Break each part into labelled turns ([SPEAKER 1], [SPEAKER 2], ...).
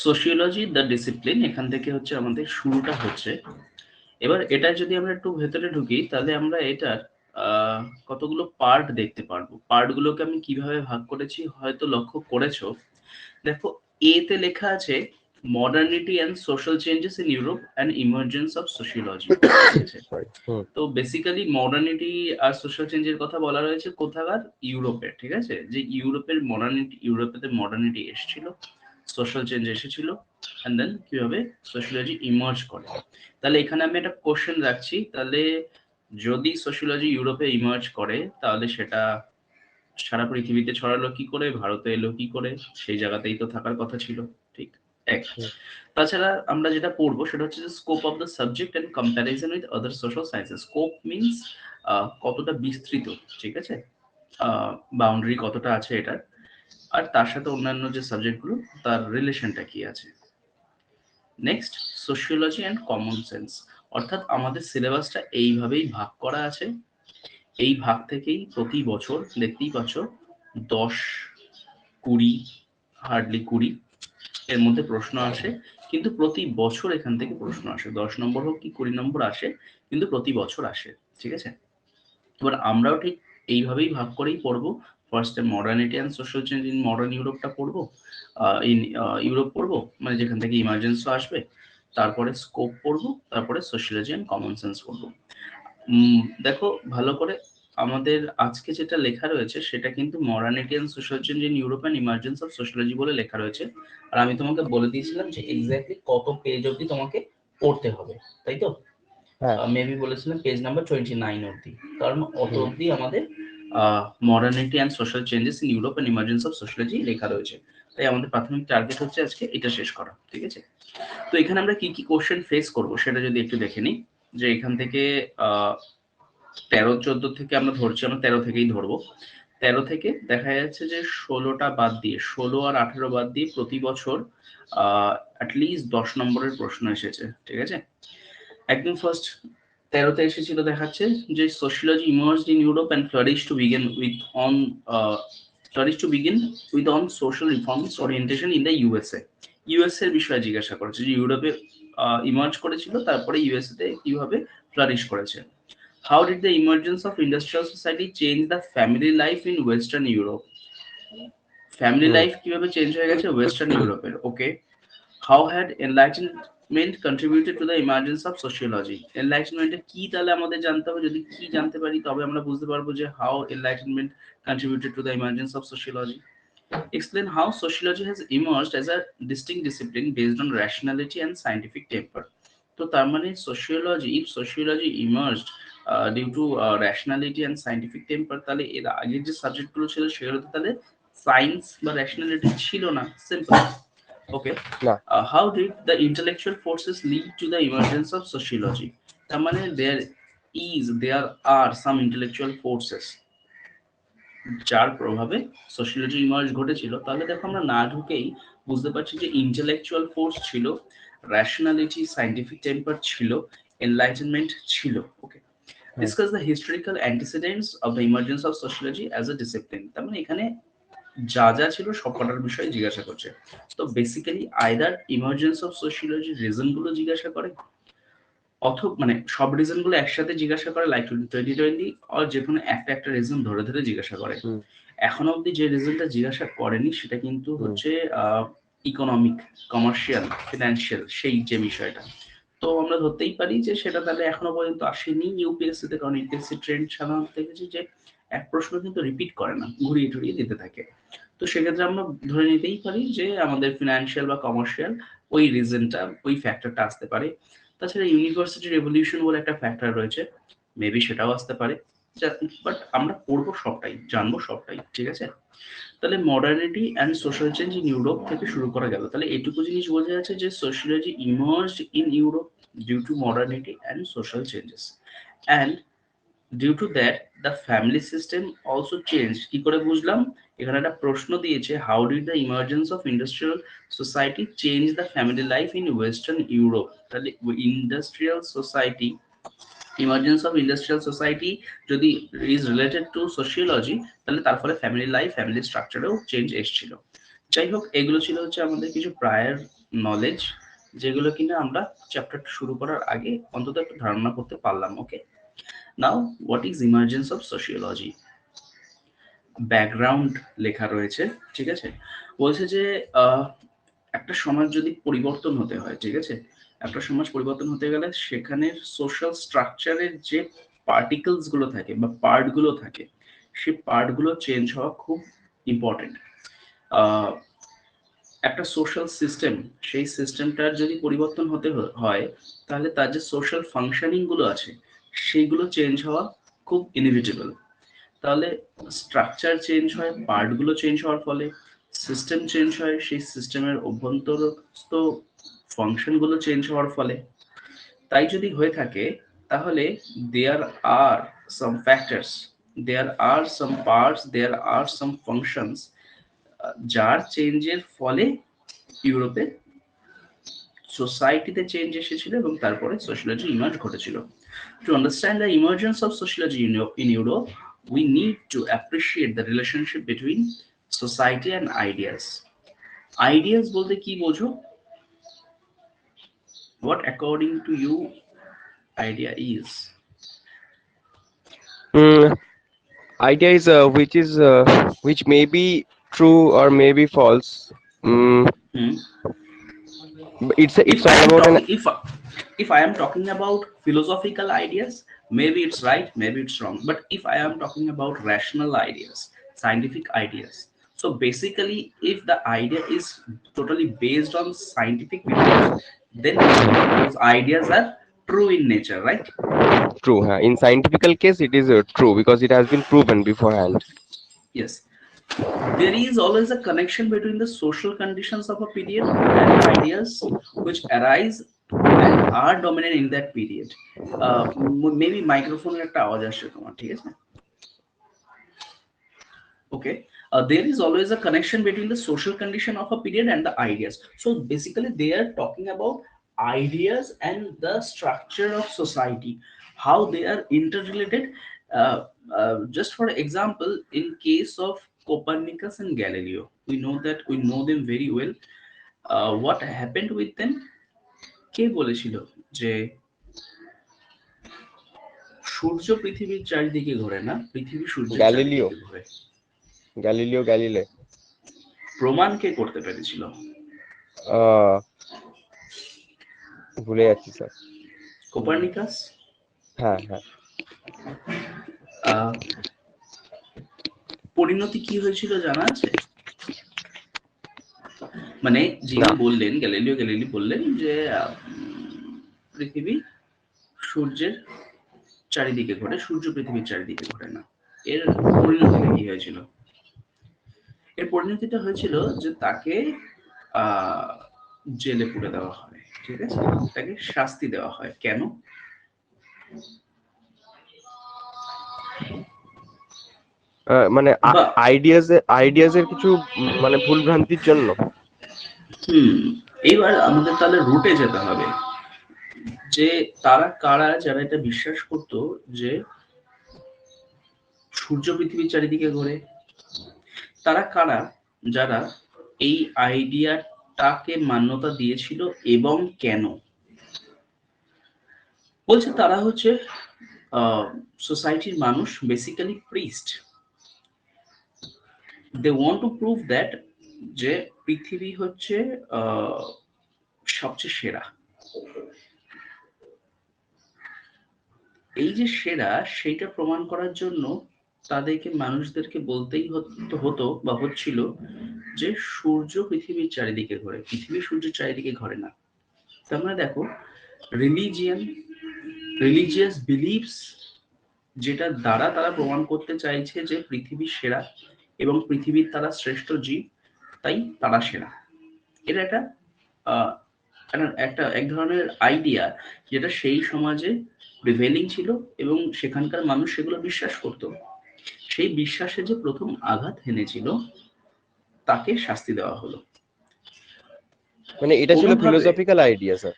[SPEAKER 1] Sociology the discipline, এখান থেকে হচ্ছে আমাদের শুরুটা হচ্ছে। এবার এটা যদি আমরা একটু ভেতরে ঢুকি তাহলে আমরা এটার কতগুলো পার্ট দেখতে পারবো। পার্টগুলোকে আমি কিভাবে ভাগ করেছি হয়তো লক্ষ্য করেছো। দেখো, এ তে লেখা আছে modernity and social changes in Europe and emergence of sociology, ঠিক আছে। তো বেসিক্যালি মডার্নিটি আর সোশ্যাল চেঞ্জের কথা বলা রয়েছে কোথাকার, ইউরোপে, ঠিক আছে। যে ইউরোপের মডার্নিটি, ইউরোপেতে মডার্নিটি এসেছিল, সোশ্যাল চেঞ্জ এসেছিল, অ্যান্ড দেন কিভাবে সোশিওলজি ইমার্জ করে। তাহলে এখানে আমি একটা কোশ্চেন রাখছি, তাহলে যদি সোশিওলজি ইউরোপে ইমার্জ করে তাহলে সেটা সারা পৃথিবীতে ছড়ালো কি করে, ভারতে এলো কি করে, সেই জায়গাতেই তো থাকার কথা ছিল, ঠিক। এক, তাছাড়া আমরা যেটা পড়বো সেটা হচ্ছে যে scope of the subject and comparison with other social sciences. Scope means কতটা বিস্তৃত, ঠিক আছে, বাউন্ডারি কতটা আছে এটার, আর তার সাথে অন্যান্য যে সাবজেক্টগুলো তার রিলেশনটা কি আছে। Next, sociology and common sense, অর্থাৎ আমাদের সিলেবাসটা এইভাবেই ভাগ করা আছে। এই ভাগ থেকেই প্রতি বছর দেখতেই পাচ্ছ 10, 20, হার্ডলি 20 এর মধ্যে প্রশ্ন আসে, কিন্তু প্রতি বছর এখান থেকে প্রশ্ন আসে, 10 নম্বর হোক কি 20 নম্বর আসে, কিন্তু প্রতি বছর আসে, ঠিক আছে। এবার আমরাও ঠিক এইভাবেই ভাগ করেই পড়বো। ফার্স্টে modernity and social change in modern ইউরোপটা পড়বো, ইন ইউরোপ পড়বো, মানে যেখান থেকে ইমার্জেন্সও আসবে। তারপরে স্কোপ পড়বো, তারপরে সোশিয়োলজি অ্যান্ড কমন সেন্স পড়বো। দেখো ভালো করে, আমাদের আজকে যেটা লেখা রয়েছে সেটা কিন্তু modernity and social change in Europe and emergence of sociology বলে লেখা রয়েছে। আর আমি তোমাকে বলে দিয়েছিলাম যে এক্স্যাক্টলি কত পেজ অবধি তোমাকে পড়তে হবে, তাই তো? মেবি বলেছিলাম পেজ নাম্বার 29 অবধি, কারণ অত অবধি আমাদের modernity and social changes in Europe and emergence of sociology লেখা রয়েছে। তাই আমাদের প্রাথমিক টার্গেট হচ্ছে আজকে এটা শেষ করা, ঠিক আছে। তো এখানে আমরা কি কি কোশ্চেন ফেস করব সেটা যদি একটু দেখে নিই, যে এখান থেকে 13-14 থেকে আমরা ধরছি, আমরা 13 থেকেই ধরবো। 13 থেকে দেখা যাচ্ছে যে 16টা বাদ দিয়ে, 16 আর 18 বাদ দিয়ে প্রতি বছর অ্যাটলিস্ট 10 নম্বরের প্রশ্ন এসেছে, ঠিক আছে। একদম ফার্স্ট 13তে এসেছিল, দেখাচ্ছে যে sociology emerged in Europe and flourish to begin with on social reforms orientation in the USA. USA এর বিষয়ে জিজ্ঞাসা করেছে যে ইউরোপে ইমার্জ করেছিল, তারপরে ইউএসএ তে কিভাবে ফ্লারিশ করেছে। How did the emergence of industrial society change the family life in Western Europe? Family life কিভাবে চেঞ্জ হয়ে গেছে ওয়েস্টার্ন ইউরোপের, ওকে। How had enlightenment contributed to the emergence of sociology? Enlightenment কি তাহলে আমাদের জানতে হবে, যদি কি জানতে পারি তবে আমরা বুঝতে পারবো যে how enlightenment contributed to the emergence of sociology. Explain how sociology has emerged as a distinct discipline based on rationality and scientific temper. তো তার মানে sociology, if sociology emerged due to rationality and scientific temper, তাহলে এর আগের যে সাবজেক্টগুলো ছিল সেগুলোতে তাহলে সায়েন্স বা র্যাশনালিটি ছিল না, simple, okay. How did the intellectual forces lead to the emergence of sociology? তার মানে there are some intellectual forces যার প্রভাবে সোশিয়োলজি ইমার্জ ঘটেছিল। তাহলে দেখো আমরা না ঢুকেই বুঝতে পারছি যে ইন্টেলেকচুয়াল ফোর্স ছিল, র্যাশনালিটি, সায়েন্টিফিক টেম্পার ছিল, এনলাইটেনমেন্ট ছিল, okay. Discuss the historical antecedents of the emergence of sociology as a discipline. তার মানে এখানে যা যা ছিল সব কটার বিষয়ে জিজ্ঞাসা করছে। তো basically either emergence of sociology reason গুলো জিজ্ঞাসা করে, অথবা মানে সব রিজন গুলো একসাথে জিজ্ঞাসা করে লাইক 2020, আর যে কোনো একটা একটা রিজন ধরে ধরে জিজ্ঞাসা করে। এখন অবধি যে রিজনটা জিজ্ঞাসা করেনি সেটা কিন্তু হচ্ছে ইকোনমিক, কমার্শিয়াল, ফিনান্সিয়াল, সেই যে বিষয়টা। তো আমরা ধরতেই পারি যে সেটা তাহলে এখনো পর্যন্ত আসেনি ইউপিএসসি তে, কারণ ইউপিএসসি ট্রেন্ড সাধারণত দেখেছি যে এক প্রশ্ন কিন্তু রিপিট করে না, ঘুরিয়ে টুরিয়ে দিতে থাকে। তো সেক্ষেত্রে আমরা ধরে নিতেই পারি যে আমাদের ফিনান্সিয়াল বা কমার্শিয়াল ওই রিজনটা, ওই ফ্যাক্টরটা আসতে পারে। তাছাড়া ইউনিভার্সিটি রেভলিউশন বলে একটা ফ্যাক্টর রয়েছে, মেবি সেটাও আসতে পারে, বাট আমরা পড়বো সবটাই, জানবো সবটাই, ঠিক আছে। তাহলে modernity and social change in Europe থেকে শুরু করা গেল। তাহলে এটুকু জিনিস বোঝা যাচ্ছে যে sociology emerged in Europe due to modernity and social changes, and due to that the family system also change. কি করে বুঝলাম? এখানে একটা প্রশ্ন দিয়েছে, how did the emergence of industrial society change the family life in western Europe. তাহলে industrial society, emergence of industrial society যদি is related to sociology, তাহলে তার ফলে ফ্যামিলি লাইফ, ফ্যামিলি স্ট্রাকচারেও চেঞ্জ এসেছিল। যাই হোক, এগুলো ছিল হচ্ছে আমাদের কিছু প্রায়ার নলেজ, যেগুলো কিনা আমরা চ্যাপ্টারটা শুরু করার আগে অন্তত একটা ধারণা করতে পারলাম। Okay, now what is emergence of sociology. Background লেখা রয়েছে, ঠিক আছে। বলছে যে একটা সমাজ যদি পরিবর্তন হতে হয়, ঠিক আছে, একটা সমাজ পরিবর্তন হতে গেলে সেখানে সোশ্যাল স্ট্রাকচারের যে পার্টিকেলস গুলো থাকে বা পার্ট গুলো থাকে, সেই পার্ট গুলো চেঞ্জ হওয়া খুব ইম্পর্টেন্ট। একটা সোশ্যাল সিস্টেম, সেই সিস্টেমটার যদি পরিবর্তন হতে হয়, তাহলে তার যে সোশ্যাল ফাংশনিং গুলো আছে সেইগুলো চেঞ্জ হওয়া খুব ইনএভিটেবল। তাহলে স্ট্রাকচার চেঞ্জ হয়, পার্টগুলো চেঞ্জ হওয়ার ফলে সিস্টেম চেঞ্জ হয়, সেই সিস্টেমের অভ্যন্তরস্থ ফাংশনগুলো চেঞ্জ হওয়ার ফলে। তাই যদি হয়ে থাকে তাহলে দেয়ার আর সাম ফ্যাক্টরস, দেয়ার আর সাম পার্টস, দেয়ার আর সাম ফাংশনস, যার চেঞ্জের ফলে ইউরোপে সোসাইটিতে চেঞ্জ এসেছিল এবং তারপরে সোশিয়োলজি ইমার্জ ঘটেছিল। To understand the emergence of sociology in Europe, we need to appreciate the relationship between society and ideas. Ideas বলতে কি বোঝো? What according to you idea is?
[SPEAKER 2] Idea is which may be true or may be false. Mm,
[SPEAKER 1] Hmm?
[SPEAKER 2] it's
[SPEAKER 1] If I
[SPEAKER 2] all
[SPEAKER 1] am
[SPEAKER 2] about an
[SPEAKER 1] talking, if I am talking about philosophical ideas, maybe it's right, maybe it's wrong. But if I am talking about rational ideas, scientific ideas, so basically, if the idea is totally based on scientific methods, then those ideas are true in nature, right?
[SPEAKER 2] true. In scientific case, it is true because it has been proven beforehand.
[SPEAKER 1] Yes. There is always a connection between the social conditions of a period and ideas which arise and are dominant in that period. Maybe microphone একটা আওয়াজ আসছে তোমার, ঠিক আছে? Okay. There is always a connection between the social condition of a period and the ideas. So basically they are talking about ideas and the structure of society, how they are interrelated. Just for example, in case of Copernicus and Galileo, we know them very well. What happened with them? কে বলেছিল যে সূর্য পৃথিবীর চারিদিকে ঘোরে না, পৃথিবী সূর্যের
[SPEAKER 2] Galileo,
[SPEAKER 1] চারিদিকে ঘোরে?
[SPEAKER 2] Galileo Galilei.
[SPEAKER 1] প্রমাণ কে করতে পেরেছিল?
[SPEAKER 2] আহ ভুলে যাচ্ছি স্যার।
[SPEAKER 1] কোপার্নিকাস।
[SPEAKER 2] হ্যাঁ হ্যাঁ।
[SPEAKER 1] পরিণতি কি হয়েছিল জানা আছে? মানে যিনি
[SPEAKER 2] না।
[SPEAKER 1] বললেন, গ্যালিলিও গ্যালিলি বললেন যে পৃথিবী সূর্যের চারিদিকে ঘোরে, সূর্য পৃথিবীর চারিদিকে ঘোরে না। এর পরিণতিটা কি হয়েছিল? এর পরিণতিটা হয়েছিল যে তাকে আহ জেলে পুরে দেওয়া হয়, ঠিক আছে, তাকে শাস্তি দেওয়া হয়। কেন?
[SPEAKER 2] মানে
[SPEAKER 1] বা
[SPEAKER 2] আইডিয়াস এর কিছু মানে ভুল ভ্রান্তির জন্য।
[SPEAKER 1] এইবার আমাদের তাহলে রুটে যেতে হবে যে তারা কারা যারা এটা বিশ্বাস করতো যে সূর্য পৃথিবীর চারিদিকে ঘোরে। তারা কারা যারা এই আইডিয়াটাকে মান্যতা দিয়েছিল এবং কেন? বলছে তারা হচ্ছে সোসাইটির মানুষ, basically priest. They want to prove that যে পৃথিবী হচ্ছে সবচেয়ে সেরা। এই যে সেরা, সেইটা প্রমাণ করার জন্য তাদেরকে মানুষদেরকে বলতেই হতো বা হচ্ছিল যে সূর্য পৃথিবীর চারিদিকে ঘোরে, পৃথিবী সূর্যের চারিদিকে ঘোরে না। তার মানে দেখো, রিলিজিয়াস বিলিফস যেটা দ্বারা তারা প্রমাণ করতে চাইছে যে পৃথিবী সেরা এবং পৃথিবীর তারা শ্রেষ্ঠ জীব, তাই তারা সেরা। এটা একটা এক ধরনের আইডিয়া যেটা সেই সমাজে প্রিভেলিং ছিল এবং সেখানকার মানুষ সেগুলো বিশ্বাস করত। সেই বিশ্বাসে যে প্রথম আঘাত এনেছিল তাকে শাস্তি দেওয়া হলো।
[SPEAKER 2] মানে এটা ছিল
[SPEAKER 1] কোনোভাবে
[SPEAKER 2] ফিলোসফিক্যাল আইডিয়া স্যার।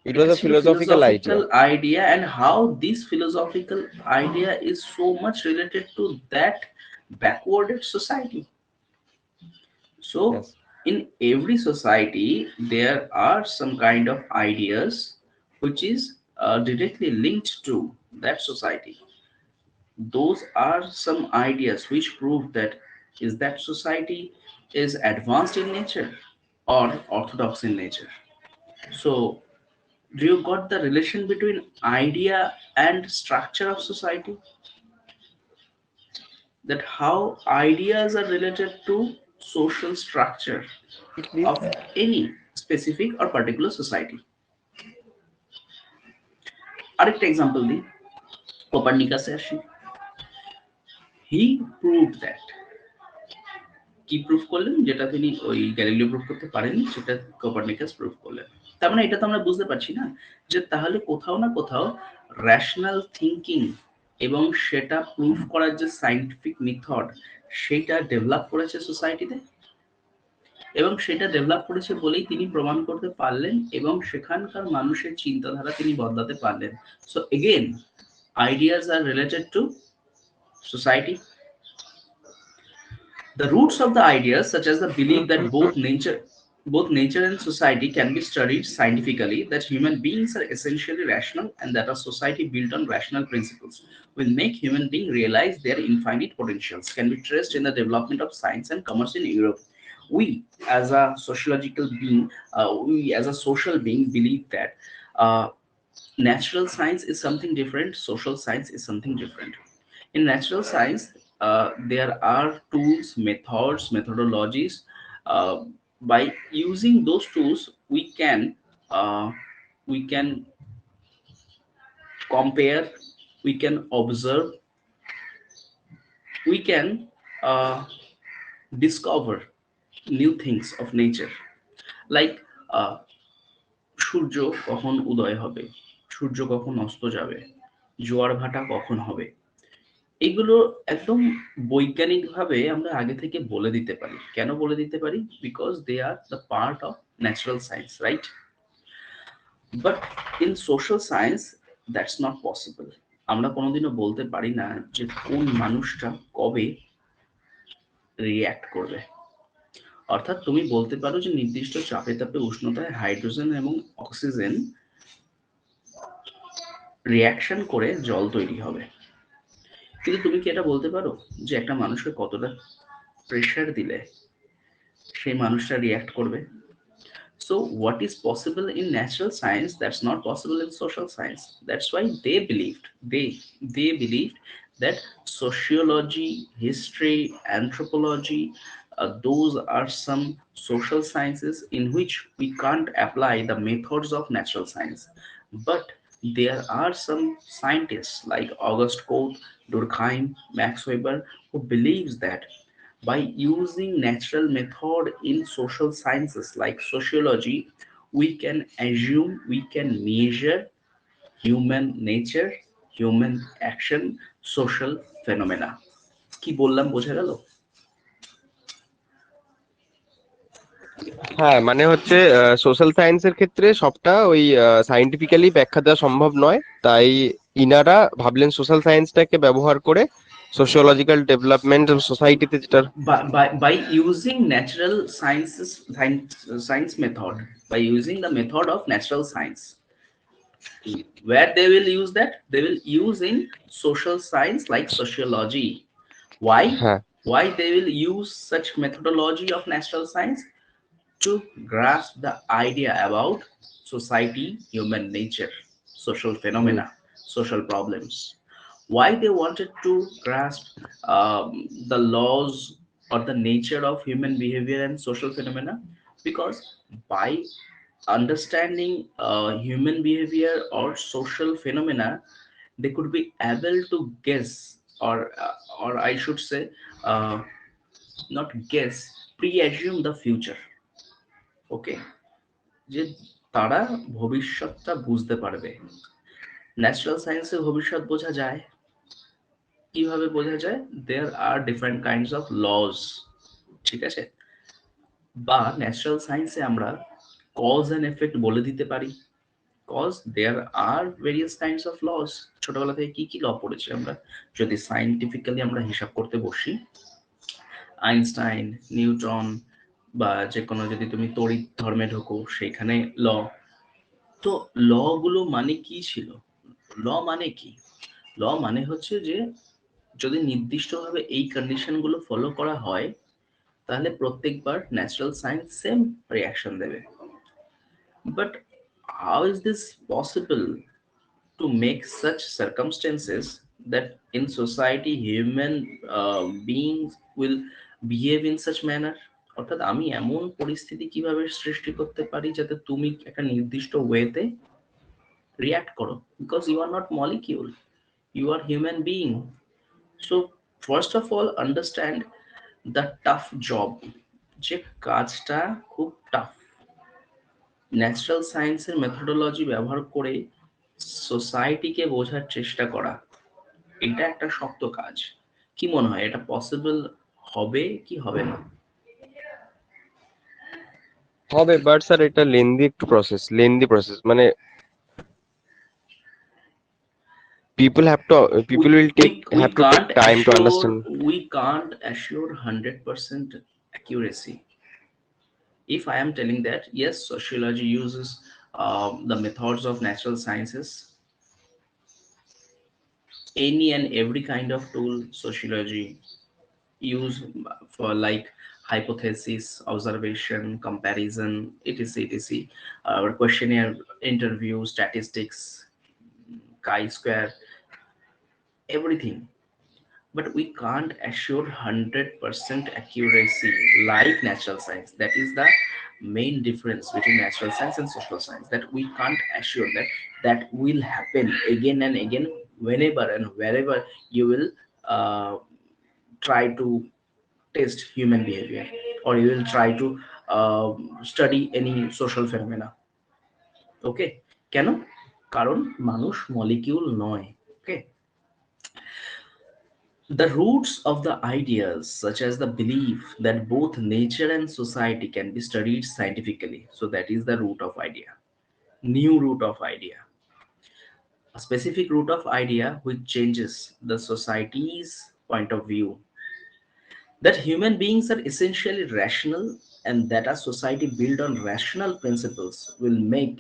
[SPEAKER 2] ইট ওয়াজ
[SPEAKER 1] এটা
[SPEAKER 2] আ
[SPEAKER 1] ছিল
[SPEAKER 2] philosophical
[SPEAKER 1] philosophical
[SPEAKER 2] idea.
[SPEAKER 1] idea, and how this philosophical idea is so much related to that backwarded society. So
[SPEAKER 2] Yes.
[SPEAKER 1] in every society there are some kind of ideas which is directly linked to that society. Those are some ideas which prove that is that society is advanced in nature or orthodox in nature. So do you got the relation between idea and structure of society, that how ideas are related to social structure
[SPEAKER 2] Please.
[SPEAKER 1] of any specific or particular society? আরেকটা example দিই, কোপার্নিকাসে আসি। হি proved that, কি proof করলেন, যেটা তিনি ওই Galileo proof করতে পারেননি সেটা কোপার্নিকাস প্রুফ করলেন। তার মানে এটা তো আমরা বুঝতে পারছি না যে তাহলে কোথাও না কোথাও রেশনাল থিঙ্কিং এবং সেটা প্রুফ করার যে সায়েন্টিফিক মেথড সেটা ডেভেলপ করেছে সোসাইটিতে, এবং সেটা ডেভেলপ করেছে বলেই তিনি প্রমাণ করতে পারলেন এবং সেখানকার মানুষের চিন্তাধারা তিনি বদলাতে পারলেন। So again ideas are related to society. The roots of the ideas, such as the belief that both nature and society can be studied scientifically, that human beings are essentially rational and that a society built on rational principles will make human beings realize their infinite potentials, can be traced in the development of science and commerce in Europe. We, as a sociological being, we as a social being believe that uh, natural science is something different, social science is something different. In natural science, there are tools, methods, methodologies. Uh, by using those tools, uh, we can compare, we can observe, we can uh, discover new things of nature, like uh, সূর্য কখন উদয় হবে, সূর্য কখন অস্ত যাবে, জোয়ার ভাটা কখন হবে, এগুলো একদম বৈজ্ঞানিকভাবে আমরা আগে থেকে বলে দিতে পারি। কেন বলে দিতে পারি? Because they are the part of natural science, right? But in social science that's not possible. আমরা কোনোদিনও বলতে পারি না যে কোন মানুষটা কবে রিয়্যাক্ট করবে। অর্থাৎ তুমি বলতে পারো যে নির্দিষ্ট চাপে তাপে উষ্ণতায় হাইড্রোজেন এবং অক্সিজেন রিয়াকশন করে জল তৈরি হবে, কিন্তু তুমি কি এটা বলতে পারো যে একটা মানুষকে কতটা প্রেশার দিলে সেই মানুষটা রিয়াক্ট করবে? So what is possible in natural science that's not possible in social science. That's why they believed that sociology, history, anthropology, those are some social sciences in which we can't apply the methods of natural science. But there are some scientists like Auguste Comte, Durkheim, Max Weber, who believes that by using natural method in social sciences like sociology, we can assume, we can measure human nature, human action, social phenomena. কি বললাম, বোঝা গেল?
[SPEAKER 2] হ্যাঁ, মানে হচ্ছে social সায়েন্সের ক্ষেত্রে সবটা ওই সায়েন্টিফিক্যালি ব্যাখ্যা দেওয়া সম্ভব নয়, তাই ইনারা ভাবলেন সোশ্যাল সায়েন্সটাকে ব্যবহার করে সোশিওলজিক্যাল ডেভেলপমেন্ট সোসাইটিতে যেটা।
[SPEAKER 1] By using natural science method, by using the method of natural science, where they will use that, they will use in social science like sociology. Why?
[SPEAKER 2] হ্যাঁ।
[SPEAKER 1] Why they will use such methodology of natural science? To grasp the idea about society, human nature, social
[SPEAKER 2] hmm.
[SPEAKER 1] phenomena, social problems. Why they wanted to grasp the laws or the nature of human behavior and social phenomena? Because by understanding human behavior or social phenomena, they could be able to guess, or I should say, uh, not guess, pre-assume the future. ওকে, যে তারা ভবিষ্যৎটা বুঝতে পারবে। Natural সায়েন্সে ভবিষ্যৎ বোঝা যায়, কিভাবে বোঝা যায়? দেয়ার are different kinds of lodge, ঠিক আছে? বা ন্যাচারাল সায়েন্সে আমরা কজ অ্যান্ড এফেক্ট বলে দিতে পারি। Cause there are various kinds of laws. ছোটবেলা থেকে কি কি ল পড়েছি আমরা? যদি সায়েন্টিফিক্যালি আমরা হিসাব করতে বসি, আইনস্টাইন, নিউটন, বা যে কোনো, যদি তুমি তড়িৎ ধর্মে ঢোকো সেইখানে ল। তো ল গুলো মানে কি ছিল? ল মানে কি? ল মানে হচ্ছে যে যদি নির্দিষ্টভাবে এই কন্ডিশন গুলো ফলো করা হয়, তাহলে প্রত্যেকবার ন্যাচারাল সায়েন্স সেম রিয়াকশন দেবে। But how is this possible to make such circumstances that in society human beings will behave in such manner? অর্থাৎ আমি এমন পরিস্থিতি কিভাবে সৃষ্টি করতে পারি যাতে তুমি একটা নির্দিষ্ট ওয়েতে রিয়াক্ট করো, because you are not molecule, you are human being. So first of all understand the tough job, যে কাজটা খুব টাফ। ন্যাচারাল সায়েন্সের মেথোডোলজি ব্যবহার করে সোসাইটিকে বোঝার চেষ্টা করা, এটা একটা শক্ত কাজ। কি মনে হয়, এটা পসিবল হবে কি হবে না?
[SPEAKER 2] হবে, বাট স্যার এটা লেন্দি প্রসেস, মানে
[SPEAKER 1] we
[SPEAKER 2] people will
[SPEAKER 1] we we
[SPEAKER 2] have to take
[SPEAKER 1] can't
[SPEAKER 2] time to
[SPEAKER 1] assure
[SPEAKER 2] understand.
[SPEAKER 1] we can't assure 100% accuracy. If I am telling that yes, sociology uses the methods of natural sciences, any and every kind of tool sociology use for, like hypothesis, observation, comparison, etc, or questionnaire, interview, statistics, chi-square, everything. But we can't assure 100% accuracy like natural science. That is the main difference between natural science and social science, that we can't assure that that will happen again and again whenever and wherever you will uh, try to test human behavior, or you will try to study any social phenomena. ওকে? কেন? কারণ মানুষ molecule নয়। ওকে? The roots of the ideas, such as the belief that both nature and society can be studied scientifically. So that is the root of idea. New root of idea. A specific root of idea which changes the society's point of view, that human beings are essentially rational, and that a society built on rational principles will make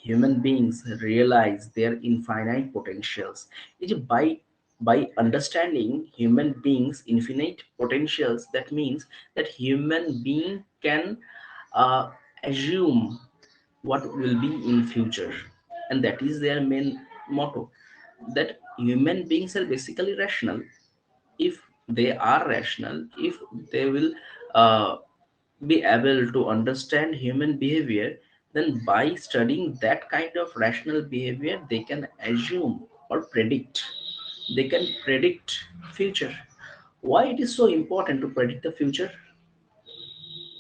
[SPEAKER 1] human beings realize their infinite potentials. It is by understanding human beings infinite potentials, that means that human being can uh, assume what will be in future, and that is their main motto, that human beings are basically rational. If they are rational, if they will uh, be able to understand human behavior, then by studying that kind of rational behavior they can assume or predict, they can predict future. Why it is so important to predict the future?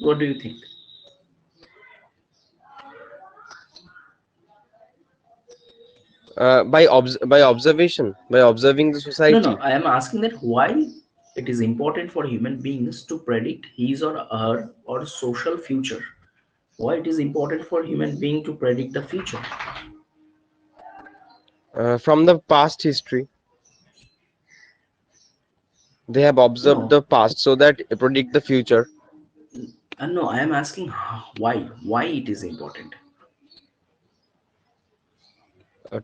[SPEAKER 1] What do you think?
[SPEAKER 2] By observation, by observing the
[SPEAKER 1] No, no,
[SPEAKER 2] society.
[SPEAKER 1] I am asking that why it is important for human beings to predict his or her or social future. Why it is important for human being to predict the future?
[SPEAKER 2] From the past history, they have observed
[SPEAKER 1] No,
[SPEAKER 2] the past so that predict the future,
[SPEAKER 1] no, I am asking why it is important.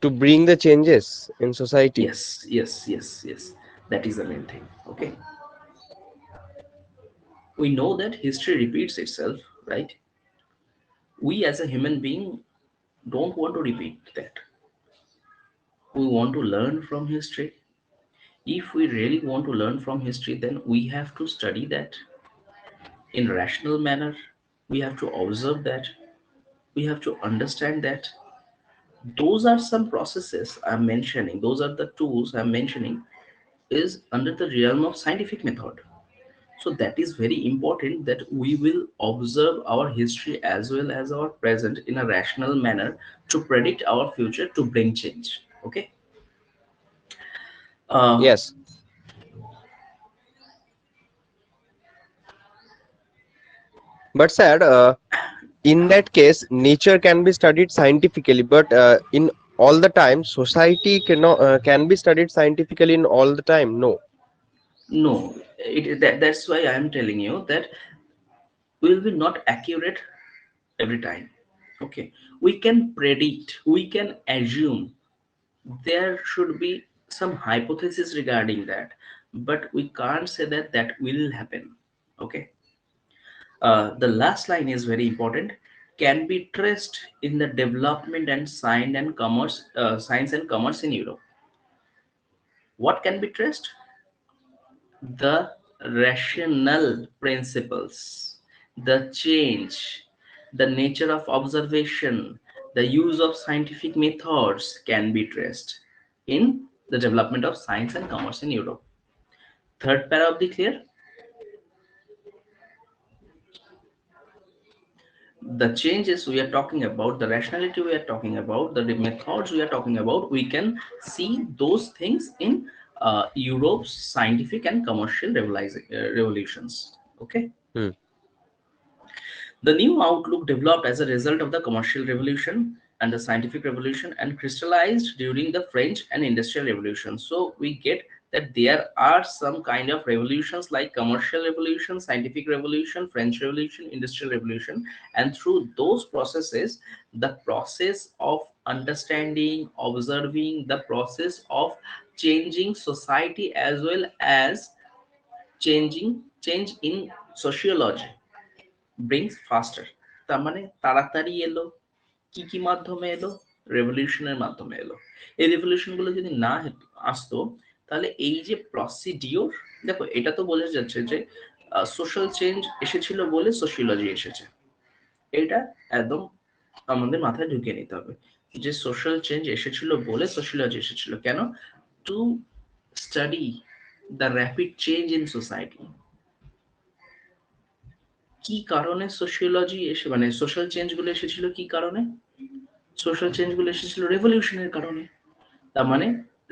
[SPEAKER 2] to bring the changes in society.
[SPEAKER 1] Yes, yes, yes, yes. That is the main thing. Okay. We know that history repeats itself, right? We as a human being don't want to repeat that. We want to learn from history. If we really want to learn from history, then we have to study that in rational manner. We have to observe that. We have to understand that. Those are some processes I'm mentioning. Those are the tools I'm mentioning is under the realm of scientific method. So that is very important, that we will observe our history as well as our present in a rational manner to predict our future, to bring change. Okay. uh,
[SPEAKER 2] Yes, but sir, in that case nature can be studied scientifically, but in all the time society cannot can be studied scientifically in all the time, no.
[SPEAKER 1] no, that's why I'm telling you that will be not accurate every time. Okay, we can predict, we can assume, there should be some hypothesis regarding that, but we can't say that that will happen. Okay. The last line is very important. Can be traced in the development and science and commerce in Europe. What can be traced? The rational principles, the change, the nature of observation, the use of scientific methods can be traced in the development of science and commerce in Europe. Third para of the clear? The changes we are talking about, the rationality we are talking about, the methods we are talking about, we can see those things in Europe's scientific and commercial revolutions. Okay.
[SPEAKER 2] Hmm.
[SPEAKER 1] The new outlook developed as a result of the commercial revolution and the scientific revolution and crystallized during the French and industrial revolution. So we get that there are some kind of revolutions like commercial revolution, scientific revolution, French revolution, industrial revolution, and through those processes, the process of understanding, observing, the process of changing society as well as change in sociology brings faster. তার মানে তাড়াতাড়ি এলো, কি কি মাধ্যমে এলো? রেভলিউশনের মাধ্যমে এলো। এই রেভলিউশন গুলো যদি না আসতো, তাহলে এই যে প্রসিডিওর, দেখো এটা তো বোঝা যাচ্ছে যে সোশ্যাল চেঞ্জ এসেছিল বলে সোশিওলজি এসেছে। এটা একদম আমাদের মাথায় ঢুকিয়ে নিতে হবে যে সোশ্যাল চেঞ্জ এসেছিল বলে সোশিওলজি এসেছিল। কেন? To study the rapid change in society. কি কারণে সোশিওলজি এসে মানে সোশ্যাল চেঞ্জ গুলো এসেছিল, কি কারণে? সোশ্যাল চেঞ্জ গুলো এসেছিল রেভলিউশনের কারণে। তার মানে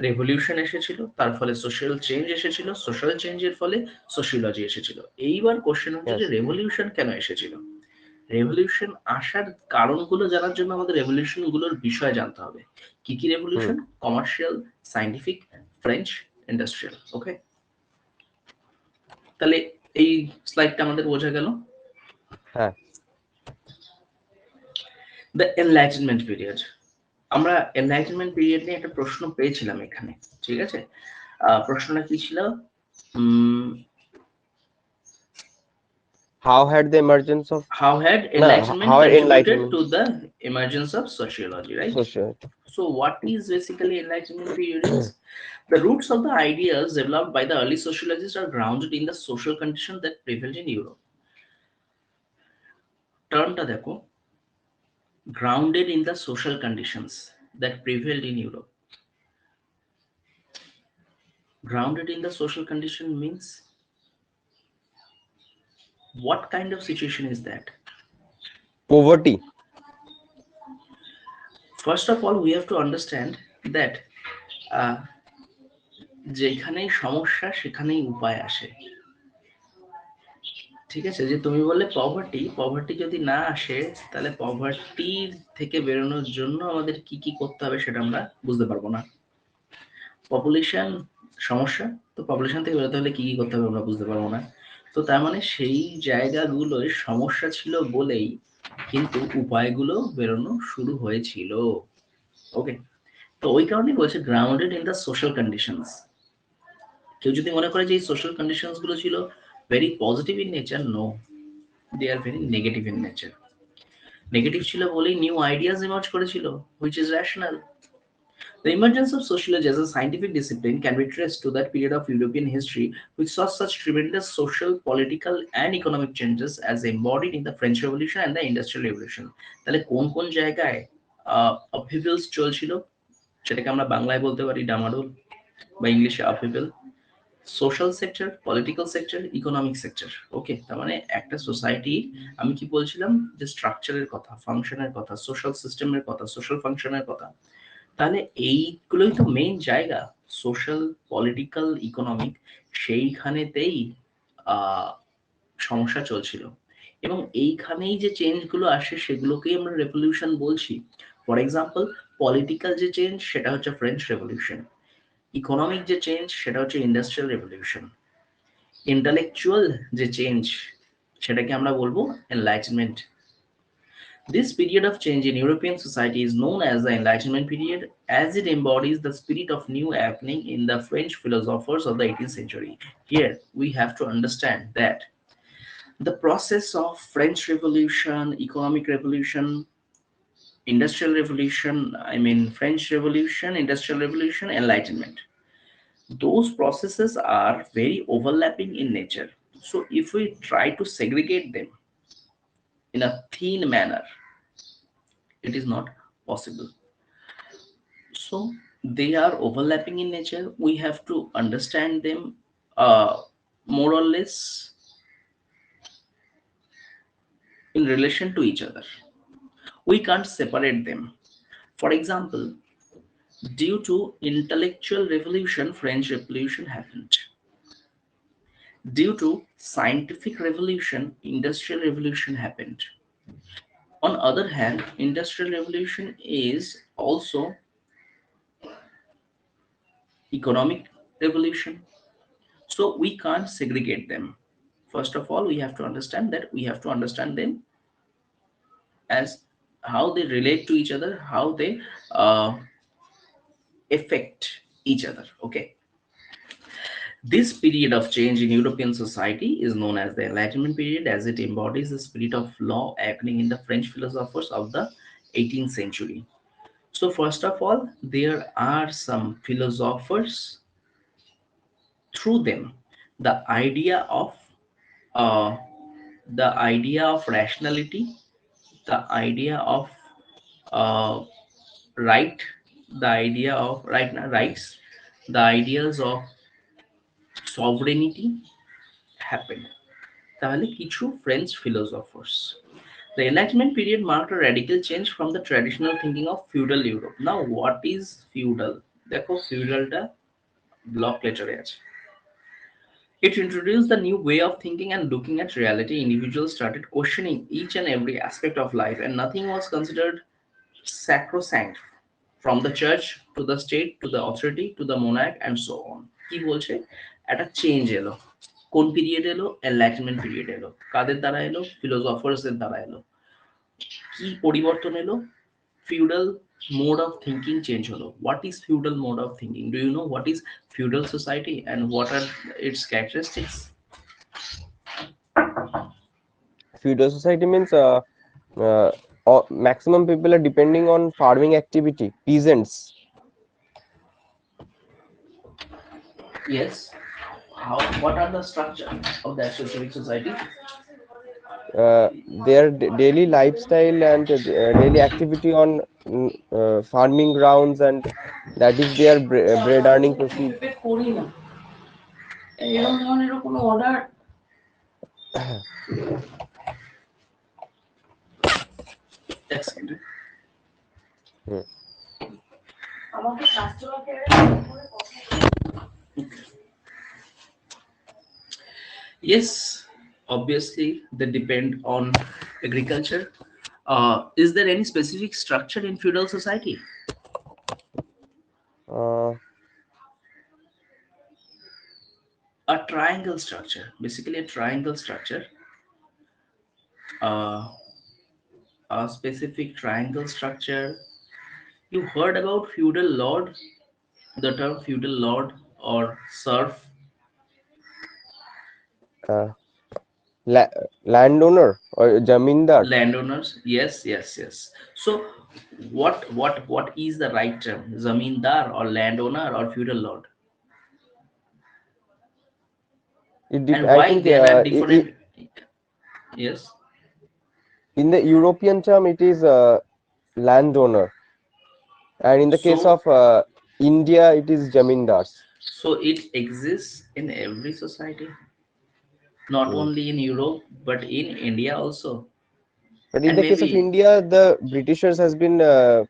[SPEAKER 1] রেভলিউশন এসেছিল, তার ফলে সোশ্যাল চেঞ্জ এসেছিল, সোশ্যাল চেঞ্জের ফলে সোশিওলজি এসেছিল। এইবার কোশ্চেন হচ্ছে যে রেভলিউশন কেন এসেছিল? রেভলিউশন আসার কারণগুলো জানার জন্য আমাদের রেভলিউশন গুলোর বিষয় জানতে হবে। কি কি revolution? Commercial, scientific, French, industrial. Okay, তাহলে এই স্লাইডটা আমাদের বোঝা গেল।
[SPEAKER 2] হ্যাঁ।
[SPEAKER 1] The enlightenment period. আমরা এনলাইটেনমেন্ট পিরিয়ড নিয়ে একটা প্রশ্ন পেয়েছিলাম এখানে, ঠিক আছে? প্রশ্নটা কি ছিল?
[SPEAKER 2] How had the emergence of
[SPEAKER 1] enlightenment contributed to the emergence of sociology, right?
[SPEAKER 2] Sociology.
[SPEAKER 1] So what is basically enlightenment period is? The roots of the ideas developed by the early sociologists are grounded in the social conditions that prevailed in Europe. Termটা দেখো, grounded in the social conditions that prevailed in Europe. Grounded in the social condition means what kind of situation is that?
[SPEAKER 2] Poverty.
[SPEAKER 1] First of all, we have to understand that যেখানেই সমস্যা সেখানেই উপায় আসে। ঠিক আছে, যে তুমি বললে পভার্টি যদি না আসে, তাহলে পভার্টির থেকে বেরোনোর জন্য আমাদের কি কি করতে হবে সেটা আমরা বুঝতে পারবো না। পপুলেশন সমস্যা, তো পপুলেশন থেকে বেরোতে হলে কি কি করতে হবে আমরা বুঝতে পারবো না। তো তার মানে সেই জায়গাগুলোয় সমস্যা ছিল বলেই কিন্তু উপায়গুলো বেরোনো শুরু হয়েছিল। ওকে, তো ওই কারণেই বলছে grounded in the social conditions. কেউ যদি মনে করে যে এই সোশ্যাল কন্ডিশনস গুলো ছিল very positive in nature, no, they are very negative in nature. Negative ছিল বলেই নিউ আইডিয়াস ইমার্জ করেছিল, which is rational. The emergence of sociology as a scientific discipline can be traced to that period of European history which saw such tremendous social, political and economic changes as embodied in the French Revolution and the Industrial Revolution. তাহলে কোন কোন জায়গায় upheavals চলছিল, সেটাকে আমরা বাংলায় বলতে পারি ডামাডোল বা ইংলিশে upheaval। Social sector, political sector, economic sector. Okay, তার মানে একটা সোসাইটি, আমি কি বলছিলাম যে স্ট্রাকচারের কথা, ফাংশনের কথা, সোশ্যাল সিস্টেমের কথা, সোশ্যাল ফাংশনের কথা। তাহলে এইগুলোই তো মেইন জায়গা, সোশ্যাল, পলিটিক্যাল, ইকোনমিক, সেইখানেতেই সমস্যা চলছিল। এবং এইখানেই যে চেঞ্জগুলো আসে সেগুলোকেই আমরা রেভলিউশন বলছি। ফর এক্সাম্পল, পলিটিক্যাল যে চেঞ্জ সেটা হচ্ছে ফ্রেঞ্চ রেভলিউশন, ইকোনমিক যে চেঞ্জ সেটা হচ্ছে ইন্ডাস্ট্রিয়াল রেভলিউশন, ইন্টালেকচুয়াল যে চেঞ্জ সেটাকে আমরা বলবো enlightenment. This period of change in European society is known as the Enlightenment period, as it embodies the spirit of new happening in the French philosophers of the 18th century. Here, we have to understand that the process of French Revolution, economic revolution, industrial revolution, I mean French Revolution, industrial revolution, Enlightenment, those processes are very overlapping in nature. So if we try to segregate them in a thin manner, it is not possible. So they are overlapping in nature. We have to understand them more or less in relation to each other. We can't separate them. For example, due to intellectual revolution, French Revolution happened. Due to scientific revolution, Industrial Revolution happened. On other hand, Industrial Revolution is also economic revolution. So we can't segregate them. First of all, we have to understand that we have to understand them as how they relate to each other, how they uh, affect each other. Okay. This period of change in European society is known as the Enlightenment period, as it embodies the spirit of law happening in the French philosophers of the 18th century. So, first of all, there are some philosophers. Through them, the idea of uh, rationality, the idea of uh, right, the idea of rights, the ideas of sovereignty happened. তাহলে কিছু French philosophers. The Enlightenment period marked a radical change from the traditional thinking of feudal Europe. Now, what is feudal? দেখো feudalটা block লেটারে আছে। It introduced the new way of thinking and looking at reality. Individuals started questioning each and every aspect of life, and nothing was considered sacrosanct, from the church to the state to the authority to the monarch and so on. কি বলছে? একটা change এলো। কোন period এলো? Enlightenment period এলো। কাদের দ্বারা এলো? ফিলোসফার্সদের দ্বারা এলো। কি পরিবর্তন এলো? Feudal mode of thinking change holo. What is feudal mode of thinking? Do you know what is feudal society and what are its characteristics?
[SPEAKER 2] Feudal society means maximum people are depending on farming activity, peasants.
[SPEAKER 1] Yes. How? What are the structure of that specific society?
[SPEAKER 2] Their daily lifestyle and daily activity on farming grounds, and that is their bread earning procedure.
[SPEAKER 1] Yes, obviously they depend on agriculture. Is there any specific structure in feudal society?
[SPEAKER 2] Uh,
[SPEAKER 1] A triangle structure, basically a triangle structure. Uh, a specific triangle structure. You heard about feudal lord, the term feudal lord or serf?
[SPEAKER 2] uh, Landowner or jamindar.
[SPEAKER 1] Landowners, yes, yes, yes. So what is the right term? Zamindar or landowner or feudal lord? And
[SPEAKER 2] I
[SPEAKER 1] why
[SPEAKER 2] think
[SPEAKER 1] there are different? Yes.
[SPEAKER 2] in the European term it is landowner, and in the case
[SPEAKER 1] So
[SPEAKER 2] of India it is jamindars.
[SPEAKER 1] so it exists in every society, not
[SPEAKER 2] Hmm.
[SPEAKER 1] only in Europe but in India also.
[SPEAKER 2] But in
[SPEAKER 1] And
[SPEAKER 2] the case of
[SPEAKER 1] maybe
[SPEAKER 2] India, the Britishers has been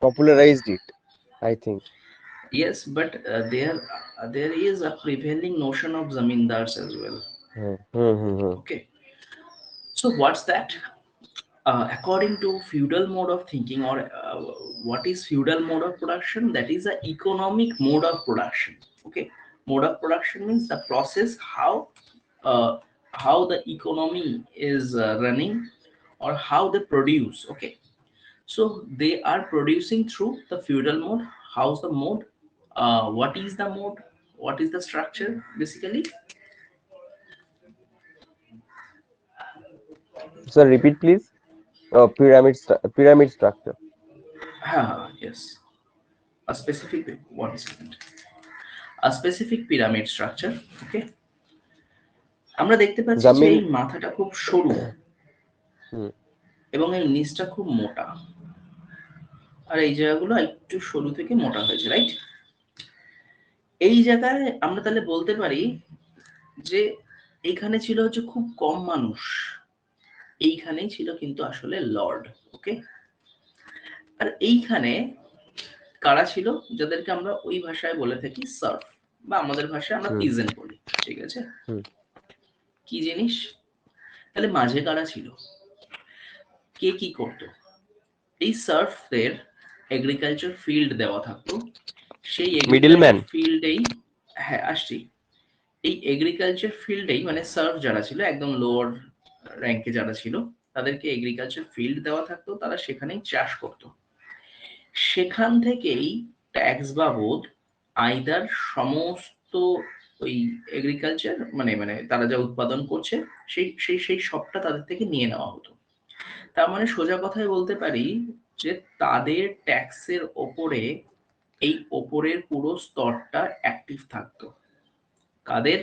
[SPEAKER 2] popularized it, I think.
[SPEAKER 1] yes, but there is a prevailing notion of zamindars as well.
[SPEAKER 2] Hmm. Hmm. Hmm. Hmm.
[SPEAKER 1] Okay. So what's that? According to feudal mode of thinking, or what is feudal mode of production? That is a economic mode of production. Okay, mode of production means the process how uh, how the economy is running, or how they produce. Okay, so they are producing through the feudal mode. How's the mode? What is the mode? What is the structure basically?
[SPEAKER 2] Sir, repeat please. Pyramid structure.
[SPEAKER 1] Yes, a specific, one second, a specific pyramid structure. Okay, আমরা দেখতে পাচ্ছি
[SPEAKER 2] The
[SPEAKER 1] যে
[SPEAKER 2] main.
[SPEAKER 1] এই মাথাটা খুব সরু
[SPEAKER 2] হুম,
[SPEAKER 1] এবং এর নিচটা খুব মোটা, আর এই জায়গাগুলো একটু সরু থেকে মোটা হয়েছে, রাইট? এই জায়গায় আমরা তাহলে বলতে পারি যে এইখানে ছিল হচ্ছে খুব কম মানুষ, এইখানেই ছিল কিন্তু আসলে লর্ড। ওকে, আর এইখানে কারা ছিল, যাদেরকে আমরা ওই ভাষায় বলে থাকি সার্ফ, বা আমাদের ভাষায় আমরা
[SPEAKER 2] হুম,
[SPEAKER 1] পিজেন্ট বলি। ঠিক আছে,
[SPEAKER 2] হুম,
[SPEAKER 1] কি জিনিস? তাহলে মাঝে কারা ছিল, কে কি করতো? এই সার্ফদের এগ্রিকালচার ফিল্ড দেওয়া থাকতো, সেই এগ্রিকালচার
[SPEAKER 2] মিডলম্যান।
[SPEAKER 1] ফিল্ডেই, হ্যাঁ আসছি, এই এগ্রিকালচার ফিল্ডেই মানে সার্ফ যারা ছিল একদম লোয়ার র্যাঙ্কে যারা ছিল, তাদেরকে এগ্রিকালচার ফিল্ড দেওয়া থাকতো, তারা সেখানেই চাষ করতো। সেখান থেকেই ট্যাক্স বাবদ আইদার সমস্ত ওই এগ্রিকালচার মানে মানে তারা যা উৎপাদন করছে সেই সেই সেই সবটা তাদের থেকে নিয়ে নেওয়া হতো। তার মানে সোজা কথায় বলতে পারি যে তাদের ট্যাক্সের ওপরে এই ওপরের পুরো স্তরটা অ্যাক্টিভ থাকতো। কাদের?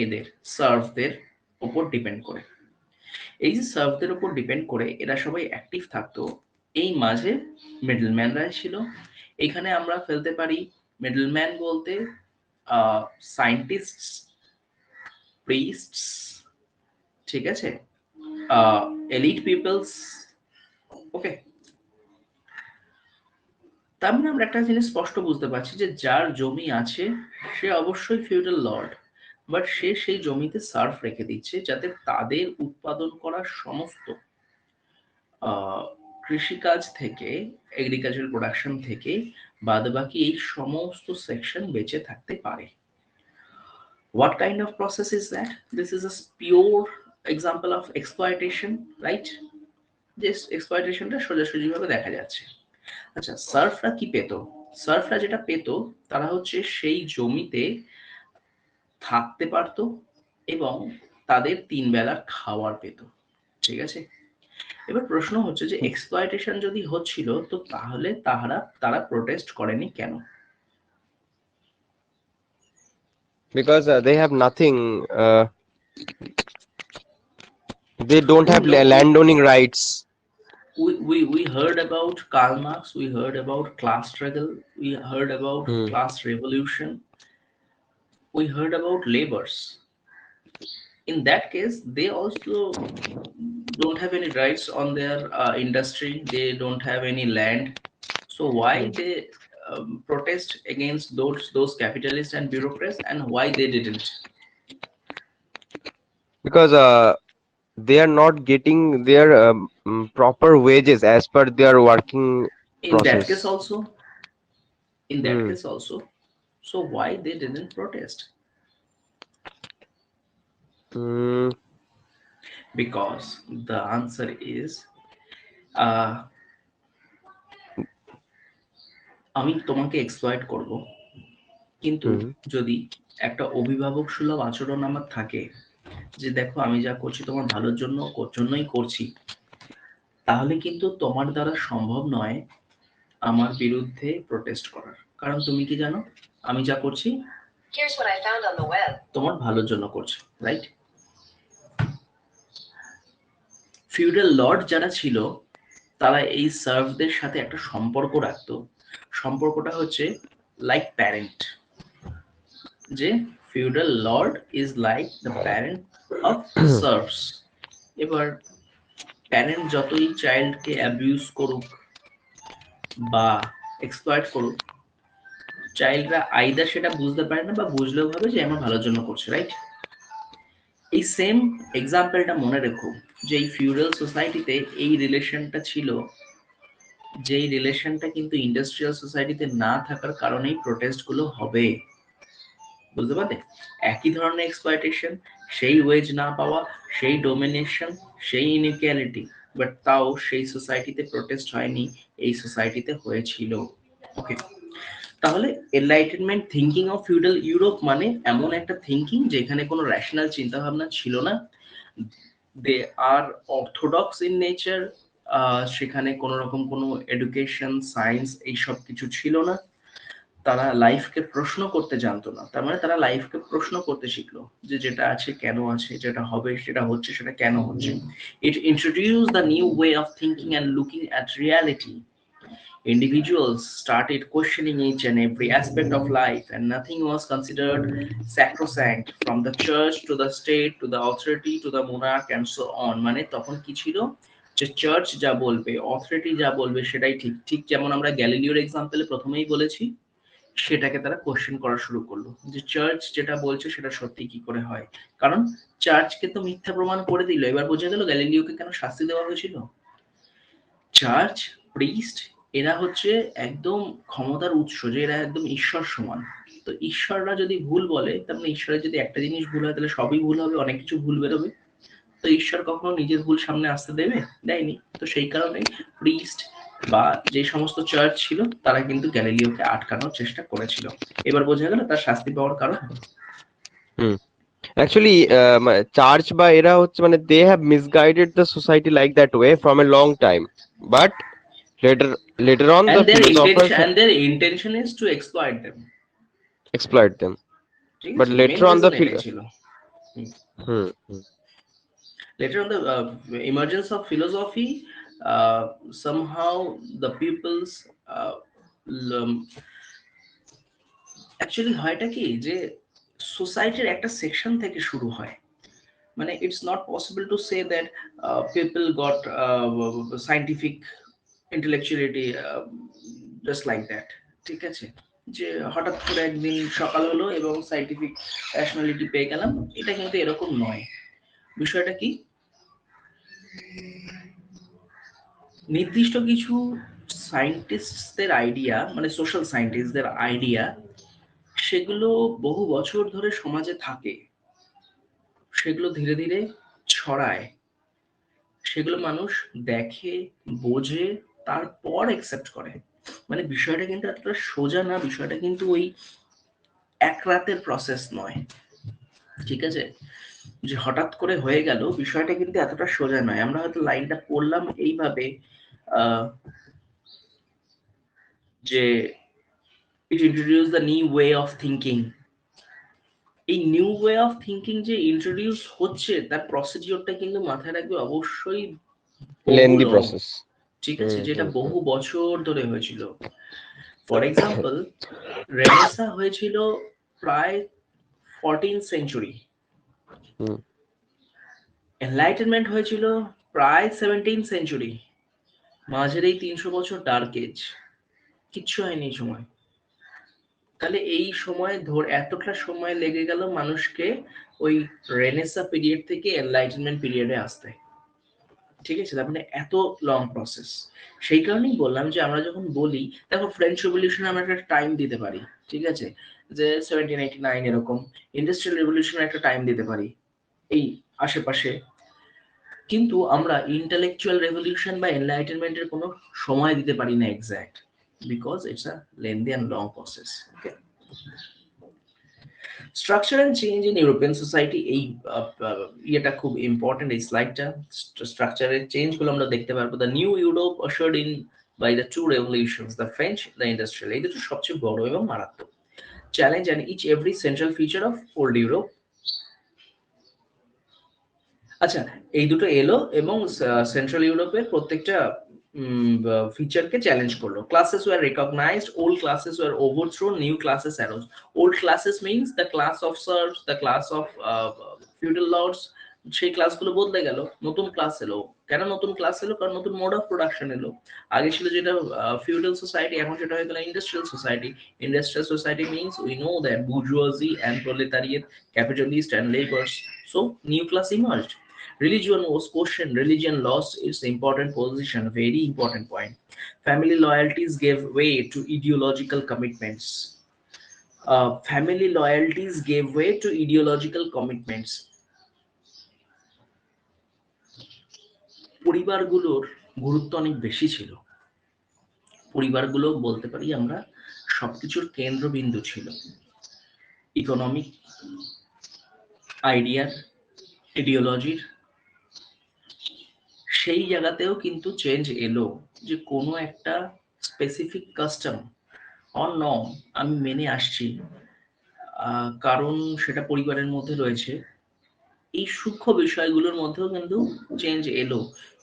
[SPEAKER 1] এদের, সার্ভদের ওপর ডিপেন্ড করে। এই যে সার্ভদের উপর ডিপেন্ড করে এরা সবাই অ্যাক্টিভ থাকতো, এই মাঝে মিডলম্যানরা ছিল। এখানে আমরা ফেলতে পারি মিডলম্যান বলতে সায়েন্টিস্ট, প্রিস্টস, ঠিক আছে, এলিট পিপলস। ওকে, তার মানে আমরা একটা জিনিস স্পষ্ট বুঝতে পারছি যে যার জমি আছে সে অবশ্যই ফিউডাল লর্ড, বাট সে সেই জমিতে সার্ফ রেখে দিচ্ছে যাতে তাদের উৎপাদন করা সমস্ত কৃষিকাজ থেকে, এগ্রিকালচার প্রোডাকশন থেকে বাদবাকি এই সমস্ত সেকশন বেঁচে থাকতে পারে। What kind of process is that? This is a pure example of exploitation, right? Just exploitationটা সোজাসুজি ভাবে দেখা যাচ্ছে। আচ্ছা, সার্ফরা কি পেত? সার্ফরা যেটা পেত তারা হচ্ছে সেই জমিতে থাকতে পারতো এবং তাদের ৩ বেলার খাবার পেত। ঠিক আছে, এবার প্রশ্ন হচ্ছে যে এক্সপ্লয়টেশন যদি হচ্ছিল তো তাহলে তারা প্রোটেস্ট করেনি কেন?
[SPEAKER 2] Because they have nothing. They don't have
[SPEAKER 1] Look,
[SPEAKER 2] landowning rights.
[SPEAKER 1] we heard about Karl Marx, we heard about class struggle, we heard about
[SPEAKER 2] Hmm.
[SPEAKER 1] class revolution, we heard about labors. In that case, they also don't have any rights on their industry, they don't have any land. So why
[SPEAKER 2] Hmm.
[SPEAKER 1] they protest against those capitalists and bureaucrats, and why they didn't?
[SPEAKER 2] Because they are not getting their proper wages as per their working
[SPEAKER 1] In that case
[SPEAKER 2] process.
[SPEAKER 1] also, in that
[SPEAKER 2] Hmm.
[SPEAKER 1] case also, so why they didn't protest?
[SPEAKER 2] Hmm.
[SPEAKER 1] Because the answer is, uh, আমি তোমাকে exploit করব, কিন্তু
[SPEAKER 2] Hmm.
[SPEAKER 1] যদি একটা অভিভাবক সুলভ আচরণ আমার থাকে, যে দেখো আমি যা করছি তোমার ভালোর জন্যই করছি, তাহলে কিন্তু তোমার দ্বারা সম্ভব নয় আমার বিরুদ্ধে প্রোটেস্ট করার। কারণ তুমি কি জানো, আমি যা করছি তোমার ভালোর জন্য করছি, রাইট? ফিউডাল লর্ড যারা ছিল তারা এই সার্ভদের সাথে একটা সম্পর্ক রাখতো। সম্পর্কটা হচ্ছে লাইক প্যারেন্ট, যে feudal Lord is like the parent of serves. এবার প্যারেন্ট যতই চাইল্ডকে অ্যাবিউজ করুক বা এক্সপ্লয়েট করুক, চাইল্ডরা আইদার সেটা বুঝতে পারে না বা বুঝলেও ভাবে যে আমার ভালোর জন্য করছে, রাইট? এই সেম এক্সাম্পলটা মনে রেখো, যে এই ফিউডাল সোসাইটিতে এই রিলেশনটা ছিল, যেই রিলেশনটা কিন্তু ইন্ডাস্ট্রিয়াল সোসাইটিতে না থাকার কারণেই প্রোটেস্ট গুলো হবে। বুঝতে পারলে? একই ধরনের এক্সপ্লয়টেশন, সেই ওয়েজ না পাওয়া, সেই ডোমিনেশন, সেই ইনইকুয়ালিটি, বাট তাও সেই সোসাইটিতে প্রোটেস্ট হয়নি, এই সোসাইটিতে হয়েছিল। ওকে, তাহলে enlightenment thinking of feudal Europe মানে এমন একটা থিঙ্কিং যেখানে কোনো রেশনাল চিন্তা ভাবনা ছিল না, দে আর অর্থোডক্স ইন নেচার, সেখানে কোনো রকম কোনো এডুকেশন, সায়েন্স এইসব কিছু ছিল না, তারা লাইফকে প্রশ্ন করতে জানতো না, তার মানে তারা লাইফকে প্রশ্ন করতে শিখলো যে যেটা আছে কেন আছে, যেটা হবে সেটা হচ্ছে সেটা কেন হচ্ছে। It introduce the new way of thinking and looking at reality. Individuals started questioning each and every aspect of life, and nothing was considered sacrosanct, from the church to the state to the authority to the monarch and so on. মানে তখন কি ছিল, যে church যা বলবে, authority যা বলবে সেটাই ঠিক। ঠিক যেমন আমরা গ্যালিলিওর এক্সাম্পলে প্রথমেই বলেছি, সেটাকে তারা কোশ্চেন করা শুরু করলো, যে চার্চ যেটা বলছে সেটা সত্যি কি করে হয়। কারণ চার্চকে তো মিথ্যা প্রমাণ করে দিল, এবার বোঝা গেল গ্যালিলিওকে কেন শাস্তি দেওয়া হয়েছিল। চার্চ, প্রিস্ট, এরা হচ্ছে একদম ক্ষমতার উৎস, যে এরা একদম ঈশ্বর সমান। তো ঈশ্বররা যদি ভুল বলে, তার মানে ঈশ্বরের যদি একটা জিনিস ভুল হয় তাহলে সবই ভুল হবে, অনেক কিছু ভুল বেরোবে। তো ঈশ্বর কখনো নিজের ভুল সামনে আসতে দেবে, দেয়নি। তো সেই কারণে প্রিস্ট বা যে সমস্ত চার্চ ছিল তারা কিন্তু গ্যালিলিওকে আটকানোর চেষ্টা করেছিল। এবার বোঝা গেল তার শাস্তি পাওয়ার কারণ।
[SPEAKER 2] হুম, অ্যাকচুয়ালি চার্চ বা এরা হচ্ছে মানে they have misguided the society like that way from a long time, but later later on the philosophers
[SPEAKER 1] And their intention is to exploit them,
[SPEAKER 2] exploit them,
[SPEAKER 1] ঠিক
[SPEAKER 2] but
[SPEAKER 1] আছে, main
[SPEAKER 2] later on the
[SPEAKER 1] reason এটাই ছিল।
[SPEAKER 2] hmm, hmm.
[SPEAKER 1] Later on, the emergence of philosophy, somehow the people's actually হয়টা কি, যে সোসাইটির একটা section থেকে শুরু হয়। মানে it's not possible to say that people got scientific intellectuality just like that, ঠিক আছে, যে হঠাৎ করে একদিন সকাল হলো এবং সাইন্টিফিক র্যাশনালিটি পেয়ে গেলাম, এটা কিন্তু এরকম নয়। বিষয়টা কি, নির্দিষ্ট কিছু সায়েন্টিস্টদের আইডিয়া, মানে সোশ্যাল সায়েন্টিস্টদের আইডিয়া, সেগুলো বহু বছর ধরে সমাজে থাকে, সেগুলো ধীরে ধীরে ছড়ায়, সেগুলো মানুষ দেখে, বোঝে, তারপর অ্যাকসেপ্ট করে। মানে বিষয়টা কিন্তু এতটা সোজা না, বিষয়টা কিন্তু ওই এক রাতের প্রসেস নয়, ঠিক আছে, যে হঠাৎ করে হয়ে গেল, বিষয়টা কিন্তু এতটা সোজা নয়। আমরা হয়তো লাইনটা পড়লাম এইভাবে, যে it introduced the new way of thinking। এই নিউ ওয়ে অফ থিঙ্কিং যে ইন্ট্রোডিউস হচ্ছে, তার প্রসিডিওরটা কিন্তু মাথায় রাখবে অবশ্যই বহু
[SPEAKER 2] lengthy
[SPEAKER 1] লং,
[SPEAKER 2] process।
[SPEAKER 1] ঠিক আছে, যেটা
[SPEAKER 2] হুম।
[SPEAKER 1] বহু বছর ধরে হয়েছিল। ফর এক্সাম্পল, রেনেসা হয়েছিল প্রায় 14th সেঞ্চুরি,
[SPEAKER 2] হুম।
[SPEAKER 1] এনলাইটেনমেন্ট হয়েছিল প্রায় 17th সেঞ্চুরি। মাঝের এই 300 বছর ডার্ক এজ, কিচ্ছু হয়নি এই সময়। তাহলে এই সময় এতটা সময় লেগে গেল মানুষকে ওই রেনেসা পিরিয়ড থেকে এনলাইটেনমেন্ট পিরিয়ডে আসতে, ঠিক আছে, তার মানে এত লং প্রসেস। সেই কারণেই বললাম যে আমরা যখন বলি, দেখো ফ্রেঞ্চ রেভলিউশনে আমরা একটা টাইম দিতে পারি, ঠিক আছে, যে 1789 এরকম, ইন্ডাস্ট্রিয়াল রেভলিউশনে একটা টাইম দিতে পারি এই আশেপাশে, কিন্তু আমরা ইন্টেলেকচুয়াল রেভলিউশন বা এনলাইটেনমেন্টের কোনো সময় দিতে পারি না exact, because it's a lengthy and long process. Okay, structure and change in European society, এই ইয়েটা খুব ইম্পর্টেন্ট, এই স্লাইডটা। স্ট্রাকচারের চেঞ্জ গুলো আমরা দেখতে পারবো। The new Europe ushered in by the two revolutions, the French, the industrial, এই দুটো সবচেয়ে বড় এবং মারাত্মক challenge and each every central feature of old Europe. আচ্ছা, এই দুটো এলো এবং সেন্ট্রাল ইউরোপের প্রত্যেকটা ফিচারকে চ্যালেঞ্জ করলো। Classes were recognised, old classes were overthrown, new classes arose. Old classes means the class of serfs, the class of feudal lords, সেই ক্লাসগুলো বদলে গেল, নতুন ক্লাস এলো। কেন নতুন ক্লাস এলো? কারণ নতুন মোড অফ প্রোডাকশন এলো। আগে ছিল যেটা ফিউডাল সোসাইটি, এখন সেটা হয়ে গেল industrial society. Industrial society means we know that bourgeoisie and proletariat, capitalist and laborers. So new class emerged. Religion was questioned. Religion lost its important position. Very important point. Family loyalties gave way to ideological commitments. Family loyalties gave way to ideological commitments. পরিবারগুলোর গুরুত্ব অনেক বেশি ছিল। পরিবারগুলো বলতে পারি আমরা সবকিছুর কেন্দ্রবিন্দু ছিল। ইকোনমিক আইডিয়ার, আইডিওলজির, সেই জায়গাতেও কিন্তু চেঞ্জ এলো, যে কোনো একটা স্পেসিফিক কাস্টম অর নর্ম আমি মেনে আসছি, কারণ সেটা পরিবারের মধ্যে রয়েছে। এই সূক্ষ্ম বিষয়গুলোর মধ্যেও কিন্তু চেঞ্জ এলো।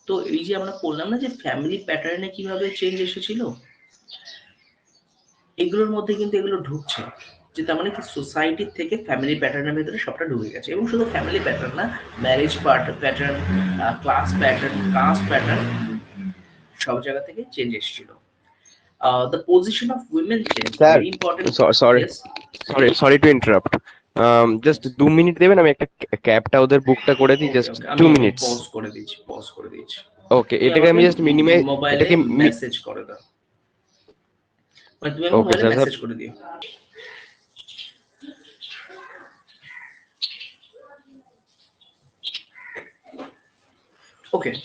[SPEAKER 1] তো এই যে আমরা বললাম না যে ফ্যামিলি প্যাটার্নে কিভাবে চেঞ্জ এসেছিল, এগুলোর মধ্যে কিন্তু এগুলো ঢুকছে, যে তার মানে কি সোসাইটির থেকে ফ্যামিলি প্যাটার্নের ভেতরে সবটা ঢুকে গেছে। এবং শুধু ফ্যামিলি প্যাটার্ন না, marriage pattern, class pattern, caste pattern, সব জায়গা থেকে চেঞ্জ এসেছিল। The position of women changed,
[SPEAKER 2] sir,
[SPEAKER 1] very important.
[SPEAKER 2] Sorry
[SPEAKER 1] Yes.
[SPEAKER 2] Sorry to interrupt, just 2 minute দেবেন? আমি একটা ক্যাবটা ওদের বুকটা করে দিই,
[SPEAKER 1] ওকে
[SPEAKER 2] জাস্ট
[SPEAKER 1] ওকে,
[SPEAKER 2] টু
[SPEAKER 1] আমি
[SPEAKER 2] মিনিটস
[SPEAKER 1] পজ করে দিচ্ছি, পজ করে দিচ্ছি।
[SPEAKER 2] ওকে,
[SPEAKER 1] তুমি
[SPEAKER 2] এটাকে
[SPEAKER 1] আমাকে
[SPEAKER 2] আমি জাস্ট মিনিমাইজ,
[SPEAKER 1] মোবাইলে
[SPEAKER 2] এটাকে
[SPEAKER 1] মেসেজ করে দাও, মানে তুমি আমাকে
[SPEAKER 2] ওকে
[SPEAKER 1] মোবাইলে
[SPEAKER 2] স্যার।
[SPEAKER 1] মেসেজ করে দিও। Okay.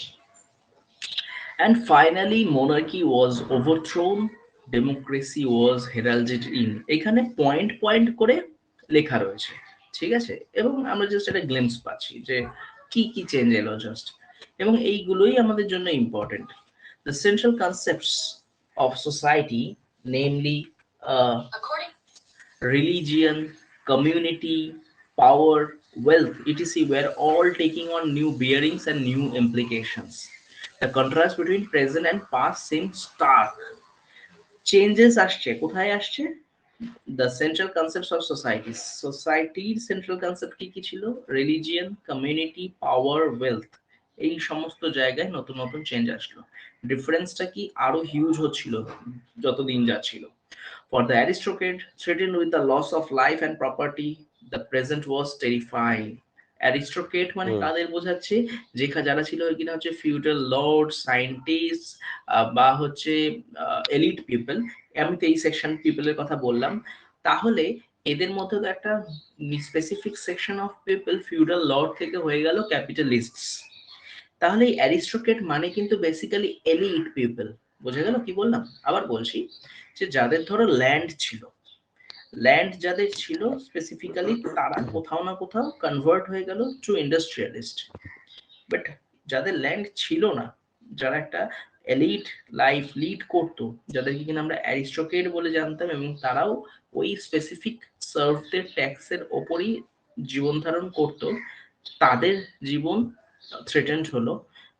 [SPEAKER 1] And finally, monarchy was overthrown, democracy was heralded in. এখানে পয়েন্ট পয়েন্ট করে লেখা রয়েছে, ঠিক আছে? এবং আমরা জাস্ট একটা গ্লিমস পাচ্ছি যে কি কি চেঞ্জ এলো জাস্ট, এবং এইগুলোই আমাদের জন্য important. The central concepts of society, namely religion, community, power, wealth, etc., were all taking on new bearings and new implications. The contrast between present and past seems stark. Changes আসছে, কোথায় আসছে? The central concepts of society. Societyর central concept কি কি ছিল? Religion, community, power, wealth. এই সমস্ত জায়গায় নতুন নতুন চেঞ্জ আসলো। ডিফারেন্সটা কি আরো হিউজ হচ্ছিল যত দিন যাচ্ছিল। For the aristocrat, threatened with the loss of life and property, the present was terrifying. Aristocrat মানে কাদের বোঝাচ্ছে? যারা ছিল কিনা হচ্ছে ফিউডাল লর্ড, সায়েন্টিস্ট, বা হচ্ছে এলিট পিপল। আমি তো এই সেকশন পিপলের কথা বললাম। তাহলে এদের মধ্যে তো একটা specific section of people feudal Lord থেকে হয়ে গেল ক্যাপিটালিস্টস। তাহলে এই অ্যারিস্টোক্রেট মানে কিন্তু বেসিক্যালি এলিট পিপল। বোঝা গেল কি বললাম? আবার বলছি, যে যাদের ধরো ল্যান্ড ছিল, ল্যান্ড যাদের ছিল স্পেসিফিক্যালি, তারা কোথাও না কোথাও কনভার্ট হয়ে গেল টু ইন্ডাস্ট্রিয়ালিস্ট। বাট যাদের ল্যান্ড ছিল না, যারা একটা এলিট লাইফ লিড করতো, যাদেরকে কিনা আমরা অ্যারিস্টোক্রেট বলে জানতাম, এবং তারাও ওই স্পেসিফিক সার্ভদের ট্যাক্সের ওপরই জীবন ধারণ করতো, তাদের জীবন থ্রেটেন্ড হলো,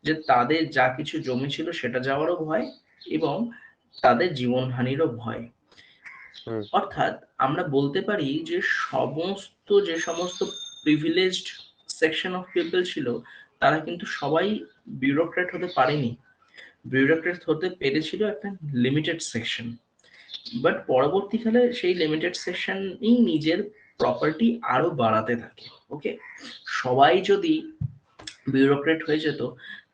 [SPEAKER 1] যে তাদের যা কিছু জমি ছিল সেটা যাওয়ারও ভয়, এবং তাদের জীবনহানিরও ভয়। অর্থাৎ আমরা বলতে পারি যে যে সমস্ত প্রিভিলেজড সেকশন অফ পিপল ছিল, তারা কিন্তু সবাই বিউরোক্রেট হতে পারেনি। বিউরোক্রেট হতে পেরেছিল একটা লিমিটেড সেকশন। বাট পরবর্তীকালে সেই লিমিটেড সেকশনই নিজের প্রপার্টি আরো বাড়াতে থাকে। ওকে, সবাই যদি বিউরোক্রেট হয়ে যেত,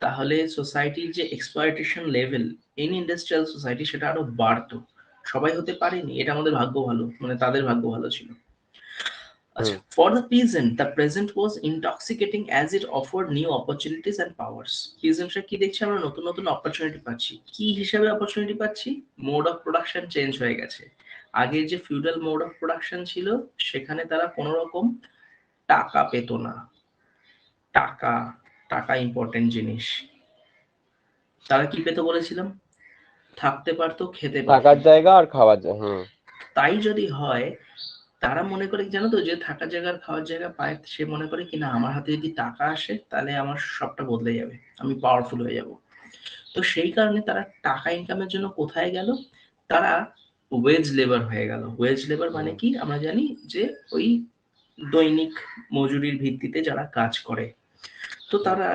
[SPEAKER 1] তাহলে সোসাইটির যে exploitation level in industrial society সেটা আরো বাড়তো। সবাই হতে পারেনি, এটা আমাদের ভাগ্য ভালো, মানে তাদের ভাগ্য ভালো ছিল। আচ্ছা, for the peasant, the present was intoxicating as it offered new opportunities and powers. Peasantরা কি দেখছে? আমরা নতুন নতুন অপরচুনিটি পাচ্ছি। কি হিসাবে অপরচুনিটি পাচ্ছি? মোড অফ প্রোডাকশন চেঞ্জ হয়ে গেছে। আগে যে ফিউডাল মোড অফ প্রোডাকশন ছিল, সেখানে তারা কোনো রকম টাকা পেত না। টাকা, টাকা ইম্পর্টেন্ট জিনিস। তারা কি পেত বলেছিলাম? থাকতে পারতো, খেতে পারতো,
[SPEAKER 2] থাকার জায়গা আর খাওয়ার জায়গা।
[SPEAKER 1] তাই যদি হয়, তারা মনে করে জানো তো, যে থাকার জায়গা আর খাওয়ার জায়গা পায়, সে মনে করে কিনা আমার হাতে যদি টাকা আসে তাহলে আমার সবটা বদলে যাবে, আমি পাওয়ারফুল হয়ে যাব। তো সেই কারণে তারা টাকা ইনকামের জন্য কোথায় গেল? তারা ওয়েজ লেবার হয়ে গেল। ওয়েজ লেবার মানে কি? আমরা জানি যে ওই দৈনিক মজুরির ভিত্তিতে যারা কাজ করে। তো তারা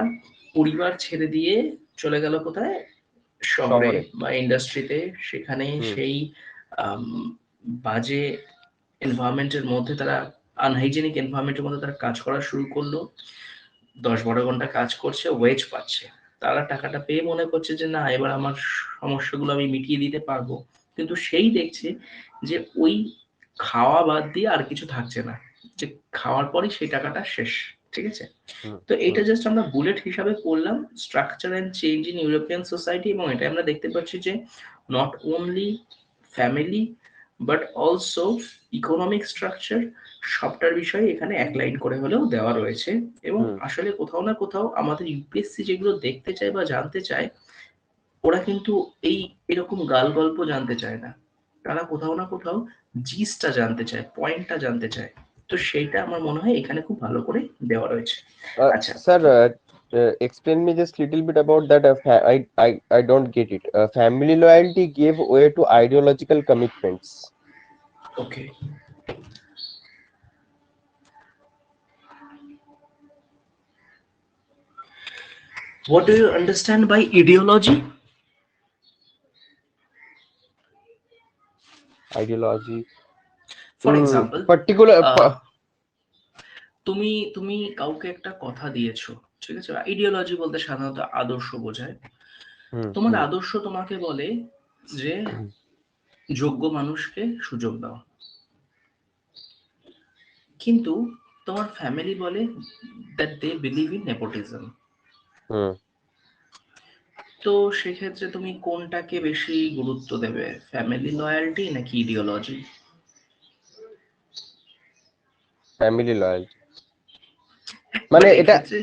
[SPEAKER 1] পরিবার ছেড়ে দিয়ে চলে গেল কোথায়? শহরে বা ইন্ডাস্ট্রিতে। সেখানে সেই বাজে এনভায়রনমেন্টের মধ্যে তারা, আনহাইজেনিক এনভায়রনমেন্টের মধ্যে তারা কাজ করা শুরু করলো। 10-12 ঘন্টা কাজ করছে, ওয়েজ পাচ্ছে। তারা টাকাটা পেয়ে মনে করছে যে না, এবার আমার সমস্যাগুলো আমি মিটিয়ে দিতে পারবো। কিন্তু সেই দেখছে যে ওই খাওয়া বাদ দিয়ে আর কিছু থাকছে না, যে খাওয়ার পরই সেই টাকাটা শেষ। ঠিক আছে?
[SPEAKER 2] হুম
[SPEAKER 1] তো এটা
[SPEAKER 2] হুম
[SPEAKER 1] জাস্ট আমরা বুলেট হিসাবে পড়লাম, structure and change in European society, এবং এটা আমরা দেখতে পাচ্ছি যে not only family but also economic structure, সবটার বিষয়ে এখানে এক লাইন করে হলেও দেওয়া রয়েছে। এবং
[SPEAKER 2] হুম
[SPEAKER 1] আসলে কোথাও না কোথাও আমাদের ইউপিএসসি যেগুলো দেখতে চায় বা জানতে চায়, ওরা কিন্তু এরকম গাল গল্প জানতে চায় না, তারা কোথাও না কোথাও জিসটা জানতে চায়, পয়েন্টটা জানতে চায়। তো সেইটা আমার মনে হয় এখানে খুব ভালো করে দেওয়া রয়েছে। আচ্ছা,
[SPEAKER 2] Sir, explain me just little bit about that. I don't get it. Family loyalty gave way to ideological commitments.
[SPEAKER 1] Okay, what do you understand by ideology?
[SPEAKER 2] Ideology.
[SPEAKER 1] For example,
[SPEAKER 2] Particular.
[SPEAKER 1] তুমি তুমি কাউকে একটা কথা দিয়েছো, ঠিক আছে? আইডিওলজি বলতে সাধারণত আদর্শ বোঝায়।
[SPEAKER 2] হুম
[SPEAKER 1] তোমার
[SPEAKER 2] হুম
[SPEAKER 1] আদর্শ তোমাকে বলে যে
[SPEAKER 2] হুম
[SPEAKER 1] যোগ্য মানুষকে সুযোগ দাও, কিন্তু তোমার ফ্যামিলি বলে that they believe in nepotism.
[SPEAKER 2] হুম
[SPEAKER 1] তো সেক্ষেত্রে তুমি কোনটাকে বেশি গুরুত্ব দেবে, ফ্যামিলি লয়ালটি নাকি ইডিওলজি?
[SPEAKER 2] family loyalty. মানে
[SPEAKER 1] বাট
[SPEAKER 2] এটা,
[SPEAKER 1] এক্ষেত্রে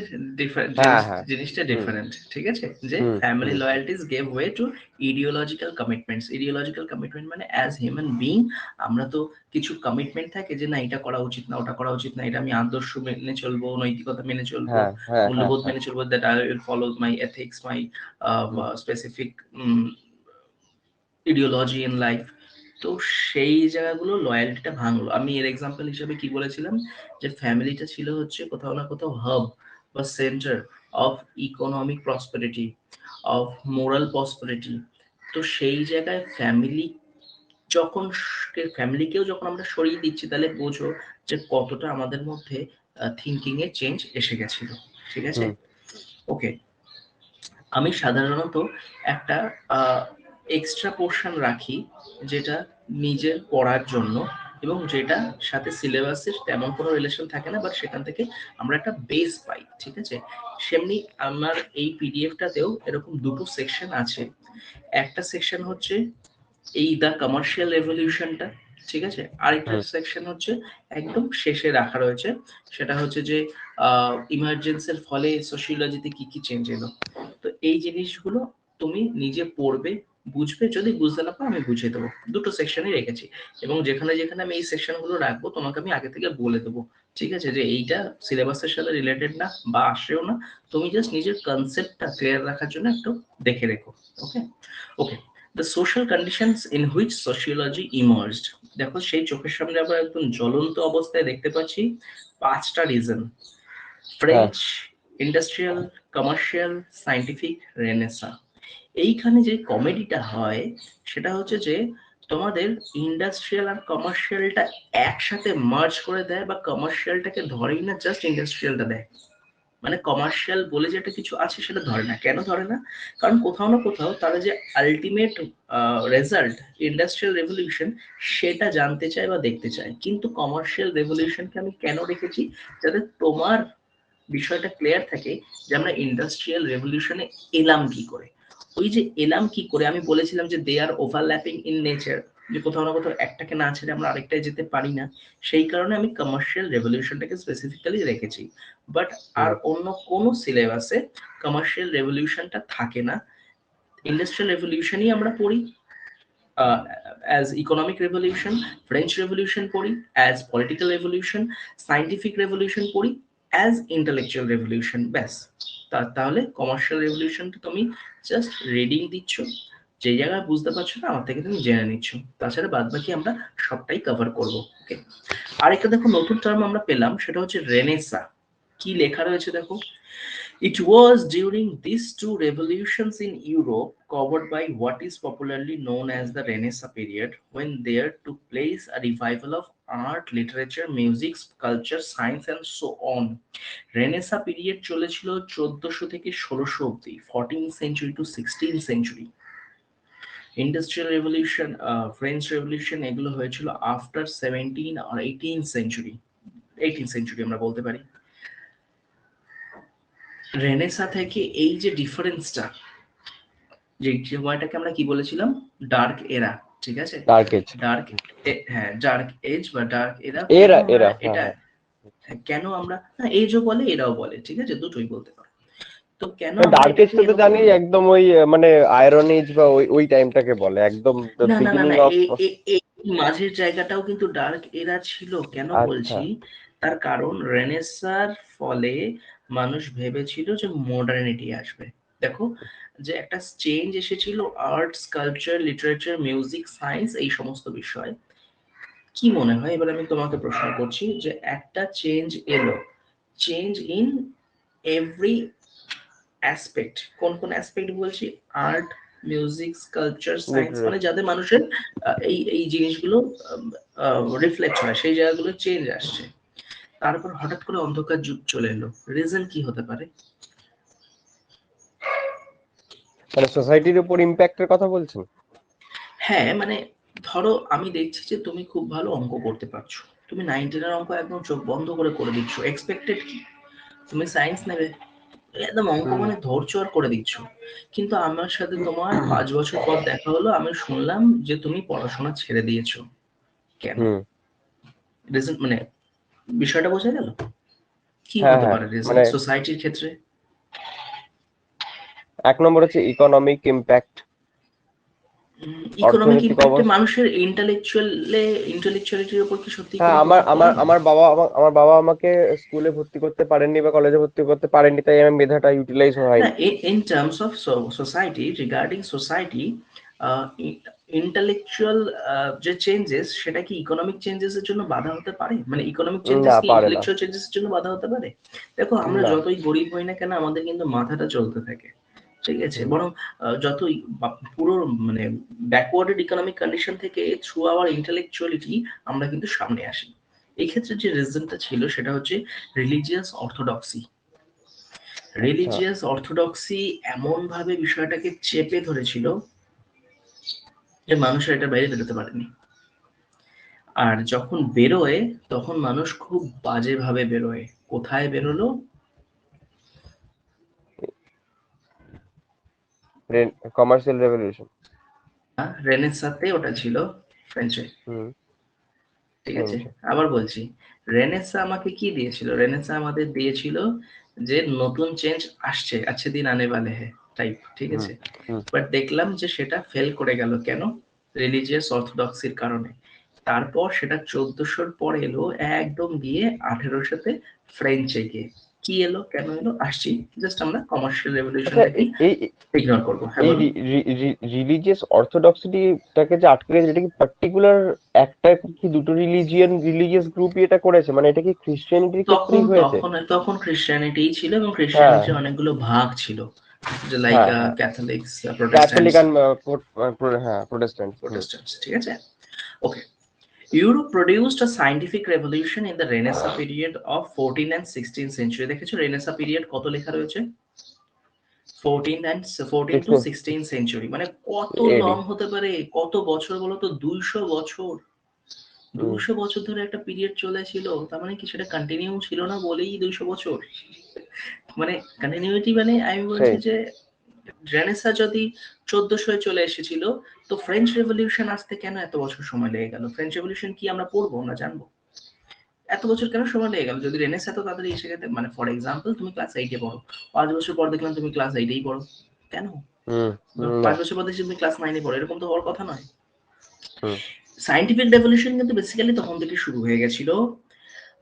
[SPEAKER 2] হ্যাঁ হ্যাঁ,
[SPEAKER 1] জিনিসটা
[SPEAKER 2] হুম
[SPEAKER 1] ডিফারেন্ট, ঠিক আছে? যে
[SPEAKER 2] hmm
[SPEAKER 1] family
[SPEAKER 2] hmm
[SPEAKER 1] loyalties gave way to ideological commitments. Ideological commitment মানে অ্যাজ হিউম্যান বিইং আমরা তো কিছু কমিটমেন্ট থাকে যে না এটা করা উচিত না, ওটা করা উচিত না, এটা আমি আদর্শ মেনে চলবো, নৈতিকতা মেনে চলবো,
[SPEAKER 2] হ্যাঁ হ্যাঁ হ্যাঁ
[SPEAKER 1] মূল্যবোধ
[SPEAKER 2] হ্যাঁ
[SPEAKER 1] মেনে চলবো, that I will follow my ethics, my
[SPEAKER 2] hmm
[SPEAKER 1] specific ideology in life. তো সেই জায়গাগুলো লয়্যালটিটা ভাঙলো। আমি এর এক্সাম্পল হিসেবে কি বলেছিলাম, যে ফ্যামিলিটা ছিল হচ্ছে কোথাও না কোথাও হাব বা centre of economic prosperity, of moral prosperity. তো সেই জায়গায় যখন ফ্যামিলিকেও যখন আমরা সরিয়ে দিচ্ছি, তাহলে বোঝো যে কতটা আমাদের মধ্যে থিঙ্কিং এর চেঞ্জ এসে গেছিল। ঠিক আছে,
[SPEAKER 2] হুম
[SPEAKER 1] ওকে। আমি সাধারণত একটা এক্সট্রা পোর্শন রাখি, যেটা নিজের পড়ার জন্য, এবং যেটা সাথে সিলেবাসের তেমন কোনো রিলেশন থাকে না, বাট সেখান থেকে আমরা একটা বেস পাই, ঠিক আছে? সেমনি আমার এই পিডিএফটাতেও এরকম দুটো সেকশন আছে। একটা সেকশন হচ্ছে এই দ্য কমার্শিয়াল রেভলিউশনটা, ঠিক আছে? আরেকটা
[SPEAKER 2] হুম
[SPEAKER 1] সেকশন হচ্ছে একদম শেষে রাখা রয়েছে, সেটা হচ্ছে যে ইমার্জেন্সের ফলে সোশিওলজিতে কি কি চেঞ্জ এলো। তো এই জিনিসগুলো তুমি নিজে পড়বে, বুঝবে। যদি বুঝতে না পারো আমি বুঝিয়ে দেবো, দুটো সেকশনই রেখেছি। এবং যেখানে যেখানে আমি এই সেকশনগুলো রাখবো তোমাকে আমি আগে থেকে বলে দেবো, ঠিক আছে, যে এইটা সিলেবাসের সাথে রিলেটেড না বা আসেও না, তুমি জাস্ট নিজের কনসেপ্টটা ক্লিয়ার রাখার জন্য একটু দেখে রেখো। Okay, okay. The social conditions in which sociology emerged. দেখো সেই চোখের সামনে আবার একদম জ্বলন্ত অবস্থায় দেখতে পাচ্ছি পাঁচটা রিজন:
[SPEAKER 2] হ্যাঁ
[SPEAKER 1] French, industrial, commercial, scientific, Renaissance. এইখানে যে কমেডিটা হয় সেটা হচ্ছে যে তোমাদের ইন্ডাস্ট্রিয়াল আর কমার্শিয়ালটা একসাথে মার্জ করে দেয়, বা কমার্শিয়ালটাকে ধরেই না, জাস্ট ইন্ডাস্ট্রিয়ালটা দেয়। মানে কমার্শিয়াল বলে যেটা কিছু আছে সেটা ধরে না। কেন ধরে না? কারণ কোথাও না কোথাও তারা যে আলটিমেট রেজাল্ট ইন্ডাস্ট্রিয়াল রেভলিউশন, সেটা জানতে চায় বা দেখতে চায়। কিন্তু কমার্শিয়াল রেভলিউশনকে আমি কেন রেখেছি, যাতে তোমার বিষয়টা ক্লিয়ার থাকে যে আমরা ইন্ডাস্ট্রিয়াল রেভলিউশনে এলাম কি করে। ওই যে এলাম কি করে, আমি বলেছিলাম যে দে আর ওভারল্যাপিং ইন নেচার, যে কোথাও না কোথাও একটাকে না ছেড়ে আমরা আরেকটায় যেতে পারি না। সেই কারণে আমি কমার্শিয়াল রেভলিউশনটাকে স্পেসিফিক্যালি রেখেছি। বাট আর
[SPEAKER 2] হুম
[SPEAKER 1] অন্য কোনো সিলেবাসে কমার্শিয়াল রেভলিউশনটা থাকে না। ইন্ডাস্ট্রিয়াল রেভলিউশনই আমরা পড়ি as economic revolution, French revolution পড়ি as political revolution, scientific revolution পড়ি as intellectual revolution, ব্যাস। তাহলে কমার্শিয়াল রেভলিউশনটা তুমি জাস্ট রিডিং দিচ্ছ, যে জায়গায় বুঝতে পারছো না আমার থেকে তুমি জেনে নিচ্ছ। তাছাড়া বাদ বাকি আমরা সবটাই কভার করবো। ওকে, আরেকটা দেখো নতুন টার্ম আমরা পেলাম, সেটা হচ্ছে রেনেসা। কি লেখা রয়েছে দেখো, it was during these two revolutions in Europe, covered by what is popularly known as the Renaissance period, when there took place a revival of art, literature, music, culture, science, and so on. Renaissance period চলেছিল 1400 থেকে 1600 অব্দি, 14th century to 16th century. Industrial revolution, French revolution, এগুলো হয়েছিল after 17 আর 18th century, 18th century আমরা বলতে পারি। Renaissance থেকে এই যে ডিফারেন্সটা, যে সময়টাকে আমরা কি বলেছিলাম, ডার্ক এরা, ঠিক আছে,
[SPEAKER 2] ডার্ক এজ।
[SPEAKER 1] ডার্ক, হ্যাঁ ডার্ক এজ বা ডার্ক এরা, কেন
[SPEAKER 2] এরা
[SPEAKER 1] আমরা
[SPEAKER 2] এরা হ্যাঁ
[SPEAKER 1] এটা,
[SPEAKER 2] হ্যাঁ।
[SPEAKER 1] হ্যাঁ, কেন আমরা, হ্যাঁ এজও বলে এরাও বলে, ঠিক আছে, দুটোই বলতে পারো। তো কেন আমরা
[SPEAKER 2] ডার্ক
[SPEAKER 1] এটাকে
[SPEAKER 2] এজটা তো
[SPEAKER 1] এরকম,
[SPEAKER 2] জানি একদম ওই মানে আয়রন এজ বা ওই ওই টাইমটাকে বলে, একদম দ্য
[SPEAKER 1] না না না
[SPEAKER 2] বিগিনিং
[SPEAKER 1] না,
[SPEAKER 2] অফ।
[SPEAKER 1] এই মাঝের জায়গাটাও কিন্তু ডার্ক এরা ছিল। কেন
[SPEAKER 2] আচ্ছা।
[SPEAKER 1] বলছি, তার কারণ রেনেসার ফলে মানুষ ভেবেছিল যে মডার্নিটি আসবে। দেখো, যে একটা চেঞ্জ এসেছিল arts, culture, literature, music, science, এই সমস্ত বিষয়। কি মনে হয়, এবার আমি তোমাকে প্রশ্ন করছি, যে একটা চেঞ্জ এলো, চেঞ্জ ইন এভরি অ্যাসপেক্ট, কোন কোন অ্যাসপেক্ট বলছি, আর্ট, মিউজিক, কালচার, সায়েন্স, মানে
[SPEAKER 2] লিটারেচার।
[SPEAKER 1] যাতে মানুষের এই এই জিনিসগুলো রিফ্লেক্ট হয়, সেই জায়গাগুলো চেঞ্জ আসছে। তারপর হঠাৎ করে অন্ধকার যুগ চলে এলো, রিজন কি হতে পারে?
[SPEAKER 2] মানে সোসাইটির উপর ইম্প্যাক্টের কথা বলছেন?
[SPEAKER 1] হ্যাঁ মানে, ধরো আমি দেখছি যে তুমি খুব ভালো অঙ্ক করতে পারছো, তুমি 19-এর অঙ্ক একদম চোখ বন্ধ করে করে দিচ্ছ, এক্সপেক্টেড কি, তুমি সায়েন্স নেবে, একদম অঙ্ক
[SPEAKER 2] হুম
[SPEAKER 1] মানে ধৈর্য আর করে দিচ্ছ। কিন্তু আমার সাথে তোমার 5 বছর পর দেখা হলো, আমি শুনলাম যে তুমি পড়াশোনা ছেড়ে দিয়েছো। কেন?
[SPEAKER 2] হুম।
[SPEAKER 1] রিজন মানে, বিষয়টা বোঝা গেল? কি
[SPEAKER 2] হ্যাঁ
[SPEAKER 1] হতে
[SPEAKER 2] হ্যাঁ,
[SPEAKER 1] পারে রিজন
[SPEAKER 2] মানে
[SPEAKER 1] সোসাইটির ক্ষেত্রে?
[SPEAKER 2] এক নম্বর হচ্ছে ইকোনমিক ইম্প্যাক্ট,
[SPEAKER 1] ইকোনমিক
[SPEAKER 2] অর্থনৈতিক
[SPEAKER 1] ইম্প্যাক্টে
[SPEAKER 2] অবস্থা।
[SPEAKER 1] মানুষের ইন্টেলেকচুয়ালিটির উপর কি সত্যি
[SPEAKER 2] হ্যাঁ,
[SPEAKER 1] কোনো
[SPEAKER 2] আমার
[SPEAKER 1] প্রভাব
[SPEAKER 2] আমার
[SPEAKER 1] পড়ে?
[SPEAKER 2] আমার বাবা আমার বাবা আমাকে স্কুলে ভর্তি করতে পারেননি বা কলেজে ভর্তি করতে পারেননি, তাই আমার মেধাটা ইউটিলাইজ
[SPEAKER 1] না,
[SPEAKER 2] হয়নি।
[SPEAKER 1] in terms of society, regarding society, intellectual যে চেঞ্জেস, সেটা কি ইকোনমিক চেঞ্জেস এর জন্য বাধা হতে পারে? মানে ইকোনমিক চেঞ্জেস
[SPEAKER 2] না,
[SPEAKER 1] কি
[SPEAKER 2] পারে না।
[SPEAKER 1] ইন্টেলেকচুয়াল চেঞ্জেস এর জন্য বাধা হতে পারে? দেখো, আমরা
[SPEAKER 2] না।
[SPEAKER 1] যতই গরিব হই না কেন, আমাদের কিন্তু মাথাটা চলতে থাকে, ঠিক আছে,
[SPEAKER 2] হুম।
[SPEAKER 1] বরং যতই পুরো মানে ব্যাকওয়ার্ডেড ইকোনমিক কন্ডিশন থেকে থ্রু আওয়ার ইন্টেলেকচুয়ালিটি আমরা কিন্তু সামনে আসি। এই ক্ষেত্রে যে রিজনটা ছিল সেটা হচ্ছে রিলিজিয়াস অর্থোডক্সি।
[SPEAKER 2] আচ্ছা।
[SPEAKER 1] রিলিজিয়াস অর্থোডক্সি এমন ভাবে বিষয়টাকে চেপে ধরেছিল যে মানুষের এটা বাইরে বেরোতে পারেনি। আর যখন বেরোয়, তখন মানুষ খুব বাজে ভাবে বেরোয়। কোথায় বেরোলো?
[SPEAKER 2] Commercial revolution.
[SPEAKER 1] রেনেসাতে ওটা ছিল ফ্রেঞ্চে,
[SPEAKER 2] হুম।
[SPEAKER 1] ঠিক আছে।
[SPEAKER 2] ফ্রেঞ্চ।
[SPEAKER 1] আবার বলছি, রেনেসা আমাকে কি দিয়েছিল, রেনেসা আমাদের দিয়েছিল যে নতুন চেঞ্জ আসছে, আচ্ছে দিন আনে বালে হ্যাঁ টাইপ, ঠিক
[SPEAKER 2] হুম
[SPEAKER 1] আছে।
[SPEAKER 2] হুম।
[SPEAKER 1] বাট দেখলাম যে সেটা ফেল করে গেল, কেন? রিলিজিয়াস অর্থোডক্সির কারণে। তারপর সেটা 1400 পর এলো, একদম গিয়ে 1800-তে ফ্রেঞ্চে গিয়ে কি এলো, কেন এলো, আসছি। জাস্ট আমরা কমার্শিয়াল
[SPEAKER 2] আচ্ছা,
[SPEAKER 1] রেভলিউশনটাকেই
[SPEAKER 2] এই
[SPEAKER 1] ইগনোর করবো, হ্যাঁ
[SPEAKER 2] এই
[SPEAKER 1] বলো।
[SPEAKER 2] রিলিজিয়াস অর্থোডক্সিটিটাকে যে আটকে রেখেছে, এটা কি পার্টিকুলার একটা কি দুটো রিলিজিয়াস গ্রুপই এটা করেছে? মানে এটা কি খ্রিস্টিয়ানিটির
[SPEAKER 1] তখন
[SPEAKER 2] ক্ষেত্রেই হয়েছে?
[SPEAKER 1] তখন তখন খ্রিস্টিয়ানিটিই ছিল, এবং
[SPEAKER 2] হ্যাঁ
[SPEAKER 1] খ্রিস্টিয়ানিটির অনেকগুলো ভাগ ছিল, যে লাইক
[SPEAKER 2] হ্যাঁ হ্যাঁ।
[SPEAKER 1] ক্যাথলিক্স,
[SPEAKER 2] ক্যাথলিক
[SPEAKER 1] প্রোটেস্ট্যান্টস,
[SPEAKER 2] অ্যান্ড হ্যাঁ প্রোটেস্ট্যান্ট। হুম।
[SPEAKER 1] প্রোটেস্ট্যান্টস, ঠিক আছে। ওকে, Europe produced a scientific revolution in the Renaissance period of 14th and 16th century। দেখেছো রেনেসা পিরিয়ড কত লেখা রয়েছে? 14 টু 16 সেঞ্চুরি, মানে কত
[SPEAKER 2] এডি।
[SPEAKER 1] লং হতে পারে, কত বছর বলো তো, 200 বছর।
[SPEAKER 2] হুম
[SPEAKER 1] 200 বছর ধরে একটা পিরিয়ড চলেছিল, তার মানে কি সেটা কন্টিনিউ ছিল না বলেই 200 বছর? মানে কন্টিনিউটি, মানে আমি বলছি
[SPEAKER 2] সেই।
[SPEAKER 1] যে রেনেসা যদি 1400-এ চলে এসেছিল, তো ফ্রেঞ্চ রেভলিউশন আসতে কেন এত বছর সময় লেগে গেল? ফ্রেঞ্চ রেভলিউশন কি আমরা পড়বো, আমরা জানবো, এত বছর কেন সময় লেগে গেল? যদি রেনেসা এত তাড়াতাড়ি এসে গেছে, মানে ফর এক্সাম্পল তুমি ক্লাস 8-এ পড়ো, 5 বছর পর দেখলাম তুমি ক্লাস 8-এই পড়ো, কেন?
[SPEAKER 2] হুম। না।
[SPEAKER 1] 5 বছর পর দেখছি তুমি ক্লাস 9-এ পড়ো, এরকম তো হওয়ার কথা নয়।
[SPEAKER 2] হুম।
[SPEAKER 1] সাইন্টিফিক রেভলিউশন কিন্তু বেসিক্যালি তখন থেকে শুরু হয়ে গেছিল।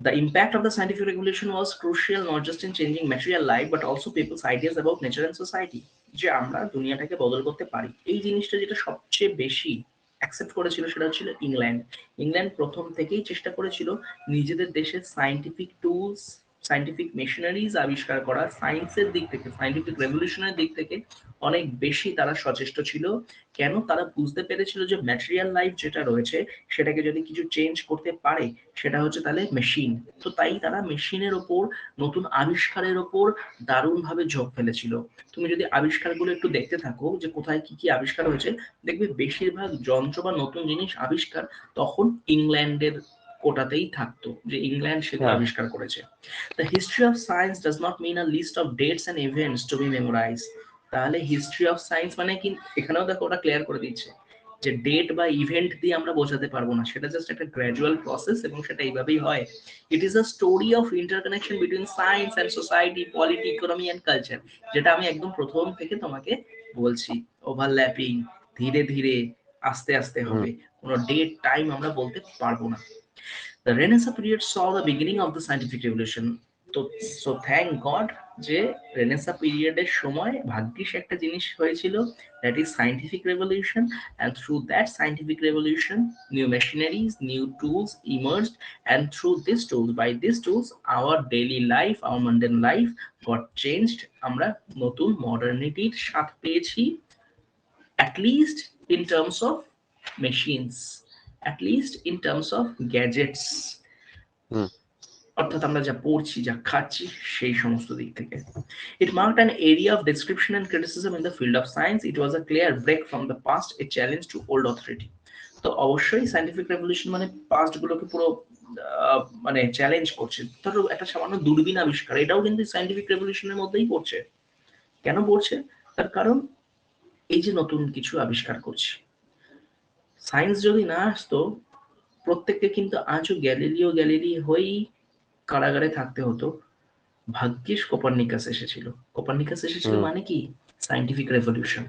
[SPEAKER 1] The impact of the scientific revolution was crucial not just in changing material life but also people's ideas about nature and society। যে আমরা দুনিয়াটাকে বদল করতে পারি, এই জিনিসটা যেটা সবচেয়ে বেশি অ্যাকসেপ্ট করেছিল সেটা হচ্ছিল ইংল্যান্ড। ইংল্যান্ড প্রথম থেকেই চেষ্টা করেছিল নিজেদের দেশের সায়েন্টিফিক টুলস, সায়েন্টিফিক মেশিনারিজ আবিষ্কার করা, সায়েন্সের দিক থেকে, সায়েন্টিফিক রেভলিউশনের দিক থেকে অনেক বেশি তারা সচেষ্ট ছিল। কেন? তারা বুঝতে পেরেছিল যে ম্যাটেরিয়াল লাইফ যেটা রয়েছে, সেটাকে যদি কিছু চেঞ্জ করতে পারে, সেটা হচ্ছে তাহলে মেশিন। তো তাই তারা মেশিনের ওপর, নতুন আবিষ্কারের ওপর দারুণভাবে ঝোঁক ফেলেছিল। তুমি যদি আবিষ্কারগুলো একটু দেখতে থাকো যে কোথায় কি কি আবিষ্কার হয়েছে, দেখবে বেশিরভাগ যন্ত্র বা নতুন জিনিস আবিষ্কার তখন ইংল্যান্ডের কোটাতেই থাকতো, যে ইংল্যান্ড সেগুলো আবিষ্কার করেছে। The history of science does not mean a list of dates and events to be memorized. তাহলে হিস্ট্রি অফ সায়েন্স মানে কি, এখানেও দেখো ওটা ক্লিয়ার করে দিচ্ছে যে ডেট বা ইভেন্ট দিয়ে আমরা বোঝাতে পারবো না, সেটা জাস্ট একটা গ্র্যাজুয়াল প্রসেস এবং সেটা এইভাবেই হয়। It is a story of interconnection between science and society, polity, economy and culture, যেটা আমি একদম প্রথম থেকে তোমাকে বলছি, ওভারল্যাপিং, ধীরে ধীরে আস্তে আস্তে হবে, কোনো ডেট টাইম আমরা বলতে পারবো না। The Renaissance period saw the beginning of the scientific revolution. তো সো থ্যাংক গড যে রেনেসা পিরিয়ডের সময় ভাগ্যিস একটা জিনিস হয়েছিল, that is scientific revolution, and through that scientific revolution new machineries, new tools emerged, and through this tools, by this tools our daily life, our mundane life got changed. আমরা নতুন মডার্নিটির স্বাদ পেয়েছি, at least in terms of machines, at least in terms of gadgets, অর্থাৎ আমরা যা পড়ছি, যা খাচ্ছি, সেই সমস্ত দিক থেকে। It marked an area of description and criticism in the field of science. It was a clear break from the past, a challenge to old authority. তো অবশ্যই সায়েন্টিফিক রেভলিউশন মানে পাস্ট গুলোকে পুরো মানে চ্যালেঞ্জ করছে। ধরো একটা সামান্য দূরবীন আবিষ্কার, এটাও কিন্তু সায়েন্টিফিক রেভলিউশনের মধ্যেই পড়ছে। কেন পড়ছে? তার কারণ এই যে নতুন কিছু আবিষ্কার করছি, সায়েন্স যদি না আসতো, প্রত্যেককে কিন্তু আজও গ্যালিলিও গ্যালিলি হয়েই কারাগারে থাকতে হতো। ভাগ্যিস কোপার্নিকাস এসেছিল। কোপার্নিকাস এসেছিল মানে কি? Scientific revolution.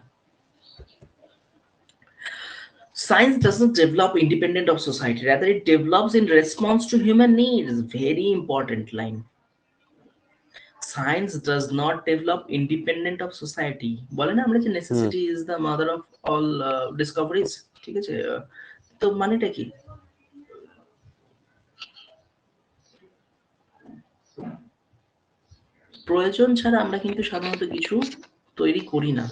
[SPEAKER 1] Science doesn't develop independent of society, rather it develops in response to human needs. Very important line. Science does not develop independent of society. বলে না আমরা যে necessity is the mother of all discoveries, ঠিক আছে? তো মানেটা কি? প্রয়োজন ছাড়া আমরা কিন্তু সাধারণত কিছু তৈরি করি না।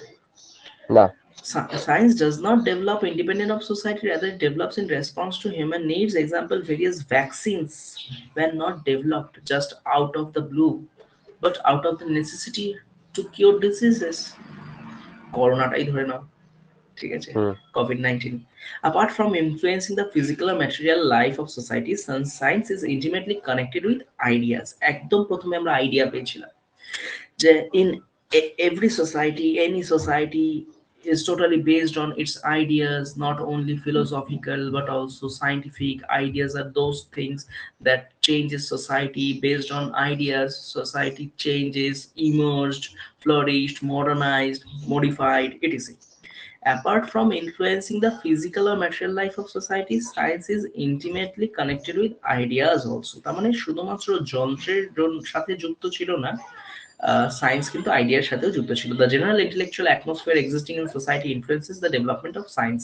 [SPEAKER 1] Science does not develop independent of society, rather it develops in response to human needs. Example, various vaccines were not developed just out of the blue, but out of the necessity to cure diseases. করোনাটাই ধরে নাও, ঠিক আছে, COVID-19. Apart from influencing the physical or material life of society, science is intimately connected with ideas. একদম প্রথমে আমরা idea পেয়েছিলাম যে in every society, any society is totally based on its ideas, not only philosophical but also scientific. Ideas are those things that changes society. Based on ideas, society changes, emerged, flourished, modernized, modified, etc. Apart from influencing the physical or material life of society, science is intimately connected with ideas also. তার মানে শুধুমাত্র যন্ত্রের সাথে যুক্ত ছিল না, science কিন্তু আইডিয়ার সাথেও যুক্ত ছিল। The general intellectual atmosphere existing in society influences the development of science.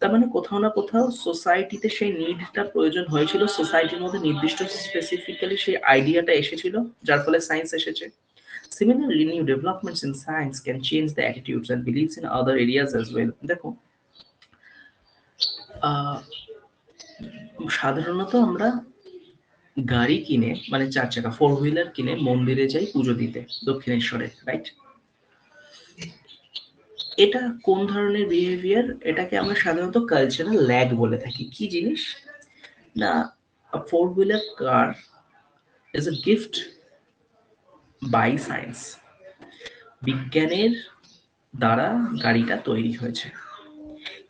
[SPEAKER 1] তার মানে কোথাও না কোথাও সোসাইটিতে সেই নিডটা প্রয়োজন হয়েছিল, সোসাইটির মধ্যে নির্দিষ্ট স্পেসিফিক্যালি সেই আইডিয়াটা এসেছিল, যার ফলে সায়েন্স এসেছে। Similarly, new developments in science can change the attitudes and beliefs in other areas as well. দেখো, সাধারণত আমরা গাড়ি কিনে, মানে 4 চাকা 4 হুইলার কিনে মন্দিরে যাই পুজো দিতে, দক্ষিণেশ্বরে, রাইট? এটা কোন ধরনের বিহেভিয়ার? এটাকে আমরা সাধারণত কালচারাল ল্যাগ বলে থাকি। কি জিনিস না, a 4 wheeler car is a gift by science. বিজ্ঞানের দ্বারা গাড়িটা তৈরি হয়েছে।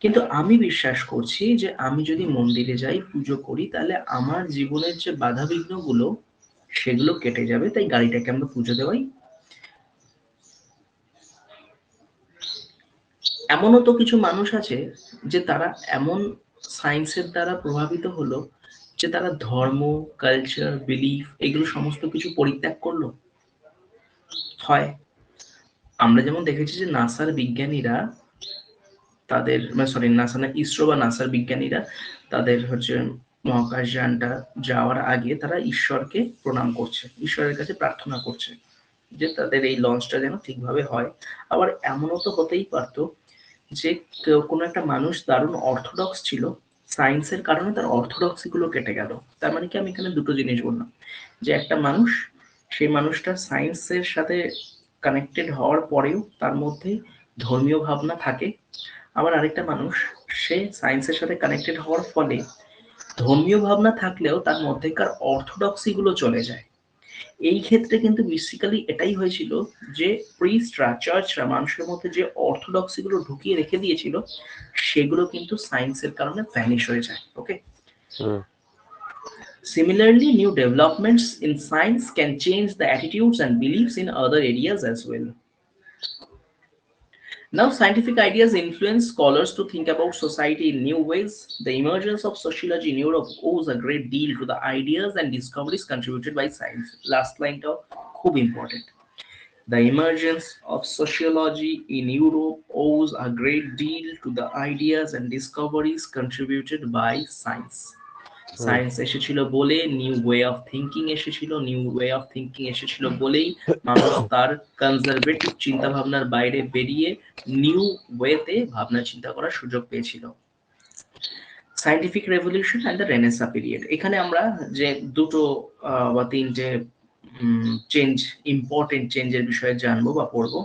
[SPEAKER 1] কিন্তু আমি বিশ্বাস করছি যে আমি যদি মন্দিরে যাই, পুজো করি, তাহলে আমার জীবনের যে বাধা বিঘ্নগুলো সেগুলো কেটে যাবে, তাই গাড়িটাকে আমরা পুজো দেওয়াই। এমনও তো কিছু মানুষ আছে যে তারা এমন সায়েন্সের দ্বারা প্রভাবিত হলো যে তারা ধর্ম, কালচার, বিলিফ এগুলো সমস্ত কিছু পরিত্যাগ করলো। হয় আমরা যেমন দেখেছি যে নাসার বিজ্ঞানীরা তাদের, সরি নাসা না, ইসরো বা নাসার বিজ্ঞানীরা তাদের হচ্ছে মহাকাশযানটা যাওয়ার আগে তারা ঈশ্বরকে প্রণাম করছে, ঈশ্বরের কাছে প্রার্থনা করছে যে তাদের এই লঞ্চটা যেন ঠিকভাবে হয়। আবার এমনও তো হতেই পারতো যে কোনো একটা মানুষ দারুণ অর্থোডক্স ছিল, সায়েন্সের কারণে তার অর্থোডক্সি গুলো কেটে গেল। তার মানে কি, আমি এখানে দুটো জিনিস বললাম, যে একটা মানুষ, সেই মানুষটা সায়েন্সের সাথে কানেক্টেড হওয়ার পরেও তার মধ্যে ধর্মীয় ভাবনা থাকে। আবার আরেকটা মানুষ, সে সায়েন্সের সাথে কানেক্টেড হওয়ার ফলে ধর্মীয় ভাবনা থাকলেও তার মধ্যেকার অর্থোডক্সি গুলো চলে যায়। এই ক্ষেত্রে কিন্তু বেসিক্যালি এটাই হয়েছিল যে প্রিস্টরা, চার্চরা মানুষের মধ্যে যে অর্থোডক্সি গুলো ঢুকিয়ে রেখে দিয়েছিল সেগুলো কিন্তু সায়েন্সের কারণে ভ্যানিশ হয়ে যায়। ওকে, similarly new developments in science can change the attitudes and beliefs in other areas as well. Now, scientific ideas influence scholars to think about society in new ways. The emergence of sociology in Europe owes a great deal to the ideas and discoveries contributed by science. Last line to khub important. The emergence of sociology in Europe owes a great deal to the ideas and discoveries contributed by science. Science এসেছিল বলে new way of thinking এসেছিল, new way of thinking এসেছিল বলেই মানুষ তার conservative চিন্তা ভাবনার বাইরে বেরিয়ে নিউ ওয়েতে ভাবনা চিন্তা করার সুযোগ পেয়েছিল। Scientific revolution and the Renaissance period, এখানে আমরা যে দুটো বা তিনটে চেঞ্জ, ইম্পর্টেন্ট চেঞ্জের বিষয়ে জানবো বা পড়বো।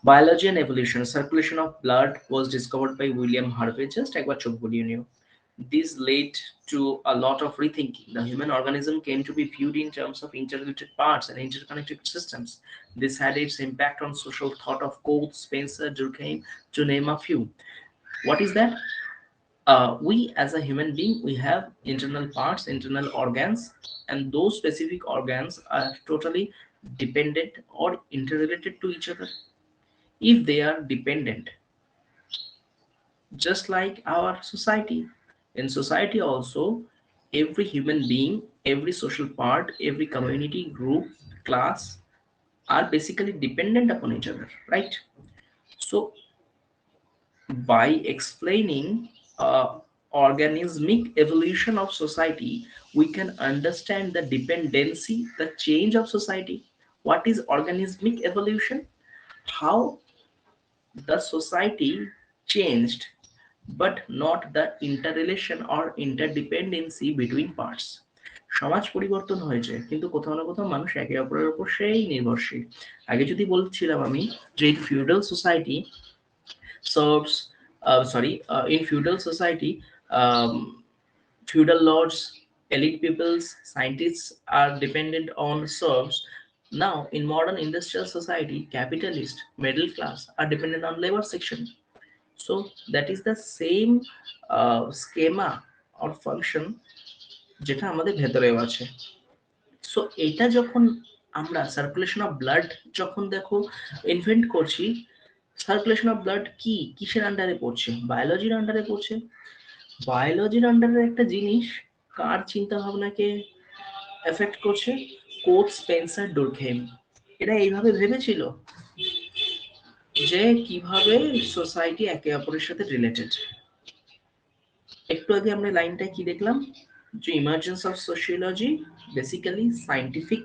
[SPEAKER 1] Biology and evolution, circulation of blood was discovered by William Harvey, just একবার চোখ বুলিয়ে নিও। This led to a lot of rethinking. The human organism came to be viewed in terms of interrelated parts and interconnected systems. This had its impact on social thought of Coates, Spencer, Durkheim, to name a few. What is that? We as a human being, we have internal parts, internal organs, and those specific organs are totally dependent or interrelated to each other. If they are dependent, just like our society. In society also, every human being, every social part, every community, group, class are basically dependent upon each other, right? So by explaining organismic evolution of society, we can understand the dependency, the change of society. What is organismic evolution? How the society changed, but not the interrelation or interdependency between parts. সমাজ পরিবর্তন হয়েছে কিন্তু কোথাও না কোথাও মানুষ একে অপরের উপর সেই নির্ভরশীল। আগে যদি বলছিলাম আমি যে feudal society serves in feudal society, feudal lords, elite peoples, scientists are dependent on serfs. Now in modern industrial society, capitalist middle class are dependent on labor section. So that is the same schema or function যেটা আমাদের ভেতরেও আছে। So এটা যখন আমরা circulation of blood যখন দেখো invent করছি, সার্কুলেশন অফ ব্লাড কি কিসের আন্ডারে পড়ছে? বায়োলজির আন্ডারে পড়ছে। বায়োলজির আন্ডারে একটা জিনিস কার চিন্তা ভাবনাকে এফেক্ট করছে? Quotes, Spencer, Durkheim. এরা এইভাবে ভেবেছিল যে কিভাবে সোসাইটি একে অপরের সাথে রিলেটেড। একটু আগে আমরা লাইনটা কি দেখলাম যে emergence of sociology basically scientific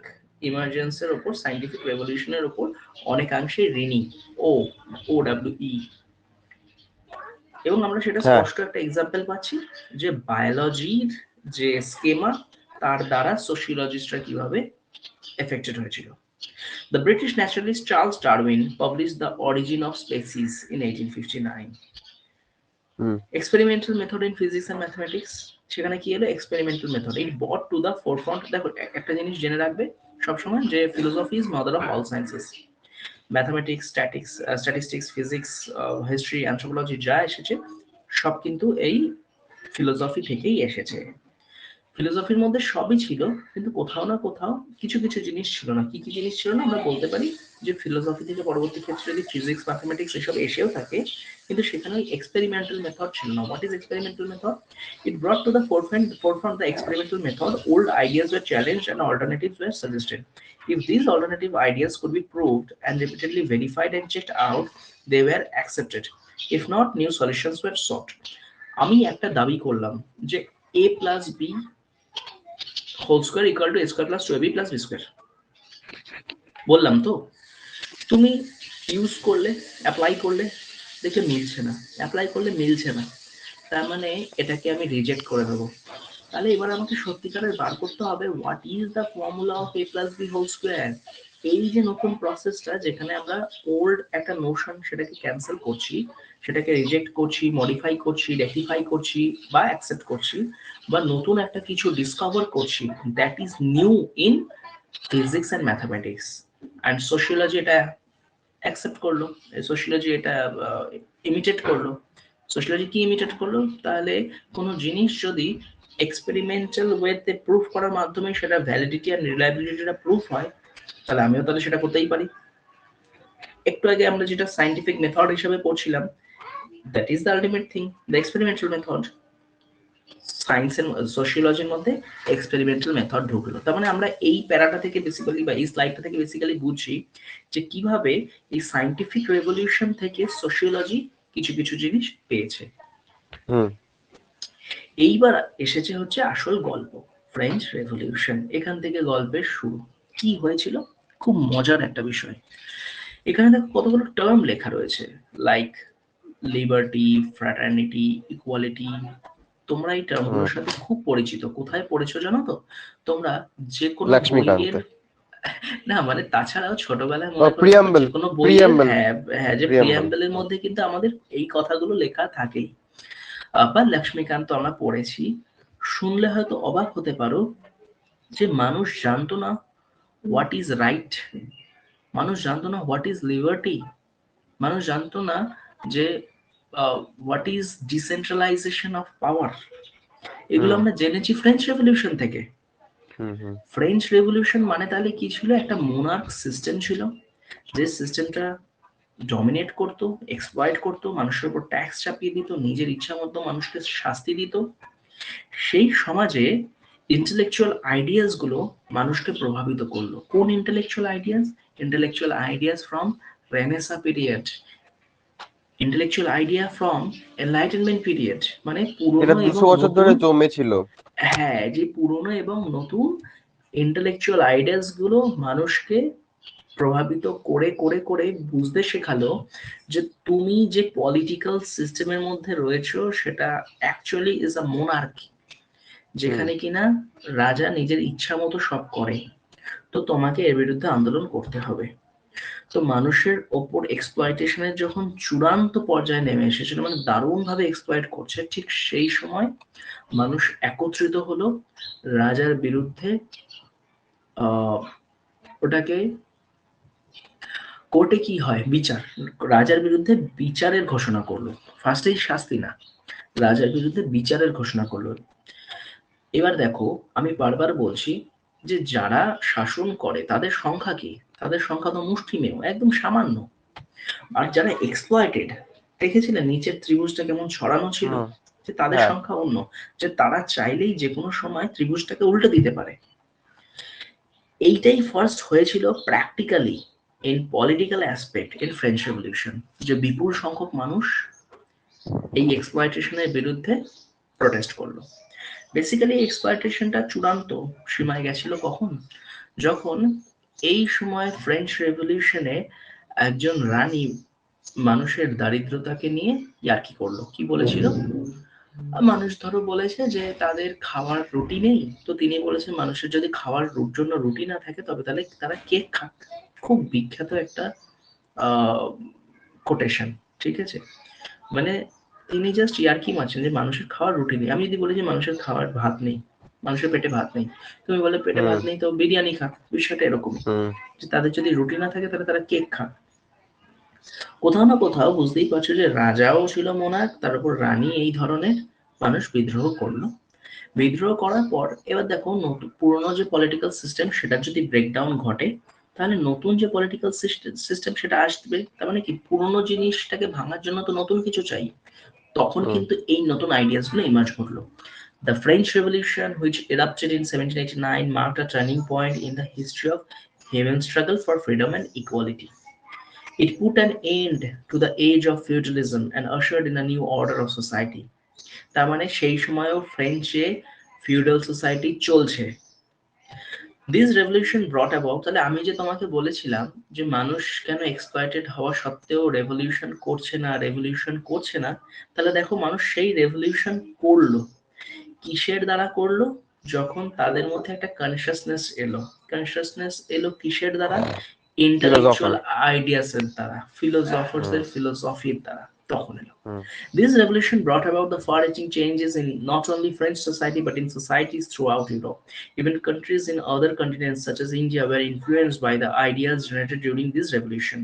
[SPEAKER 1] ইমার্জেন্সের উপর, সায়েন্টিফিক রেভলিউশনের উপর অনেকাংশে ঋণী। OWE। এবং আমরা সেটা স্পষ্ট একটা এক্সাম্পল পাচ্ছি যে বায়োলজির যে স্কেমা তার দ্বারা সোশিওলজিস্টরা কিভাবে এফেক্টেড হয়েছিল। The British naturalist Charles Darwin published The Origin of Species in 1859. Experimental method in physics and mathematics, সেখানে কি হলো? Experimental method it brought to the forefront। দেখো একটা জিনিস জেনে রাখবে সবসময় যে philosophy is mother of all sciences. Mathematics, statistics, physics, history, anthropology যা এসেছে সব কিন্তু এই ফিলোসফি থেকেই এসেছে। ফিলোসফির মধ্যে সবই ছিল, কিন্তু কোথাও না কোথাও কিছু কিছু জিনিস ছিল না। কি কি জিনিস ছিল না? আমরা বলতে পারি যে ফিলোসফি থেকে পরবর্তী ক্ষেত্রে যদি ফিজিক্স, ম্যাথমেটিক্স এসব এসেও থাকে, কিন্তু সেখানে ওই এক্সপেরিমেন্টাল মেথড ছিল না। What is experimental method? It brought to the forefront the experimental method. Old ideas were challenged and alternatives were suggested. If these alternative ideas could be proved and repeatedly verified and checked out, they were accepted. If not, new solutions were sought. আমি একটা দাবি করলাম যে a plus b whole square equal to a square plus 2ab plus b square, বললাম তো, তুমি use করলে, apply করলে, দেখে মিলছে না, অ্যাপ্লাই করলে মিলছে না, তার মানে এটাকে আমি রিজেক্ট করে দেবো। তাহলে এবার আমাকে সত্যিকারের বার করতে হবে what is the formula of a plus B whole square. এই যে নতুন প্রসেসটা যেখানে আমরা ওল্ড একটা নোশন সেটাকে ক্যান্সেল করছি, সেটাকে রিজেক্ট করছি, মডিফাই করছি, রেক্টিফাই করছি বা অ্যাকসেপ্ট করছি, বা নতুন একটা কিছু ডিসকভার করছি, that is new in physics and mathematics. And sociology এটা অ্যাকসেপ্ট করলো, সোশিয়োলজি এটা ইমিটেট করলো। সোশিয়োলজি কি ইমিটেট করলো? তাহলে কোনো জিনিস যদি এক্সপেরিমেন্টাল ওয়েতে প্রুফ করার মাধ্যমে সেটা ভ্যালিডিটি আর রিলায়েবিলিটিটা প্রুফ হয়, তাহলে আমিও তাহলে সেটা করতেই পারি। একটু আগে আমরা যেটা সায়েন্টিফিক মেথড হিসেবে পড়ছিলাম, that is the ultimate thing, the experimental method. Science and সোশিয়োলজির মধ্যে এক্সপেরিমেন্টাল মেথড ঢুকলো। তার মানে আমরা এই প্যারাটা থেকে বেসিক্যালি বা এই স্লাইডটা থেকে বেসিক্যালি বুঝছি যে কিভাবে এই সায়েন্টিফিক রেভলিউশন থেকে সোশিয়োলজি কিছু কিছু জিনিস পেয়েছে। এইবার এসেছে হচ্ছে আসল গল্প, ফ্রেঞ্চ রেভলিউশন। এখান থেকে গল্পের শুরু। কি হয়েছিল? খুব মজার একটা বিষয়। এখানে দেখো কতগুলো টার্ম লেখা রয়েছে, লাইক লিবার্টি, ফ্র্যাটার্নিটি, ইকুয়ালিটি। তোমরা এই টার্মগুলোর সাথে খুব পরিচিত। কোথায় পড়েছো জানো তো? তোমরা যে কোনো বইয়ের, না মানে তাছাড়াও ছোটবেলায় মনে করে যে কোনো বইয়ের, হ্যাঁ হ্যাঁ, যে প্রিয়াম্বলের মধ্যে কিন্তু আমাদের এই কথাগুলো লেখা থাকেই। আবার লক্ষ্মীকান্ত আমরা পড়েছি। শুনলে হয়তো অবাক হতে পারো যে মানুষ জানতো না হোয়াট ইজ রাইট, মানুষ জানতো না হোয়াট ইজ লিবার্টি, মানুষ জানতো না যে what is decentralisation of power. এগুলো আমরা জেনেছি ফ্রেঞ্চ রেভলিউশন থেকে। ফ্রেঞ্চ রেভলিউশন মানে তাহলে কি ছিল? একটা মোনার্ক সিস্টেম ছিল, যে সিস্টেমটা ডমিনেট করতো, এক্সপ্লয়েট করতো, মানুষের উপর ট্যাক্স চাপিয়ে দিত, নিজের ইচ্ছা মতো মানুষকে শাস্তি দিত। সেই সমাজে ইন্টেলেকচুয়াল আইডিয়াস গুলো মানুষকে প্রভাবিত করলো। কোন intellectual ideas? Intellectual ideas from Renaissance period, intellectual idea from enlightenment period. মানে পুরনো এবং নতুন, হ্যাঁ, যে পুরনো এবং নতুন ইন্টেলেকচুয়াল আইডিয়াস গুলো মানুষকে প্রভাবিত করে করে করে বুঝতে শেখালো যে তুমি যে পলিটিক্যাল সিস্টেমের মধ্যে রয়েছো সেটা অ্যাকচুয়ালি ইজ আ মোনার্কি, যেখানে কিনা রাজা নিজের ইচ্ছা মতো সব করে। তো তোমাকে এর বিরুদ্ধে আন্দোলন করতে হবে। তো মানুষের ওপর এক্সপ্লয়টেশনের যখন চূড়ান্ত পর্যায়ে নেমে এসেছিল, মানে দারুণ ভাবে এক্সপ্লয়েট করছে, ঠিক সেই সময় মানুষ একত্রিত হলো রাজার বিরুদ্ধে। ওটাকে কোর্টে কি হয়? বিচার। রাজার বিরুদ্ধে বিচারের ঘোষণা করলো। ফার্স্টেই শাস্তি না, রাজার বিরুদ্ধে বিচারের ঘোষণা করলো। এবার দেখো, আমি বারবার বলছি যে যারা শাসন করে তাদের সংখ্যা কি? তাদের সংখ্যা তো মুষ্টিমেয়, একদম সামান্য। আর যারা এক্সপ্লয়েটেড, দেখেছিলেন নিচের ত্রিভুজটা কেমন ছড়ানো ছিল? যে তাদের সংখ্যা অন্য, যে তারা চাইলেই যে কোনো সময় ত্রিভুজটাকে উল্টে দিতে পারে। এইটাই ফার্স্ট হয়েছিল practically in political aspect in French revolution, যে বিপুল সংখ্যক মানুষ এই এক্সপ্লয়টেশনের বিরুদ্ধে প্রটেস্ট করলো। বেসিক্যালি এক্সপ্লয়টেশনটা চূড়ান্ত সীমায় গেছিল কখন? যখন এই সময় ফ্রেঞ্চ রেভলিউশনে একজন রানী মানুষের দারিদ্রতাকে নিয়ে ইয়ার্কি করলো। কি বলেছিল? মানুষ ধরো বলেছে যে তাদের খাওয়ার রুটি নেই, তো তিনি বলেছে মানুষের যদি খাওয়ার জন্য রুটি না থাকে তবে তাহলে তারা কেক খাক। খুব বিখ্যাত একটা কোটেশন, ঠিক আছে? মানে তিনি জাস্ট ইয়ার্কি মারছেন যে মানুষের খাওয়ার রুটি নেই। আমি যদি বলি যে মানুষের খাওয়ার ভাত নেই, মানুষের পেটে ভাত নেই, তুমি বলে পেটে ভাত নেই তো বিরিয়ানি খা, বিষয়টা এরকমই, যে তাদের যদি রুটি না থাকে তাহলে তারা কেক খাক। কোথাও না কোথাও বুঝতেই পারছো যে রাজাও ছিল মোনার্ক, তার উপর রানী, এই ধরনের মানুষ বিদ্রোহ করলো। বিদ্রোহ করার পর এবার দেখো নতুন পুরনো যে পলিটিক্যাল সিস্টেম সেটার যদি ব্রেকডাউন ঘটে, তাহলে নতুন যে পলিটিক্যাল সিস্টেম সেটা আসবে। তার মানে কি পুরনো জিনিসটাকে ভাঙার জন্য তো নতুন কিছু চাই। তখন কিন্তু এই নতুন আইডিয়াস গুলো ইমার্জ করলো। The French Revolution, which erupted in 1789, marked a turning point in the history of human struggle for freedom and equality. It put an end to the age of feudalism and ushered in a new order of society. তার মানে সেই সময়ও ফ্রেঞ্চে feudal society চলছে। This revolution brought about, তাহলে আমি যে তোমাকে বলেছিলাম যে মানুষ কেন এক্সপ্লয়েটেড হওয়া সত্ত্বেও রেভলিউশন করছে না, তাহলে দেখো মানুষ সেই রেভলিউশন করলো। কিসের দ্বারা করলো? যখন তাদের মধ্যে একটা কনসিয়াসনেস এলো। কনসিয়াসনেস এলো কিসের দ্বারা? ইন্টেলেকচুয়াল আইডিয়াসের দ্বারা, ফিলোসফারসদের ফিলোসফির দ্বারা তখন এলো। This revolution brought about the far-reaching changes in not only French society but in societies throughout Europe. Even countries in other continents such as India were influenced by the ideas generated during this revolution.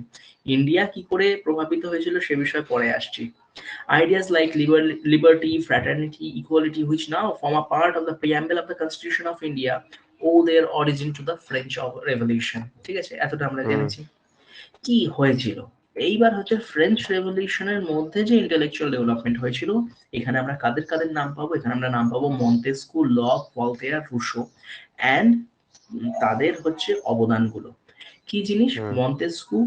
[SPEAKER 1] India কি করে প্রভাবিত হয়েছিল সে বিষয়ে পরে আসছি। Ideas like liberty, fraternity, equality, which now form a part of the preamble of the Constitution of India, owe their origin to the French Revolution. ঠিক আছে, এতটা আমরা জেনেছি। কি হয়েছিল এইবার হচ্ছে ফ্রেঞ্চ রেভলিউশনের মধ্যে যে ইন্টেলেকচুয়াল ডেভেলপমেন্ট হয়েছিল, এখানে আমরা কাদের কাদের নাম পাবো? এখানে আমরা নাম পাবো Montesquieu, Locke, Voltaire, Rousseau and তাদের হচ্ছে অবদানগুলো। কি জিনিস? মন্তেস্কু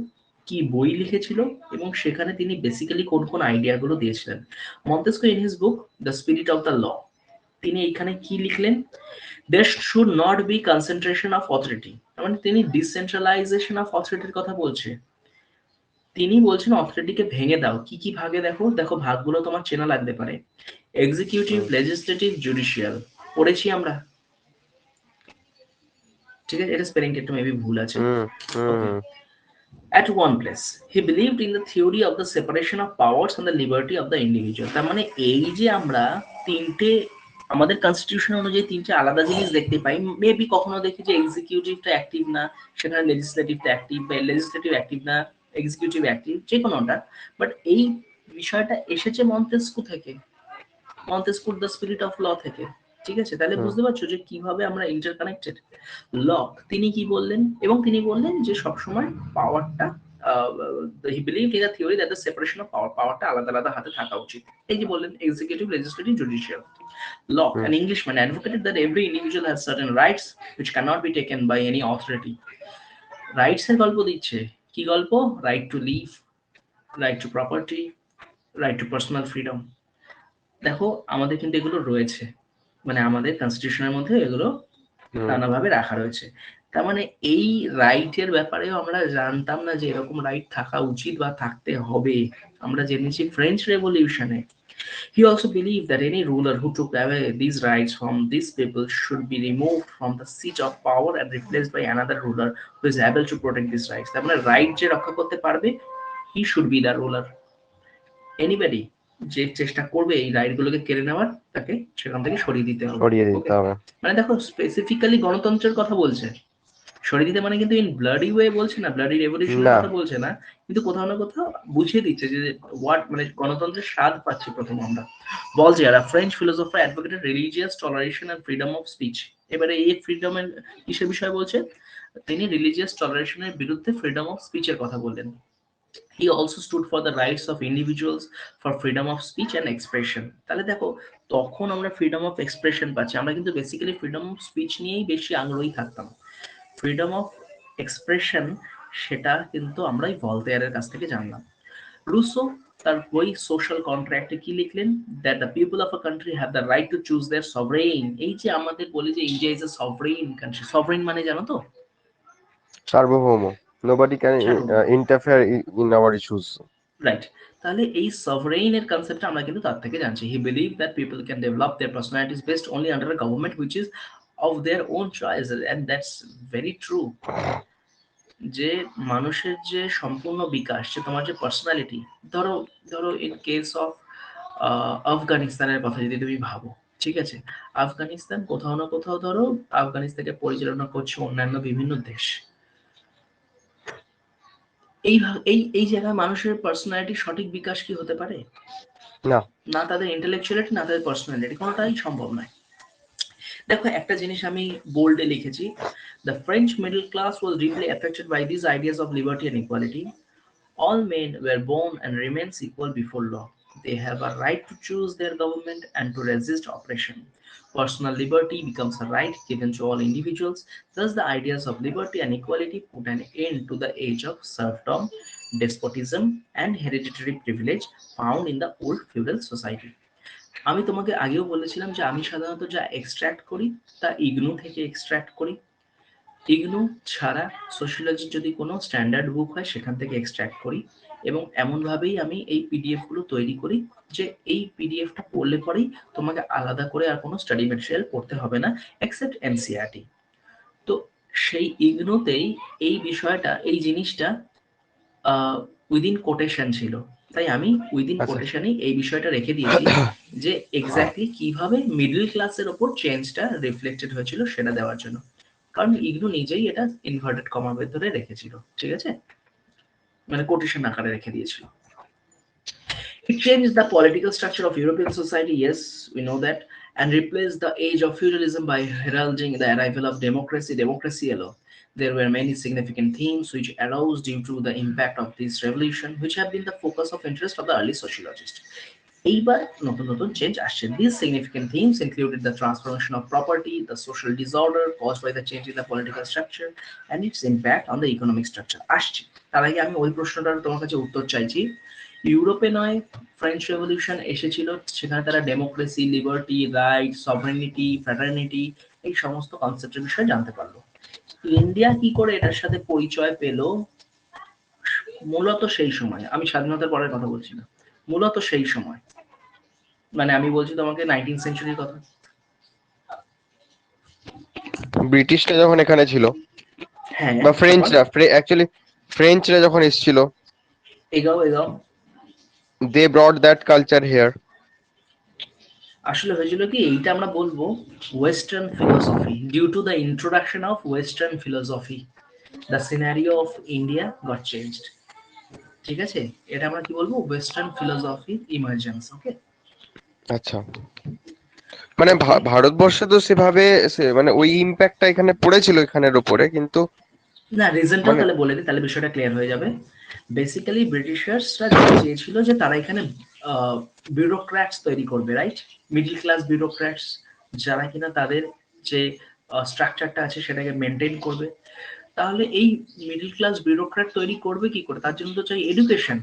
[SPEAKER 1] কি বই লিখেছিল এবং সেখানে তিনি বেসিক্যালি কোন কোন আইডিয়া গুলো দিয়েছিলেন। Montesquieu in his book the spirit of the law, তিনি এইখানে কি লিখলেন? There should not be concentration of authority, মানে তিনি ডিসেন্ট্রালাইজেশন অফ অথরিটির কথা বলছে। তিনি বলছেন অথরিটিকে ভেঙে দাও। কি কি ভাগে? দেখো দেখো ভাগগুলো তোমার চেনা লাগতে পারে। এক্সিকিউটিভ, লেজিসলেটিভ, জুডিশিয়াল পড়েছি আমরা, ঠিক আছে? এটা স্পেলিং একটু মেবি ভুল আছে। ওকে। At one place, he believed in the theory of the separation of powers and the liberty of the individual. তার মানে এই যে আমরা তিনটে আমাদের কনস্টিটিউশন অনুযায়ী তিনটে আলাদা জিনিস দেখতে পাই। মেবি কখনো দেখি যে এক্সিকিউটিভটা অ্যাক্টিভ না, সেখানে লেজিসলেটিভটা অ্যাক্টিভ, বা লেজিসলেটিভ অ্যাক্টিভ না, এক্সিকিউটিভ অ্যাক্টিভ, যে কোনোটা। বাট এই বিষয়টা এসেছে মন্তেস্কু থেকে, মন্তেস্কুর দ্য স্পিরিট অফ ল থেকে। ঠিক আছে, তাহলে বুঝতে পারছো যে কিভাবে আমরা ইন্টারকানেক্টেড। লক তিনি কি বললেন? এবং তিনি বললেন যে সবসময় পাওয়ারটা he believed in the theory that the separation of power, পাওয়ারটা আলাদা আলাদা হাতে থাকা উচিত। এই যে বললেন executive, legislative, judicial. Locke, an Englishman, advocated that every individual has certain rights which cannot be taken by any authority. Rights এর গল্প দিচ্ছে। কি গল্প? Right to live, right to property, right to personal freedom. দেখো আমাদের কিন্তু এগুলো রয়েছে, মানে আমাদের কনস্টিটিউশনের মধ্যে এগুলো নানাভাবে রাখা রয়েছে। তার মানে এই রাইটের ব্যাপারেও আমরা জানতাম না যে এরকম রাইট থাকা উচিত বা থাকতে হবে। আমরা জেনেছি French রেভলিউশনে। He also believed that any ruler who took away these rights from these people should be removed from the seat of power and replaced by another ruler who is able to protect these rights. তার মানে right যে রক্ষা করতে পারবে, he should be the ruler. Anybody যে চেষ্টা করবে এই রাইট গুলোকে কেড়ে নেওয়ার, তাকে সেখান থেকে সরিয়ে দিতে হবে। মানে দেখো স্পেসিফিক্যালি গণতন্ত্রের কথা বলছে। সরিয়ে দিতে মানে কিন্তু ইন ব্লাডি ওয়ে বলছে না, ব্লাডি রেভলিউশনের কথা বলছে না, কিন্তু কোথাও না কোথাও বুঝিয়ে দিচ্ছে যে হোয়াট, মানে গণতন্ত্রের স্বাদ পাচ্ছি প্রথম আমরা। বলছে যারা French philosopher advocated religious toleration and freedom of speech. এবারে এই ফ্রিডমের কিসের বিষয় বলছে? তিনি রিলিজিয়াস টলারেশনের বিরুদ্ধে ফ্রিডম অফ স্পিচের কথা বললেন। He also stood for the rights of individuals for freedom of speech and expression. তাহলে দেখো তখন আমরা ফ্রিডম অফ এক্সপ্রেশন পাচ্ছি। আমরা কিন্তু বেসিক্যালি ফ্রিডম অফ স্পিচ নিয়েই বেশি আগ্রহী থাকতাম। ফ্রিডম অফ এক্সপ্রেশন সেটা কিন্তু আমরা এই ভলতেয়ারের কাছ থেকে জানলাম। রুসো তার বই সোশ্যাল কন্ট্রাক্টে কি লিখলেন? That the people of a country have the right to choose their sovereign. এই যে আমাদের বলি যে India is a sovereign country. Sovereign মানে জানো তো?
[SPEAKER 2] সার্বভৌম। Nobody can interfere in our issues.
[SPEAKER 1] Right. তাহলে এই সভরেইনের কনসেপ্টটা আমরা কিন্তু তার থেকে জানছি। He believe that people can develop their personalities best only under a government which is of their own choice, and that's very true. যে মানুষের যে সম্পূর্ণ বিকাশ, যে তোমার যে পার্সোনালিটি, ধরো ধরো ইন কেস অফ আফগানিস্তানের কথা যদি তুমি ভাবো, ঠিক আছে, আফগানিস্তান কোথাও না কোথাও ধরো আফগানিস্তানকে পরিচালনা করছে অন্যান্য বিভিন্ন দেশ। এই এই এই জায়গায় মানুষের পার্সোনালিটি সঠিক বিকাশ কি হতে পারে?
[SPEAKER 2] না,
[SPEAKER 1] না তাদের ইন্টেলেকচুয়ালিটি, না তাদের পার্সোনালিটি, কোনোটাই সম্ভব নয়। দেখো একটা জিনিস আমি বোল্ডে লিখেছি, the French middle class was deeply affected by this ideas of liberty and equality. All men were born and remains equal before law. They have a right to choose their government and to resist oppression. Personal liberty becomes a right given to all individuals. Thus, the ideas of liberty and equality put an end to the age of serfdom, despotism, and hereditary privilege found in the old feudal society. আমি তোমাকে আগেও বলেছিলাম যে আমি সাধারণত যা extract করি তা ইগনু থেকে এক্সট্রাক্ট করি। ইগনু ছাড়া সোশিওলজির যদি কোনো স্ট্যান্ডার্ড বুক হয় সেখান থেকে এক্সট্রাক্ট করি, এবং এমনভাবেই আমি এই পিডিএফ গুলো তৈরি করি যে এই পিডিএফটা পড়লে পরেই তোমাকে আলাদা করে আর কোনো স্টাডি ম্যাটেরিয়াল পড়তে হবে না এক্সেপ্ট এনসিইআরটি। তো সেই ইগনোতেই এই বিষয়টা, এই জিনিসটা উইদিন কোটেশন ছিল, তাই আমি উইদিন
[SPEAKER 2] আচ্ছা
[SPEAKER 1] কোটেশনেই এই বিষয়টা রেখে দিয়েছি যে এক্স্যাক্টলি কিভাবে মিডল ক্লাসের ওপর চেঞ্জটা রিফ্লেক্টেড হয়েছিল সেটা দেওয়ার জন্য, কারণ ইগনু নিজেই এটা ইনভার্টেড কমার ভেতরে রেখেছিল, ঠিক আছে, মানে কোটেশন আকারে রেখে দিয়েছিল। It changed the political structure of European society, yes, we know that, and replaced the age of feudalism by heralding the arrival of democracy alone. There were many significant themes which arose due to the impact of this revolution, which have been the focus of interest of the early sociologists. এইবার নতুন নতুন change আসছে। These significant themes included the transformation of property, the social disorder caused by the change in the political structure, and its impact on the economic structure. আসছে, তার আগে আমি ওই প্রশ্নটার তোমার কাছে উত্তর চাইছি। ইউরোপে নয় ফ্রেঞ্চ রেভলিউশন এসেছিল, সেখানে তারা ডেমোক্রেসি, লিবার্টি, রাইট, সভারেনিটি, ফ্র্যাটার্নিটি এই সমস্ত কনসেপ্টের বিষয়ে জানতে পারলো। ইন্ডিয়া কি করে এটার সাথে পরিচয় পেল? মূলত সেই সময়, আমি স্বাধীনতার পরের কথা বলছি না, মূলত সেই সময়, মানে আমি বলছি তোমাকে 19th সেঞ্চুরির কথা।
[SPEAKER 2] ব্রিটিশরা যখন এখানে ছিল
[SPEAKER 1] হ্যাঁ,
[SPEAKER 2] বা ফ্রেঞ্চরা, অ্যাকচুয়ালি ফ্রেঞ্চরা যখন এসেছিল,
[SPEAKER 1] এগাও এগাও।
[SPEAKER 2] They brought that culture here.
[SPEAKER 1] আসলে হয়েছিল কি, এইটা আমরা বলবো western philosophy, due to the introduction of western philosophy the scenario of India got changed, ঠিক আছে, এটা আমরা কি বলবো ওয়েস্টার্ন ফিলোসফি ইমার্জেন্স। ওকে,
[SPEAKER 2] আচ্ছা, মানে
[SPEAKER 1] ওকে,
[SPEAKER 2] ভারতবর্ষে তো সেভাবে মানে ওই ইম্প্যাক্টটা এখানে পড়েছিল এখানের উপরে, কিন্তু
[SPEAKER 1] না রিজনটাও
[SPEAKER 2] মানে
[SPEAKER 1] তাহলে বলে দিই, তাহলে বিষয়টা ক্লিয়ার হয়ে যাবে। বেসিক্যালি ব্রিটিশার্সরা যেটা চেয়েছিল যে তারা এখানে বিউরোক্র্যাটস তৈরি করবে, রাইট, মিডল ক্লাস বিউরোক্র্যাটস, যারা কিনা তাদের যে স্ট্রাকচারটা আছে সেটাকে মেনটেন করবে। তাহলে এই মিডল ক্লাস বিউরোক্র্যাট তৈরি করবে কি করে? তার জন্য তো চাই এডুকেশন।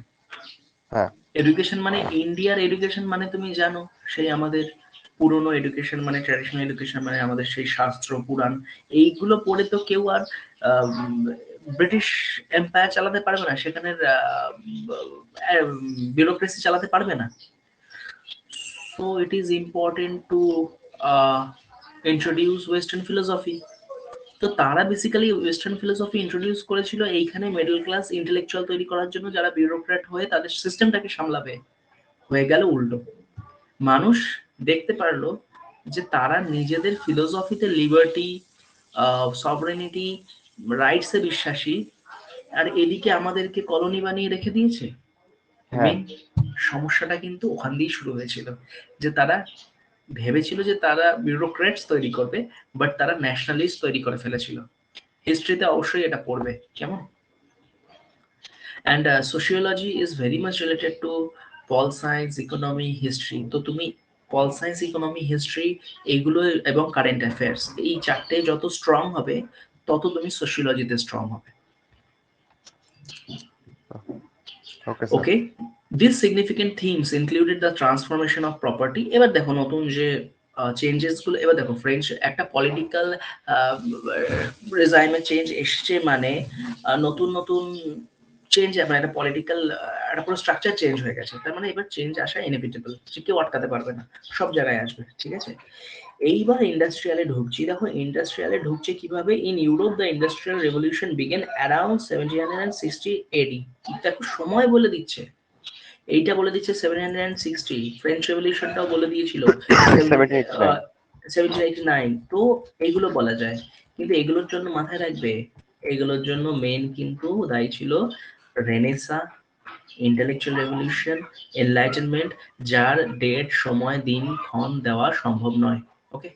[SPEAKER 2] হ্যাঁ
[SPEAKER 1] এডুকেশন মানে ইন্ডিয়ার এডুকেশন মানে তুমি জানো, সেই আমাদের পুরনো এডুকেশন মানে ট্র্যাডিশনাল এডুকেশন মানে আমাদের সেই শাস্ত্র পুরাণ, এইগুলো পড়ে তো কেউ আর ব্রিটিশ এম্পায়ার চালাতে পারবে না, সেখানের বিউরোক্রেসি চালাতে পারবে না। So it is important to introduce western philosophy. তো তারা বেসিক্যালি ওয়েস্টার্ন ফিলোসফি ইন্ট্রোডিউস করেছিল এইখানে মিডল ক্লাস ইন্টেলেকচুয়াল তৈরি করার জন্য, যারা বিউরোক্র্যাট হয়ে তাদের সিস্টেমটাকে সামলাবে। হয়ে গেল উল্টো, মানুষ দেখতে পারলো যে তারা নিজেদের ফিলোসফিতে লিবার্টি, সভরেনিটি, রাইটসে বিশ্বাসী, আর এদিকে আমাদেরকে কলোনি বানিয়ে রেখে দিয়েছে।
[SPEAKER 2] হ্যাঁ
[SPEAKER 1] মেন সমস্যাটা কিন্তু ওখান দিয়েই শুরু হয়েছিল, যে তারা ভেবেছিল যে তারা বিউরোক্রেটস তৈরি করবে, বাট তারা ন্যাশনালিস্ট তৈরি করে ফেলেছিল। হিস্ট্রিতে অবশ্যই এটা পড়বে, কেমন। And sociology is very much related to pol science, economy, history. তো তুমি পল সায়েন্স, ইকোনমি, হিস্ট্রি এইগুলো এবং কারেন্ট অ্যাফেয়ার্স, এই চারটে যত স্ট্রং হবে তত তুমি সোশিওলজিতে স্ট্রং হবে।
[SPEAKER 2] Okay sir.
[SPEAKER 1] Okay, this significant themes included the transformation of property. এবার দেখো নতুন যে চেঞ্জেস গুলো, এবার দেখো ফ্রেঞ্চ একটা পলিটিক্যাল রেজাইমে চেঞ্জ এসছে মানে নতুন নতুন চেঞ্জ, মানে একটা পলিটিক্যাল একটা পুরো স্ট্রাকচার চেঞ্জ হয়ে গেছে, তার মানে এবার চেঞ্জ আসা ইনএভিটেবল, যে কেউ আটকাতে পারবে না, সব জায়গায় আসবে, ঠিক আছে। এইবার ইন্ডাস্ট্রিয়ালে ঢুকছি, দেখো ইন্ডাস্ট্রিয়ালে ঢুকছে কিভাবে। In Europe the industrial revolution began around 1760 AD. দেখো সময় বলে দিচ্ছে, এইটা বলে দিচ্ছে 760, ফ্রেঞ্চ রেভলিউশনটাও বলে দিয়েছিল
[SPEAKER 2] 1789।
[SPEAKER 1] 1789। তো এইগুলো বলা যায়, কিন্তু এগুলোর জন্য মাথায় রাখবে, এগুলোর জন্য মেন কিন্তু দায়ী ছিল রেনেসা, ইন্টেলেকচুয়াল রেভলিউশন, এনলাইটেনমেন্ট, যার ডেট, সময়, দিন ক্ষণ দেওয়া সম্ভব নয়। ওকে,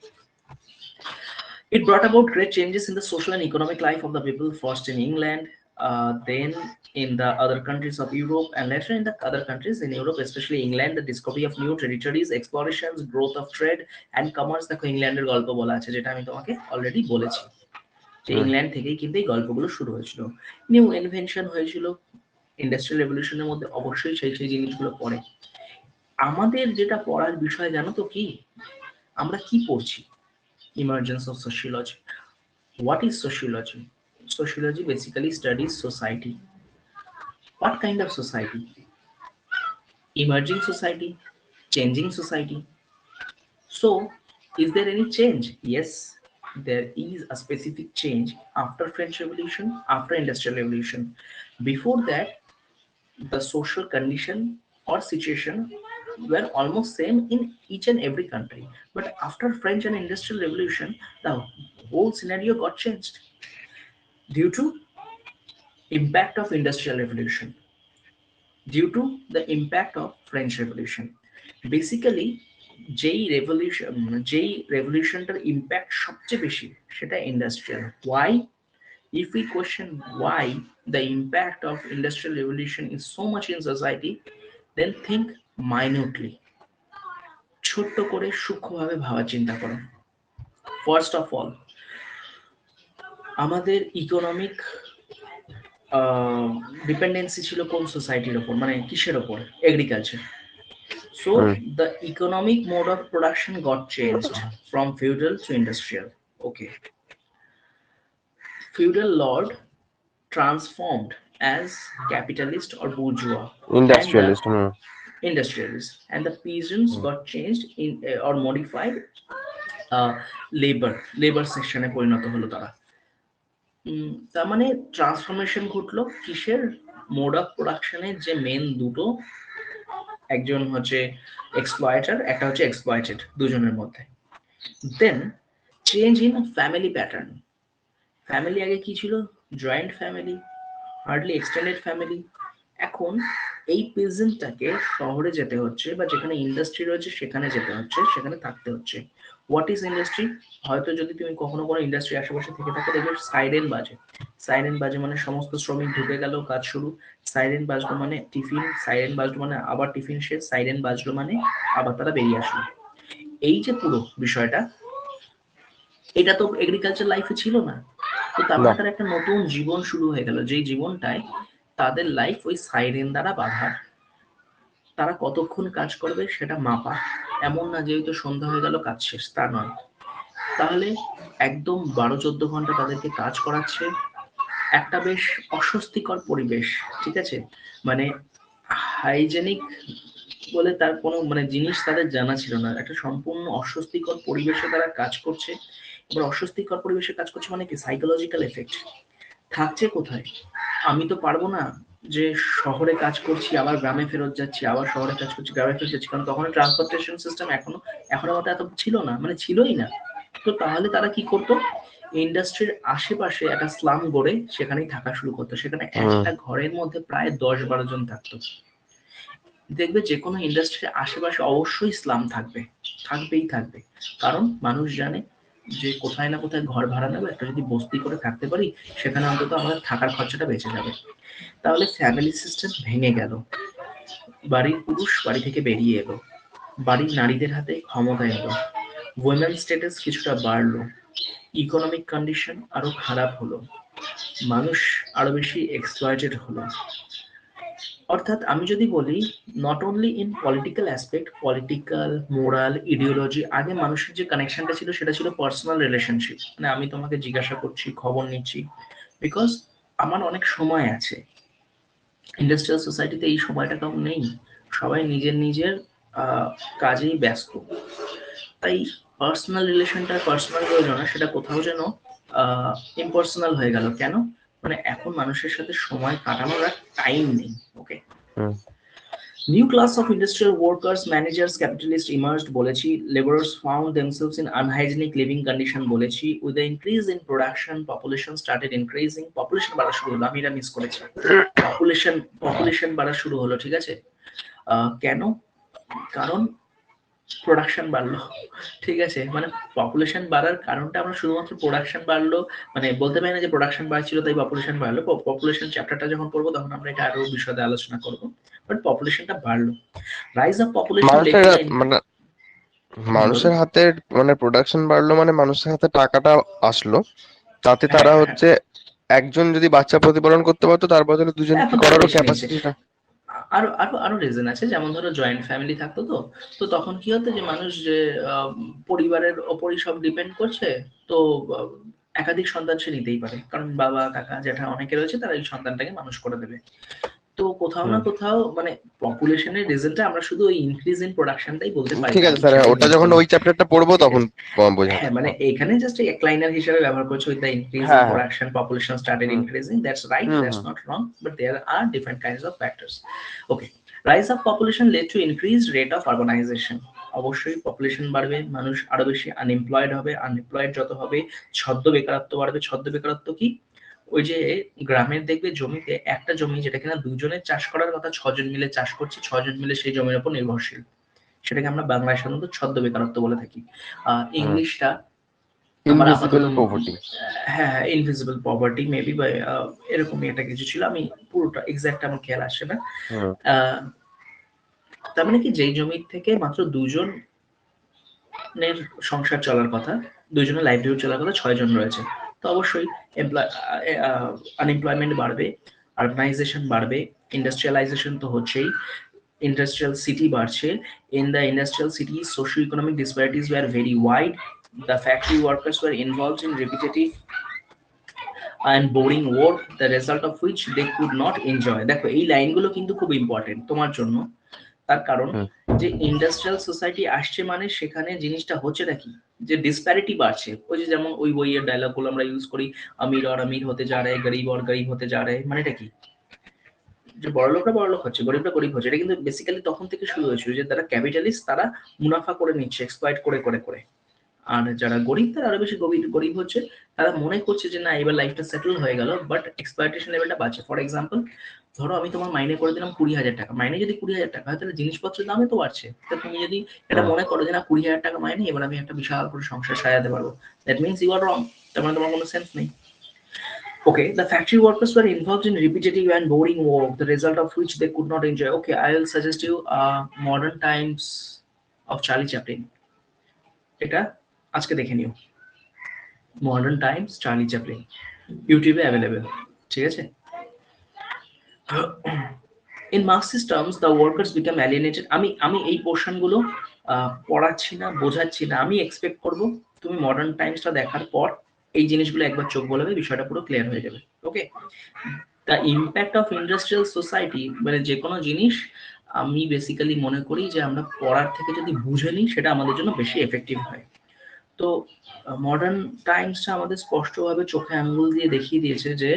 [SPEAKER 1] it brought about great changes in the social and economic life of the people, first in England, then in the other countries of Europe, and later in the other countries in Europe, especially England, the discovery of new territories, explorations, growth of trade and commerce। দেখো ইংল্যান্ডের গল্প বলা আছে, যেটা আমি তোমাকে already বলেছি, যে ইংল্যান্ড থেকেই কিন্তু এই গল্পগুলো শুরু হয়েছিল। নিউ ইনভেনশন হয়েছিল ইন্ডাস্ট্রিয়াল রেভলিউশনের মধ্যে, অবশ্যই সেই সেই জিনিসগুলো পড়ে। আমাদের যেটা পড়ার বিষয় জানো তো কি, আমরা কি পড়ছি? Emergence of sociology. What is sociology? Sociology basically studies society. What kind of society? Emerging society, changing society. So, is there any change? Yes, there is a specific change after French Revolution, after Industrial Revolution. Before that, the social condition or situation were almost same in each and every country. But after French and Industrial Revolution, the whole scenario got changed due to impact of Industrial Revolution, due to the impact of French Revolution. Basically যেই রেভলিউশনটার impact সবচেয়ে বেশি সেটা industrial. Why? If we question why the impact of industrial revolution is so much in society, then think minutely, ছোট্ট করে সূক্ষ্মভাবে ভাবার চিন্তা করো। ফার্স্ট অফ অল, আমাদের ইকোনমিক ডিপেন্ডেন্সি ছিল কোন সোসাইটির ওপর, মানে কিসের ওপর? Agriculture. So the economic mode of production got changed from feudal to industrial. Okay. Feudal lord transformed as capitalist or bourgeois,
[SPEAKER 2] industrialist.
[SPEAKER 1] industrialists, and the peasants got changed in or modified uh, labor সেকশনে পরিণত হলো তারা। তার মানে transformation ঘটলো কিসের? Mode of প্রোডাকশনের যে মেন দুটো, একজন হচ্ছে এক্সপ্লয়েটার, একটা হচ্ছে এক্সপ্লয়েটেড, দুজনের মধ্যে। Then change in family pattern. Family আগে কি ছিল? Joint family, hardly extended family. এখন এই পেজেন্টটাকে শহরে যেতে হচ্ছে, বা যেখানে ইন্ডাস্ট্রি রয়েছে সেখানে যেতে হচ্ছে, সেখানে থাকতে হচ্ছে। What is industry? হয়তো যদি তুমি কখনো কোনো ইন্ডাস্ট্রি আশেপাশে থেকে থাকো, দেখবে সাইরেন বাজে। সাইরেন বাজে মানে সমস্ত শ্রমিক ঢুকে গেল, কাজ শুরু। সাইরেন বাজলো মানে টিফিন, সাইরেন বাজলো মানে আবার টিফিন শেষ, সাইরেন বাজলো মানে আবার তারা বেরিয়ে আসলো। এই যে পুরো বিষয়টা, এটা তো এগ্রিকালচার লাইফে ছিল না। তো তারপরে তার একটা নতুন জীবন শুরু হয়ে গেল, যেই জীবনটায় তাদের লাইফ ওই সাইরেন দ্বারা বাধা। তারা কতক্ষণ কাজ করবে সেটা মাপা, এমন না যেহেতু সন্ধ্যা হয়ে গেল কাজ শেষ, তা নয়। তাহলে একদম 12-14 ঘন্টা তাদেরকে কাজ করাচ্ছে, একটা বেশ অস্বস্তিকর পরিবেশ, ঠিক আছে? মানে হাইজেনিক বলে তার কোনো মানে জিনিস তাদের জানা ছিল না। একটা সম্পূর্ণ অস্বস্তিকর পরিবেশে তারা কাজ করছে। এবার অস্বস্তিকর পরিবেশে কাজ করছে মানে কি? সাইকোলজিক্যাল এফেক্ট থাকছে কোথায়? আমি তো পারবো না যে শহরে কাজ করছি আবার গ্রামে ফেরত যাচ্ছি, আবার শহরে কাজ করছি গ্রামে ফেরত যাচ্ছি, কারণ তখন ট্রান্সপোর্টেশন সিস্টেম এখনো মতো এত ছিল না, মানে ছিলই না। তো তাহলে তারা কি করতো? ইন্ডাস্ট্রির আশেপাশে একটা স্লাম গড়ে সেখানেই থাকা শুরু করতো। সেখানে একটা ঘরের মধ্যে প্রায় 10-12 জন থাকতো। দেখবে যে কোনো ইন্ডাস্ট্রির আশেপাশে অবশ্যই স্লাম থাকবে, থাকবেই থাকবে। কারণ মানুষ জানে যে কোথায় না কোথায় ঘর ভাড়া নেবে, একটা যদি বস্তি করে থাকতে পারি সেখানে অন্তত আমাদের থাকার খরচাটা বেঁচে যাবে। তাহলে ফ্যামিলি সিস্টেম ভেঙে গেল, বাড়ির পুরুষ বাড়ি থেকে বেরিয়ে এলো, বাড়ির নারীদের হাতে ক্ষমতা এলো, ওমেন স্ট্যাটাস কিছুটা বাড়লো, ইকোনমিক কন্ডিশন আরো খারাপ হলো, মানুষ আরো বেশি এক্সপ্লয়েটেড হলো। অর্থাৎ আমি যদি বলি, not only in political aspect, political, moral, ideology, আগে মানুষের যে কানেকশনটা ছিল সেটা ছিল পার্সোনাল রিলেশনশিপ। মানে আমি তোমাকে জিজ্ঞাসা করছি, খবর নিচ্ছি, বিকজ আমার অনেক সময় আছে। ইন্ডাস্ট্রিয়াল সোসাইটিতে এই সময়টা কেউ নেই, সবাই নিজের নিজের কাজেই ব্যস্ত। তাই পার্সোনাল রিলেশনটা পার্সোনাল রইল না, সেটা কোথাও যেন ইম্পার্সোনাল হয়ে গেল। কেন? মানে এখন মানুষের সাথে সময় কাটানোর আর টাইম নেই। ওকে। New class of industrial workers, managers, capitalists emerged বলেছি, laborers found themselves in unhygienic living condition বলেছি, with the increase in production, population started increasing, population বাড়া শুরু হলো, আমি এটা মিস করেছি, population বাড়া শুরু হলো, ঠিক আছে? কেন? কারণ প্রোডাকশন বাড়লো, ঠিক আছে? মানে পপুলেশন বাড়ার কারণটা আমরা শুধুমাত্র প্রোডাকশন বাড়লো মানে বলতে পারি না যে প্রোডাকশন বাড়ছিল তাই পপুলেশন বাড়লো। পপুলেশন চ্যাপ্টারটা যখন পড়বো তখন আমরা এটা আরো বিশদে আলোচনা করব। বাট পপুলেশনটা বাড়লো, rise of population led to
[SPEAKER 2] মানে মানুষের হাতে মানে প্রোডাকশন বাড়লো মানে মানুষের হাতে টাকাটা আসলো, তাতে তারা হচ্ছে একজন যদি বাচ্চা প্রতিপালন করতে পারতো তার বদলে দুজন কি করারও ক্যাপাসিটিটা।
[SPEAKER 1] আরো আরো আরো রিজন আছে, যেমন ধরো জয়েন্ট ফ্যামিলি থাকতো, তো তো তখন কি হতো যে মানুষ যে পরিবারের ওপরই সব ডিপেন্ড করছে, তো একাধিক সন্তান সে নিতেই পারে, কারণ বাবা কাকা জ্যাঠা অনেকে রয়েছে, তারা এই সন্তানটাকে মানুষ করে দেবে। তো কোথাও না কোথাও মানে পপুলেশনের রেজাল্টে আমরা শুধু ওই ইনক্রিজ ইন প্রোডাকশনটাই বলতে পারি,
[SPEAKER 2] ঠিক
[SPEAKER 1] তার
[SPEAKER 2] আছে
[SPEAKER 1] কিছু
[SPEAKER 2] স্যার,
[SPEAKER 1] একটা
[SPEAKER 2] ওটা
[SPEAKER 1] লিঙ্ক
[SPEAKER 2] যখন
[SPEAKER 1] করে।
[SPEAKER 2] ওই চ্যাপ্টারটা পড়বো
[SPEAKER 1] ঠিক
[SPEAKER 2] তখন
[SPEAKER 1] আছে,
[SPEAKER 2] বোঝাবো।
[SPEAKER 1] হ্যাঁ মানে এখানে জাস্ট এক লাইনার হিসেবে ব্যবহার করছে উইথ দ্য ইনক্রিজ ইন
[SPEAKER 2] হ্যাঁ হ্যাঁ।
[SPEAKER 1] Production population started
[SPEAKER 2] hmm
[SPEAKER 1] increasing, that's right,
[SPEAKER 2] hmm
[SPEAKER 1] that's
[SPEAKER 2] hmm
[SPEAKER 1] not wrong, but there are different kinds of factors. Okay, rise of population led to increased rate of urbanization. অবশ্যই population বাড়বে, মানুষ আরো বেশি unemployed হবে, unemployed যত হবে ছদ্ম বেকারত্ব বাড়বে। ছদ্ম বেকারত্ব কি? ওই যে গ্রামের দেখবে জমিতে একটা জমি যেটা কিনা দুজনের চাষ করার কথা, ছজন মিলে চাষ করছে, ছজন মিলে সেই জমির উপর নির্ভরশীল, সেটাকে আমরা বাংলায় সাধারণত ছদ্ম বেকারত্ব বলে থাকি।
[SPEAKER 2] হুম।
[SPEAKER 1] ইংলিশটা আমার
[SPEAKER 2] ইনভিজিবল
[SPEAKER 1] আপাতত
[SPEAKER 2] পভার্টি।
[SPEAKER 1] হ্যাঁ হ্যাঁ ইনভিজিবল পভার্টি মেবি বা এরকমই একটা কিছু ছিল, আমি পুরোটা এক্সাক্ট আমার খেয়াল আসছে না।
[SPEAKER 2] হুম
[SPEAKER 1] আহ, তার মানে কি যেই জমি থেকে মাত্র দুজনের সংসার চলার কথা, দুজনের লাইভলিহুড চলার কথা, 6 জন রয়েছে, তো অবশ্যই আনএমপ্লয়মেন্ট বাড়বে, আরবানাইজেশন বাড়বে, ইন্ডাস্ট্রিয়ালাইজেশন তো হচ্ছেই, ইন্ডাস্ট্রিয়াল সিটি বাড়ছে। In the industrial city socio economic disparities were very wide, the factory workers war involved in repetitive and boring work, the result of which they could not enjoy। দেখো এই লাইনগুলো কিন্তু খুব important তোমার জন্য, তার কারণ
[SPEAKER 2] হুম
[SPEAKER 1] যে ইন্ডাস্ট্রিয়াল সোসাইটি আসছে মানে সেখানে জিনিসটা হচ্ছে নাকি যে ডিসপ্যারিটি বাড়ছে। ওই যে যেমন ওই বইয়ের ডায়লগগুলো আমরা ইউজ করি, আমির আর আমির হতে যা রে, গরিব আর গরিব হতে যা রে, মানে এটা কি? যে বড়লোকরা বড়লোক হচ্ছে, গরিবরা গরিব হচ্ছে। এটা কিন্তু বেসিক্যালি তখন থেকে শুরু হয়েছিল যে তারা ক্যাপিটালিস্ট, তারা মুনাফা করে নিচ্ছে এক্সপ্লয়েট করে করে করে। আর যারা গরিব তারা আরো বেশি গরিব গরিব হচ্ছে, তারা মনে করছে যে না এবার লাইফটা সেটেল হয়ে গেল, বাট এক্সপ্লয়টেশন লেভেলটা বাড়ছে। ফর এক্সাম্পল, ধরো আমি তোমার মাইনে করে দিলাম 20,000 টাকা, মাইনে যদি 20,000 টাকা হয় তাহলে জিনিসপত্রের দামে তো বাড়ছে। তা তুমি যদি এটা
[SPEAKER 2] হুম
[SPEAKER 1] মনে করো যে না 20,000 টাকা মাইনে, এবার আমি একটা বিশাল করে সংসার সাজাতে পারবো, দ্যাট মিনস ইউ আর রং, তার মানে তোমার কোনো সেন্স নেই। Okay, the factory workers were involved in repetitive and boring work, the result of which they could not enjoy. Okay, I will suggest you Modern Times of Charlie Chaplin. এটা আজকে দেখে নিও, modern Times Charlie Chaplin, ইউটিউবে available, ঠিক আছে। In Marxist terms the workers become অ্যালিয়েনেটেড। আমি এই পোর্শনগুলো পড়াচ্ছি না, বোঝাচ্ছি না, আমি এক্সপেক্ট করব তুমি মডার্ন টাইমসটা দেখার পর এই জিনিসগুলো একবার চোখ বলাবে, বিষয়টা পুরো ক্লিয়ার হয়ে যাবে। Okay, the impact of industrial society, মানে যে কোনো জিনিস আমি বেসিক্যালি মনে করি যে আমরা পড়ার থেকে যদি বুঝে নিই সেটা আমাদের জন্য বেশি এফেক্টিভ হয়। তো মডার্ন টাইমসটা আমাদের স্পষ্টভাবে চোখে আঙ্গুল দিয়ে দেখিয়ে দিয়েছে যে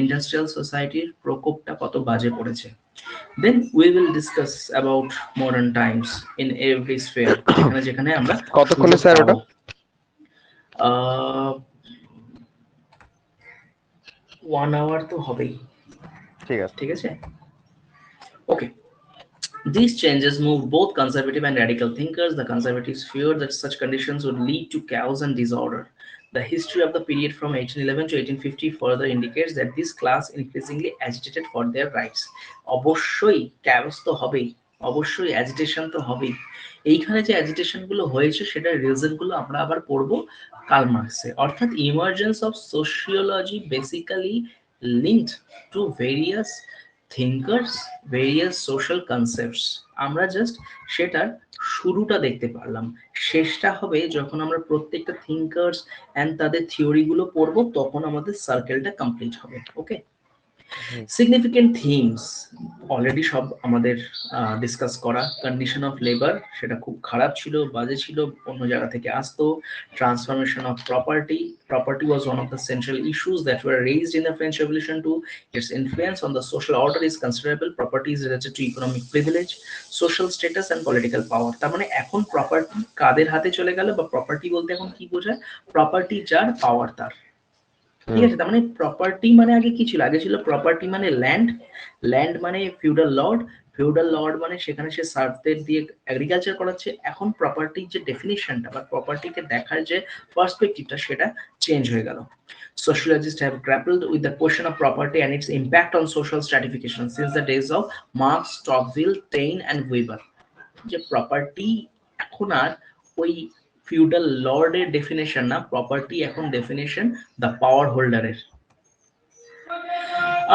[SPEAKER 1] ইন্ডাস্ট্রিয়াল সোসাইটির প্রকোপটা কত বাজে পড়েছে। Then we will discuss about modern times in every sphere, যেখানে যেখানে আমরা
[SPEAKER 2] কতক্ষণে
[SPEAKER 1] সুযোগ
[SPEAKER 2] স্যার ওটা?
[SPEAKER 1] পাবো। 1 আওয়ার তো হবেই,
[SPEAKER 2] ঠিক আছে।
[SPEAKER 1] ঠিক আছে। ওকে, these changes moved both conservative and radical thinkers. The conservatives feared that such conditions would lead to chaos and disorder. The history of the period from 1811 to 1850 further indicates that this class increasingly agitated for their rights. অবশ্যই chaos তো হবেই, অবশ্যই agitation তো হবেই। এইখানে যে agitation গুলো হয়েছে সেটার রিজন গুলো আমরা আবার পড়বো কার্ল মার্কসে। অর্থাৎ emergence of sociology basically linked to various thinkers, various social concepts। আমরা জাস্ট সেটার শুরুটা দেখতে পারলাম, শেষটা হবে যখন আমরা প্রত্যেকটা থিঙ্কার্স এন্ড তাদের থিওরি গুলো পড়বো, তখন আমাদের সার্কেলটা কমপ্লিট হবে। ওকে, সিগনিফিকেন্ট থিমস অলরেডি সব আমাদের ডিসকাস করা। কন্ডিশন অফ লেবার, সেটা খুব খারাপ ছিল, বাজে ছিল, অন্য জায়গা থেকে আসতো। Transformation of property, property was one of the central issues that were raised in the French Revolution too. Its influence on the social order is considerable. Property is related to economic privilege, social status and political power। তার মানে এখন property কাদের হাতে চলে গেল, বা property বলতে এখন কি বোঝায়? প্রপার্টি যার, পাওয়ার তার। ঠিক আছে, তার মানে প্রপার্টি মানে আগে কি ছিল? আগে ছিল প্রপার্টি মানে ল্যান্ড, ল্যান্ড মানে ফিউডাল লর্ড, ফিউডাল লর্ড মানে সেখানে সে সার্ভদের দিয়ে এগ্রিকালচার করাচ্ছে। এখন প্রপার্টির যে ডেফিনিশনটা বা প্রপার্টিকে দেখার যে পার্সপেক্টিভটা সেটা চেঞ্জ হয়ে গেল। Sociologists have grappled with the question of property and its impact on social stratification since the days of Marx, Tocqueville, Taine and Weber। যে প্রপার্টি এখন আর ওই ফিউডাল লর্ডের ডেফিনেশন না, প্রপার্টি এখন ডেফিনেশন দ্য পাওয়ার হোল্ডারের।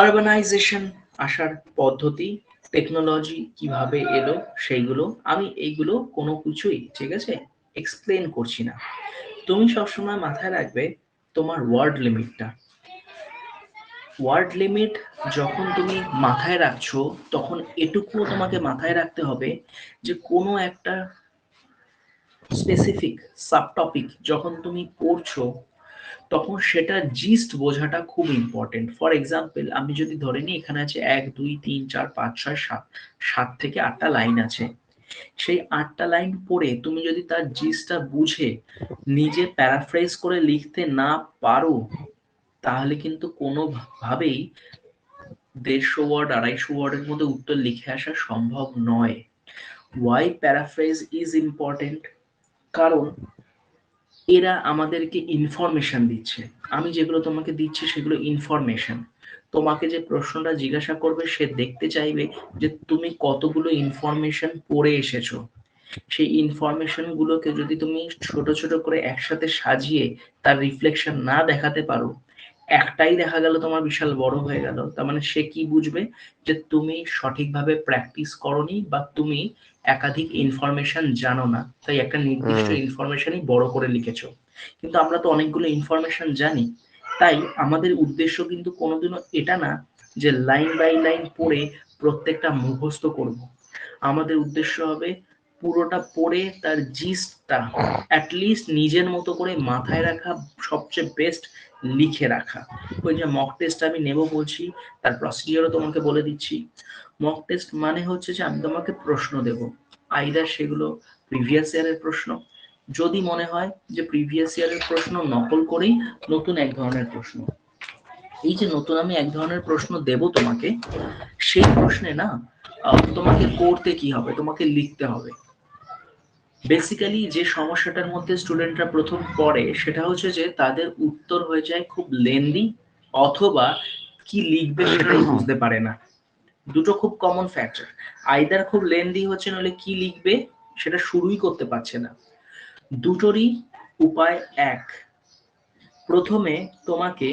[SPEAKER 1] Urbanisation আসার পদ্ধতি, technology কিভাবে এলো সেইগুলো, আমি এইগুলো কোনো কিছুই ঠিক আছে এক্সপ্লেন করছি না। তুমি সবসময় মাথায় রাখবে তোমার ওয়ার্ড লিমিটটা। ওয়ার্ড লিমিট যখন তুমি মাথায় রাখছো, তখন এটুকুও তোমাকে মাথায় রাখতে হবে যে কোনো একটা স্পেসিফিক সাবটপিক যখন তুমি পড়ছো, তখন সেটা জিস্ট বোঝাটা খুব ইম্পর্টেন্ট। ফর এক্সাম্পল, আমি যদি ধরে নিই এখানে আছে 1 2 3 4 5 6 7, 7 থেকে 8টা লাইন আছে। সেই 8টা লাইন পড়ে তুমি যদি তার জিস্টটা বুঝে নিজে প্যারাফ্রেজ করে লিখতে না পারো, তাহলে কিন্তু কোনোভাবেই 150 ওয়ার্ড 250 ওয়ার্ডের মধ্যে উত্তর লিখে আসা সম্ভব নয়। Why paraphrase is important? কারণ এরা আমাদেরকে ইনফরমেশন দিচ্ছে। আমি যেগুলো তোমাকে দিচ্ছি সেগুলো ইনফরমেশন। তোমাকে যে প্রশ্নটা জিজ্ঞাসা করবে সে দেখতে চাইবে যে তুমি কতগুলো ইনফরমেশন পড়ে এসেছো। সেই ইনফরমেশন গুলোকে যদি তুমি ছোট ছোট করে একসাথে সাজিয়ে তার রিফ্লেকশন না দেখাতে পারো, একটাই দেখা গেল তোমার বিশাল বড় হয়ে গেল, তার মানে সে কি বুঝবে? যে তুমি সঠিকভাবে প্র্যাকটিস করনি বা তুমি একাধিক ইনফরমেশন জানো না, তাই একটা নির্দিষ্ট ইনফরমেশনই বড় করে লিখেছো। কিন্তু আমরা তো অনেকগুলো ইনফরমেশন জানি। তাই আমাদের উদ্দেশ্য কিন্তু কোনোদিনও এটা না যে লাইন বাই লাইন পড়ে প্রত্যেকটা মুখস্থ করব। আমাদের উদ্দেশ্য হবে পুরোটা পড়ে তার জিস্টটা অ্যাটলিস্ট নিজের মতো করে মাথায় রাখা, সবচেয়ে বেস্ট লিখে রাখা। ওই যে মক টেস্ট আমি নেব বলছি, তার প্রসিডিওরও তোমাকে বলে দিচ্ছি। মক টেস্ট মানে হচ্ছে যে আমি তোমাকে প্রশ্ন দেব, আইদার সেগুলো প্রিভিয়াস ইয়ারের প্রশ্ন, যদি মনে হয় যে প্রিভিয়াস ইয়ারের প্রশ্ন নকল করেই নতুন এক ধরনের প্রশ্ন। এই যে নতুন আমি এক ধরনের প্রশ্ন দেব তোমাকে, সেই প্রশ্নে না তোমাকে করতে কি হবে? তোমাকে লিখতে হবে। বেসিক্যালি যে সমস্যাটার মধ্যে স্টুডেন্টরা প্রথম পড়ে সেটা হচ্ছে যে তাদের উত্তর হয়ে যায় খুব লেন্দি, অথবা কি লিখবে সেটাই বুঝতে পারে না। দুটো খুব কমন ফ্যাক্টর, আইদার খুব লেন্দি হচ্ছে, নইলে কি লিখবে সেটা শুরুই করতে পারছে না। দুটোরই উপায় এক। প্রথমে তোমাকে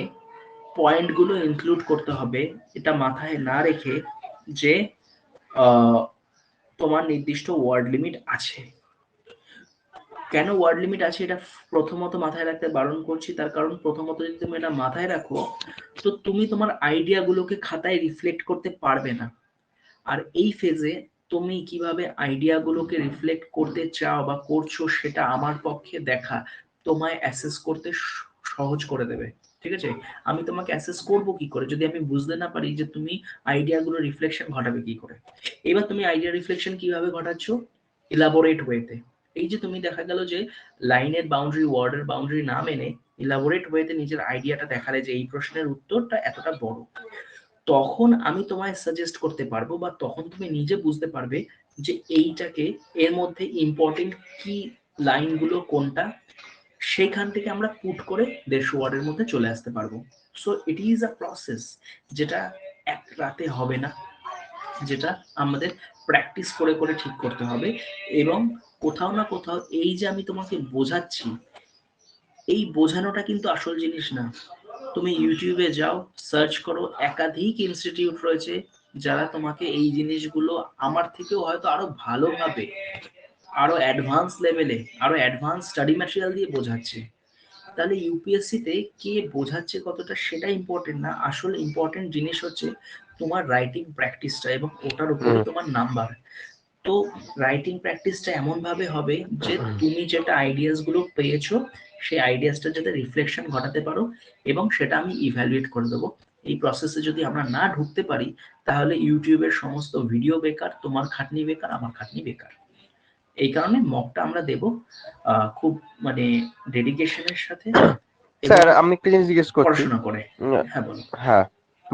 [SPEAKER 1] পয়েন্টগুলো ইনক্লুড করতে হবে, এটা মাথায় না রেখে যে তোমার নির্দিষ্ট ওয়ার্ড লিমিট আছে। কেন ওয়ার্ড লিমিট আছে এটা প্রথমত মাথায় রাখতে বারণ করছি, তার কারণ প্রথমত যদি তুমি এটা মাথায় রাখো, তো তুমি তোমার আইডিয়াগুলোকে খাতায় রিফ্লেক্ট করতে পারবে না। আর এই ফেজে তুমি কিভাবে আইডিয়াগুলোকে রিফ্লেক্ট করতে চাও বা করছো সেটা আমার পক্ষে দেখা তোমায় অ্যাসেস করতে সহজ করে দেবে। ঠিক আছে? আমি তোমাকে অ্যাসেস করব কি করে যদি আমি বুঝতে না পারি যে তুমি আইডিয়াগুলো রিফ্লেকশন ঘটাবে কি করে। এবার তুমি আইডিয়া রিফ্লেকশন কিভাবে ঘটাচ্ছ? ইলাবোরেট ওয়েতে। এই যে তুমি দেখা গেল যে লাইনের বাউন্ডারি ওয়ার্ডের বাউন্ডারি না মেনে ইলাবোরেট ওয়েতে নিজের আইডিয়াটা দেখালে যে এই প্রশ্নের উত্তরটা এতটা বড়, তখন আমি তোমায় সাজেস্ট করতে পারবো বা তখন তুমি নিজে বুঝতে পারবে যে এইটাকে এর মধ্যে ইম্পর্টেন্ট কি লাইনগুলো কোনটা, সেইখান থেকে আমরা পুট করে 150 ওয়ার্ডের মধ্যে চলে আসতে পারবো। So it is a process, যেটা এক রাতে হবে না, যেটা আমাদের প্র্যাকটিস করে করে ঠিক করতে হবে। এবং কোথাও না কোথাও এই যে আমি তোমাকে বোঝাচ্ছি, এই বোঝানোটা কিন্তু আসল জিনিস না। তুমি ইউটিউবে যাও, সার্চ করো, একাধিক ইনস্টিটিউট রয়েছে যারা তোমাকে এই জিনিসগুলো আমার থেকেও হয়তো আরো ভালোভাবে, আরো অ্যাডভান্স লেভেলে, আরো অ্যাডভান্স স্টাডি ম্যাটেরিয়াল দিয়ে বোঝাচ্ছে। তাহলে ইউপিএসসি তে কে বোঝাচ্ছে কতটা সেটা ইম্পর্টেন্ট না, আসল ইম্পর্টেন্ট জিনিস হচ্ছে তোমার রাইটিং প্র্যাকটিসটা, এবং ওটার উপরই তোমার নাম্বার। তো রাইটিং প্র্যাকটিসটা এমন ভাবে হবে যে তুমি যেটা আইডিয়াস গুলো পেয়েছো সেই আইডিয়াসটা যাতে রিফ্লেকশন ঘটাতে পারো, এবং সেটা আমি ইভ্যালুয়েট করে দেবো। এই প্রসেসে যদি আমরা না ঢুকতে পারি, তাহলে ইউটিউবের সমস্ত ভিডিও বেকার, তোমার খাটনি বেকার, আমার খাটনি বেকার। এই কারণে মকটা আমরা দেব খুব মানে ডেডিকেশনের সাথে এবং
[SPEAKER 2] স্যার আমি একটা জিনিস জিজ্ঞেস করছি।
[SPEAKER 1] পড়াশোনা করে।
[SPEAKER 2] উম,
[SPEAKER 1] হ্যাঁ, বলো।
[SPEAKER 2] হ্যাঁ,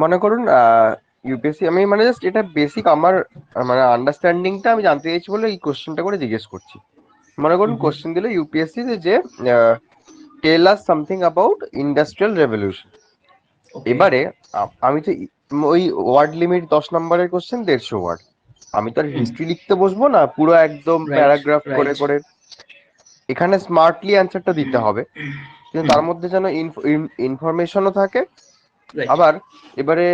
[SPEAKER 2] মনে করুন ইউপিএসসি, আমি মানে জাস্ট এটা বেসিক আমার মানে আন্ডারস্ট্যান্ডিংটা আমি জানতে চাইছি বলে এই কোশ্চেনটা করে জিজ্ঞেস করছি। মনে করুন
[SPEAKER 1] হুম।
[SPEAKER 2] কোশ্চেন দিল ইউপিএসসি যে tell us something about industrial revolution.
[SPEAKER 1] Okay.
[SPEAKER 2] এবারে আমি তো ওই ওয়ার্ড লিমিট 10 নম্বরের কোশ্চেন 150 ওয়ার্ড, আমি তো আর
[SPEAKER 1] হুম।
[SPEAKER 2] হিস্ট্রি লিখতে বসবো না পুরো একদম
[SPEAKER 1] রাইট,
[SPEAKER 2] প্যারাগ্রাফ করে
[SPEAKER 1] রাইট।
[SPEAKER 2] করে। এখানে স্মার্টলি অ্যান্সারটা দিতে হবে, কিন্তু
[SPEAKER 1] হুম।
[SPEAKER 2] তার মধ্যে যেন ইনফরমেশনও থাকে।
[SPEAKER 1] রাইট।
[SPEAKER 2] আবার এবারে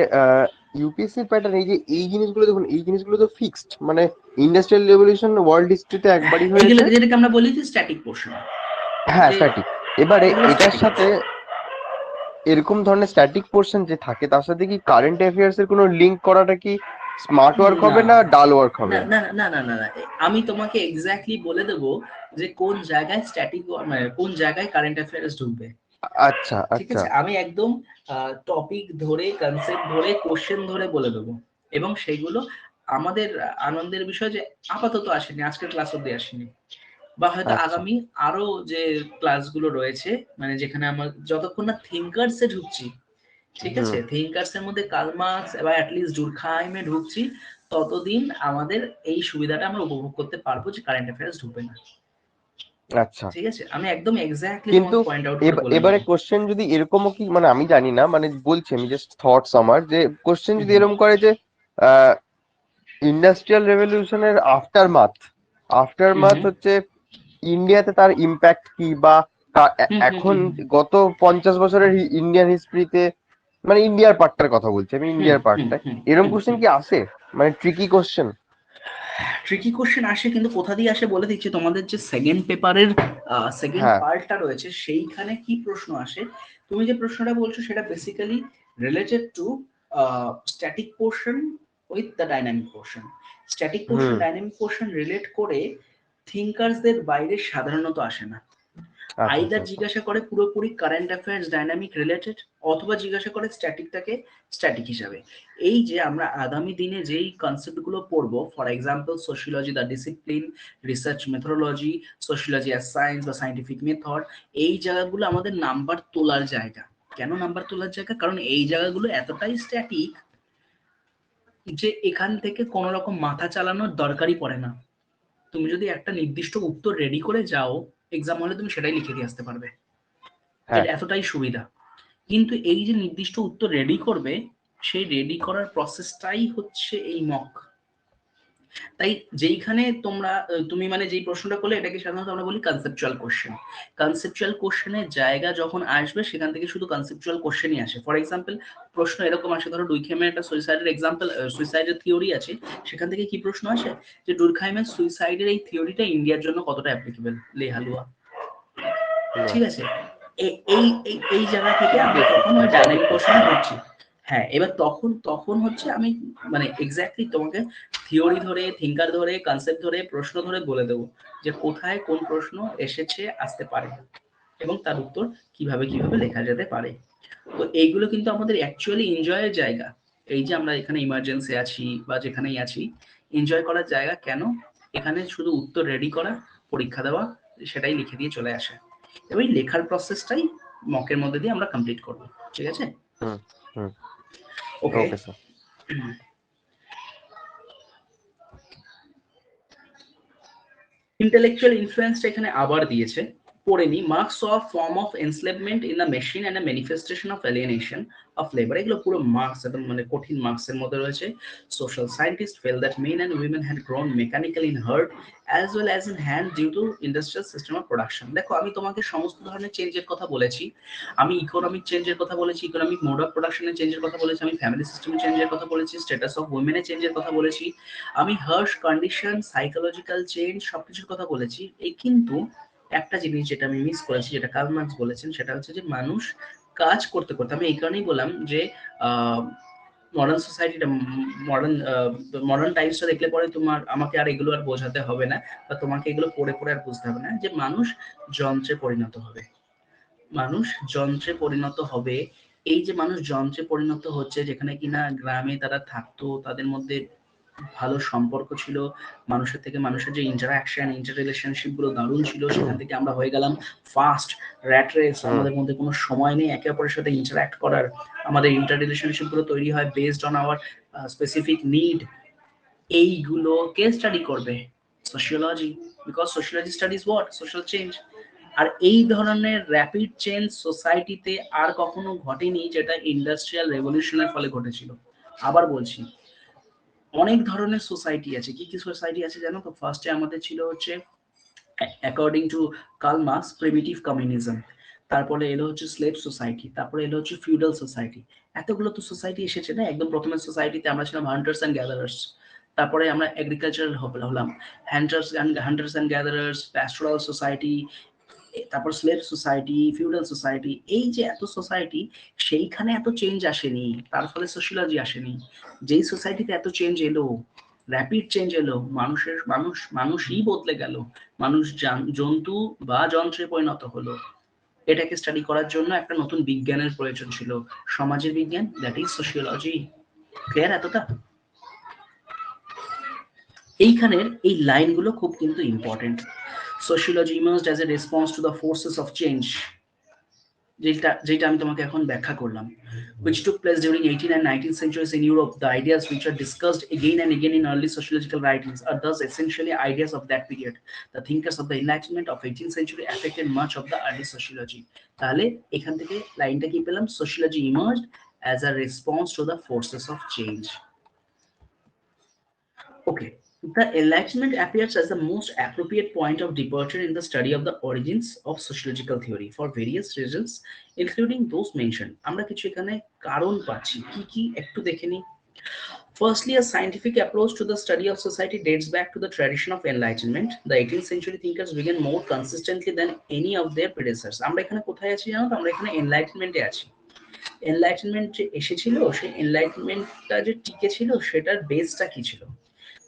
[SPEAKER 2] ইউপিএসসির প্যাটার্ন এই যে এই জিনিসগুলো দেখুন, এই জিনিসগুলো তো ফিক্সড, মানে ইন্ডাস্ট্রিয়াল রেভলিউশন ওয়ার্ল্ড হিস্ট্রিতে একবারই
[SPEAKER 1] এগুলো
[SPEAKER 2] হয়েছে।
[SPEAKER 1] যেটাকে আমরা বলি যে স্ট্যাটিক পোর্শন,
[SPEAKER 2] হ্যাঁ
[SPEAKER 1] যে
[SPEAKER 2] স্ট্যাটিক। এবারে
[SPEAKER 1] এগুলো
[SPEAKER 2] এটার
[SPEAKER 1] স্ট্যাটিক
[SPEAKER 2] সাথে
[SPEAKER 1] আছে।
[SPEAKER 2] এরকম ধরনের স্ট্যাটিক পোর্শন যে থাকে তার সাথে কি কারেন্ট অ্যাফেয়ার্স এর কোনো লিঙ্ক করাটা কি স্মার্ট ওয়ার্ক
[SPEAKER 1] না
[SPEAKER 2] হবে না ডাল ওয়ার্ক হবে?
[SPEAKER 1] না না না না না না, আমি তোমাকে এক্স্যাক্টলি বলে দেবো যে কোন জায়গায় স্ট্যাটিক, মানে কোন জায়গায় কারেন্ট অ্যাফেয়ার্স ঢুকবে।
[SPEAKER 2] আচ্ছা
[SPEAKER 1] ঠিক
[SPEAKER 2] আচ্ছা।
[SPEAKER 1] আছে, আমি একদম টপিক ধরে, কনসেপ্ট ধরে, কোশ্চেন ধরে বলে দেবো, এবং সেইগুলো আমাদের আনন্দের বিষয় যে আপাতত আসেনি, আজকের ক্লাস অব্দি আসেনি, বা হয়তো
[SPEAKER 2] আচ্ছা।
[SPEAKER 1] আগামী আরো যে ক্লাসগুলো রয়েছে, মানে যেখানে আমার যতক্ষণ না থিঙ্কার্সে ঢুকছি, ঠিক
[SPEAKER 2] হুম।
[SPEAKER 1] আছে, থিঙ্কার্স এর মধ্যে কার্ল মার্কস বা অ্যাটলিস্ট ডুরখাইমে ঢুকছি, ততদিন আমাদের এই সুবিধাটা আমরা উপভোগ করতে পারবো যে কারেন্ট অ্যাফেয়ার্স ঢুকবে না।
[SPEAKER 2] আচ্ছা।
[SPEAKER 1] ঠিক আছে, আমি একদম এক্স্যাক্টলি
[SPEAKER 2] কিন্তু
[SPEAKER 1] তোমাকে পয়েন্ট আউট করে বলে
[SPEAKER 2] এবারে
[SPEAKER 1] দেবো।
[SPEAKER 2] কোশ্চেন যদি এরকমও কি, মানে আমি জানি না, মানে বলছি আমি জাস্ট থটস আমার, যে কোশ্চেন
[SPEAKER 1] হুম
[SPEAKER 2] যদি
[SPEAKER 1] হুম
[SPEAKER 2] এরকম করে যে ইন্ডাস্ট্রিয়াল রেভলিউশনের
[SPEAKER 1] হুম
[SPEAKER 2] আফটারমাথ
[SPEAKER 1] হুম
[SPEAKER 2] হচ্ছে ইন্ডিয়াতে তার ইম্প্যাক্ট কি, বা
[SPEAKER 1] হুম হুম
[SPEAKER 2] এখন
[SPEAKER 1] হুম
[SPEAKER 2] গত 50 বছরের ইন্ডিয়ান হিস্ট্রিতে, মানে ইন্ডিয়ার পার্টটার কথা বলছি আমি,
[SPEAKER 1] হুম
[SPEAKER 2] ইন্ডিয়ার
[SPEAKER 1] হুম
[SPEAKER 2] পার্টটা
[SPEAKER 1] হুম
[SPEAKER 2] এরকম
[SPEAKER 1] হুম
[SPEAKER 2] কোশ্চেন
[SPEAKER 1] হুম
[SPEAKER 2] কি আসে? মানে ট্রিকি কোশ্চেন?
[SPEAKER 1] ট্রিকি কোশ্চেন আসে, কিন্তু কোথা দিয়ে আসে বলে দিচ্ছি, তোমাদের যে সেকেন্ড পেপারের সেকেন্ড
[SPEAKER 2] হ্যাঁ।
[SPEAKER 1] পার্টটা রয়েছে সেইখানে কি প্রশ্ন আসে। তুমি যে প্রশ্নটা বলছো সেটা basically related to static portion with the dynamic portion. Static portion
[SPEAKER 2] hmm.
[SPEAKER 1] Dynamic portion relate করে থিঙ্কার্সদের বাইরে সাধারণত আসে না।
[SPEAKER 2] আচ্ছা আচ্ছা
[SPEAKER 1] আইদার
[SPEAKER 2] আচ্ছা।
[SPEAKER 1] জিজ্ঞাসা করে পুরোপুরি কারেন্ট অ্যাফেয়ার্স ডাইনামিক রিলেটেড, অথবা জিজ্ঞাসা করে স্ট্যাটিকটাকে স্ট্যাটিক হিসাবে। এই যে আমরা আগামী দিনে যেই কনসেপ্টগুলো পড়বো, for example sociology the discipline, research methodology, sociology as science বা সাইন্টিফিক মেথড, এই জায়গাগুলো আমাদের নাম্বার তোলার জায়গা। কেন নাম্বার তোলার জায়গা? কারণ এই জায়গাগুলো এতটাই স্ট্যাটিক যে এখান থেকে কোনো রকম মাথা চালানোর দরকারই পড়ে না। তুমি যদি একটা নির্দিষ্ট উত্তর রেডি করে যাও, এক্সাম হলে তুমি সেটাই লিখে দিয়ে আসতে পারবে।
[SPEAKER 2] হ্যাঁ।
[SPEAKER 1] এটা এতটাই সুবিধা। কিন্তু এই যে নির্দিষ্ট উত্তর রেডি করবে, সেই রেডি করার প্রসেসটাই হচ্ছে এই মক। তাই যেইখানে তুমি মানে যেই প্রশ্নটা করলে, এটাকে সাধারণত আমরা বলি কনসেপচুয়াল কোশ্চেন। কনসেপচুয়াল কোশ্চেনের জায়গা যখন আসবে, সেখান থেকে শুধু কনসেপচুয়াল কোশ্চেনই আসে। ফর এক্সাম্পল, প্রশ্ন এরকম আসে, ধরো ডুইখেমের একটা সুইসাইডের এক্সাম্পল, সুইসাইডের থিওরি আছে, সেখান থেকে কি প্রশ্ন আসে যে ডুরখাইমের সুইসাইডের এই থিওরিটা ইন্ডিয়ার জন্য কতটা অ্যাপ্লিকেবল, লে হালুয়া।
[SPEAKER 2] বাহ।
[SPEAKER 1] ঠিক আছে, এই এই এই জায়গা থেকে
[SPEAKER 2] খুব
[SPEAKER 1] আমরা
[SPEAKER 2] বেসিক,
[SPEAKER 1] তখন ওই
[SPEAKER 2] মোটামুটি
[SPEAKER 1] ডাইনামিক
[SPEAKER 2] খুব
[SPEAKER 1] কোশ্চেনে
[SPEAKER 2] বেসিক।
[SPEAKER 1] ঢুকছি। হ্যাঁ, এবার তখন তখন হচ্ছে আমি মানে এক্স্যাক্টলি তোমাকে থিওরি ধরে, থিঙ্কার ধরে, কনসেপ্ট ধরে, প্রশ্ন ধরে বলে দেবো যে কোথায় কোন প্রশ্ন এসেছে, আসতে পারে, এবং তার উত্তর কিভাবে কিভাবে লেখা যেতে পারে। তো এইগুলো কিন্তু আমাদের অ্যাকচুয়ালি এনজয়ের জায়গা। এই যে আমরা এখানে ইমার্জেন্সি আছি বা যেখানেই আছি, এনজয় করার জায়গা। কেন? এখানে শুধু উত্তর রেডি করা, পরীক্ষা দেওয়া, সেটাই লিখে দিয়ে চলে আসে, এবং এই লেখার প্রসেসটাই মকের মধ্যে দিয়ে আমরা কমপ্লিট করব। ঠিক আছে,
[SPEAKER 2] হুম। হুম।
[SPEAKER 1] ওকে।
[SPEAKER 2] Okay sir.
[SPEAKER 1] ইন্টেলেকচুয়াল ইনফ্লুয়েন্সটা এখানে আবার দিয়েছে, পড়ে নি। Marx of form of enslavement in the machine and the manifestation of alienation of labour, এগুলো পুরো মার্কস, একদম মানে কঠিন মার্কসের মধ্যে রয়েছে। Social scientist felt that men and women had grown mechanical in heart as well as in hand due to industrial system of production. দেখো, আমি তোমাকে সমস্ত ধরনের চেঞ্জের কথা বলেছি। আমি ইকোনমিক চেঞ্জের কথা বলেছি, ইকোনমিক মোড অফ প্রোডাকশনের চেঞ্জের কথা বলেছি, আমি ফ্যামিলি সিস্টেমের চেঞ্জের কথা বলেছি, স্ট্যাটাস অফ উইমেনের চেঞ্জের কথা বলেছি, আমি হার্শ কন্ডিশন, সাইকোলজিক্যাল চেঞ্জ, সবকিছুর কথা বলেছি। এই কিন্তু একটা জিনিস যেটা আমি মিস করেছি, যেটা কার্ল মার্কস বলেছেন, সেটা হচ্ছে যে মানুষ কাজ করতে করতে, আমি এই কারণেই বললাম যে মডার্ন সোসাইটিটা, মডার্ন মডার্ন টাইমসটা দেখলে পরে তোমার আমাকে আর এগুলো আর বোঝাতে হবে না, বা তোমাকে এগুলো পড়ে পড়ে আর বুঝতে হবে না, যে মানুষ যন্ত্রে পরিণত হবে। মানুষ যন্ত্রে পরিণত হবে। এই যে মানুষ যন্ত্রে পরিণত হচ্ছে, যেখানে কিনা গ্রামে তারা থাকতো, তাদের মধ্যে ভালো সম্পর্ক ছিল, মানুষের থেকে মানুষের যে ইন্টারাকশন, ইন্টার রিলেশনশিপ গুলো দারুণ ছিল, সেখান থেকে আমরা হয়ে গেলাম ফাস্ট, র্যাট রেস,
[SPEAKER 2] হুম।
[SPEAKER 1] আমাদের মধ্যে কোনো সময় নেই একে অপরের সাথে ইন্টারাক্ট করার। আমাদের ইন্টার রিলেশনশিপ গুলো তৈরি হয় based on our specific need. এইগুলোকে স্টাডি করবে sociology, because sociology studies what, social change. আর এই ধরনের র্যাপিড চেঞ্জ সোসাইটিতে আর কখনো ঘটেনি, যেটা ইন্ডাস্ট্রিয়াল রেভলিউশনের ফলে ঘটেছিল। আবার বলছি, অনেক ধরনের সোসাইটি আছে। কি কি সোসাইটি আছে জানো তো? ফার্স্টে আমাদের ছিল হচ্ছে, according to Karl Marx, primitive communism. তারপরে এলো হচ্ছে স্লেভ সোসাইটি, তারপরে এলো হচ্ছে ফিউডাল সোসাইটি। এতগুলো তো সোসাইটি এসেছে না? একদম প্রথমে সোসাইটিতে আমরা ছিলাম হান্টার্স অ্যান্ড গ্যাদারার্স, তারপরে আমরা এগ্রিকালচারাল হলাম, হান্টার্স অ্যান্ড গ্যাদারার্স, প্যাস্টোরাল সোসাইটি, তারপর স্লেভ সোসাইটি, ফিউডাল সোসাইটি, এই যে এত সোসাইটি, সেইখানে এত চেঞ্জ আসেনি, তার ফলে সোশিয়োলজি আসেনি। যেই সোসাইটিতে এত চেঞ্জ এলো, র্যাপিড চেঞ্জ এলো, মানুষই বদলে গেল, মানুষ জন্তু বা যন্ত্রে পরিণত হলো, এটাকে স্টাডি করার জন্য একটা নতুন বিজ্ঞানের প্রয়োজন ছিল, সমাজের বিজ্ঞান, দ্যাট ইজ সোশিয়োলজি। ক্লিয়ার এতটা? এইখানের এই লাইনগুলো খুব কিন্তু important. Sociology emerged as a response to the forces of change, যেটা আমি তোমাকে এখন ব্যাখ্যা করলাম, which took place during 18th and 19th centuries in Europe. The ideas which are discussed again and again in early sociological writings are thus essentially ideas of that period. The thinkers of the Enlightenment of 18th century affected much of the early sociology. তাহলে এখান থেকে লাইনটা কি পেলাম? Sociology emerged as a response to the forces of change. Okay. The Enlightenment appears as the most appropriate point of departure in the study of the origins of sociological theory for various reasons, including those mentioned. আমরা কিছু এখানে কারণ পাচ্ছি, কি কি একটু দেখে নিই। Firstly, a scientific approach to the study of society dates back to the tradition of Enlightenment. The 18th century thinkers began more consistently than any of their predecessors. আমরা এখানে কোথায় আছি জানো তো? আমরা এখানে এনলাইটমেন্টে আছি। এনলাইটমেন্ট যে এসেছিল, সেই এনলাইটমেন্টটা যে টিকে ছিল, সেটার বেসটা কি ছিল?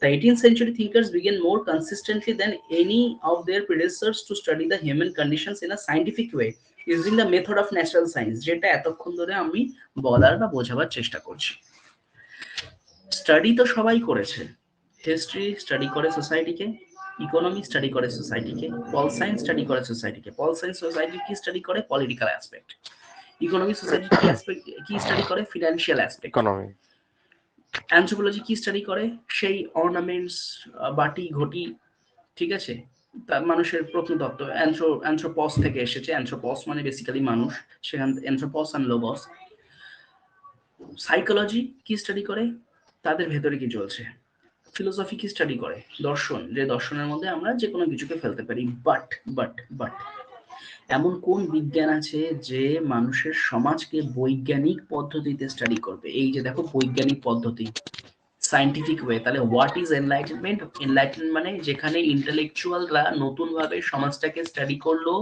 [SPEAKER 1] The 18th century thinkers began more consistently than any of their predecessors to study the human conditions in a scientific way, using the method of natural science, যেটা এতক্ষণ ধরে আমি বলার বা বোঝাবার চেষ্টা করছি। স্টাডি তো সবাই করেছে, হিস্ট্রি স্টাডি করে সোসাইটিকে, ইকোনমি স্টাডি করে সোসাইটিকে, পল সায়েন্স স্টাডি করে সোসাইটিকে। পল সায়েন্স সোসাইটি কি স্টাডি করে? Political aspect. ইকোনমি সোসাইটি কি অ্যাসপেক্ট, কি স্টাডি করে? Financial aspect.
[SPEAKER 2] ইকোনমি।
[SPEAKER 1] অ্যানথ্রোপোলজি কি স্টাডি করে? সেই অর্নামেন্টস, বাটি ঘটি, ঠিক আছে, মানুষের প্রত্নতত্ত্ব, অ্যানথ্রোপস থেকে এসেছে। অ্যানথ্রোপস মানে বেসিক্যালি মানুষ, সেখান অ্যানথ্রোপস অ্যান্ড লোগস। সাইকোলজি কি স্টাডি করে? তাদের ভেতরে কি চলছে। ফিলোসফি কি স্টাডি করে? দর্শন, যে দর্শনের মধ্যে আমরা যে কোনো কিছুকে ফেলতে পারি। বাট এমন কোন বিজ্ঞান আছে যে মানুষের সমাজকে বৈজ্ঞানিক পদ্ধতিতে স্টাডি করবে? এই যে দেখো, বৈজ্ঞানিক পদ্ধতি, সায়েন্টিফিক ওয়ে। তাহলে হোয়াট ইজ এনলাইটেনমেন্ট? এনলাইটেনমেন্ট মানে যেখানে ইন্টেলেকচুয়ালরা নতুন ভাবে সমাজটাকে স্টাডি করলো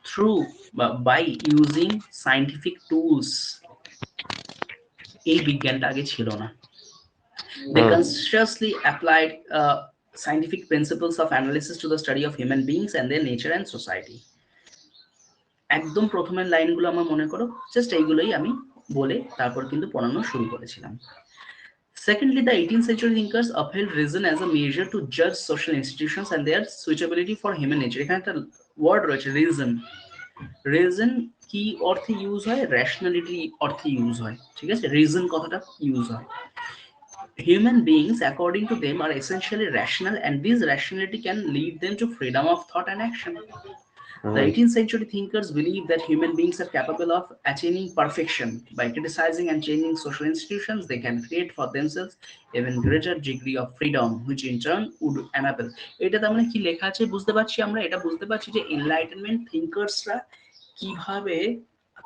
[SPEAKER 1] থ্রু বা বাই ইউজিং সায়েন্টিফিক টুলস। এই বিজ্ঞানটা আগে ছিল না। They consciously applied scientific principles of analysis to the study of human beings and their nature and society. একদম প্রথমের লাইনগুলো আমার মনে করো, জাস্ট এইগুলোই আমি বলে তারপর কিন্তু পড়ানো শুরু করেছিলাম। Secondly, the 18th century thinkers upheld reason as a measure to judge social institutions and their suitability for human nature. এখানে একটা ওয়ার্ড রয়েছে, রিজন। রিজন কি অর্থে ইউজ হয়? র্যাশনালিটি অর্থে ইউজ হয়, ঠিক আছে? রিজন কথাটা ইউজ হয়। Human beings, according to them, are essentially rational, and this rationality can lead them to freedom of thought and action. The 18th century thinkers believe that human beings are capable of attaining perfection. By criticizing and changing social institutions, they can create for themselves even greater degree of freedom, which in turn would enable. এটা তার মানে কি লেখা আছে বুঝতে পারছি আমরা? এটা বুঝতে পারছি যে এনলাইটেনমেন্ট থিঙ্কার্সরা কিভাবে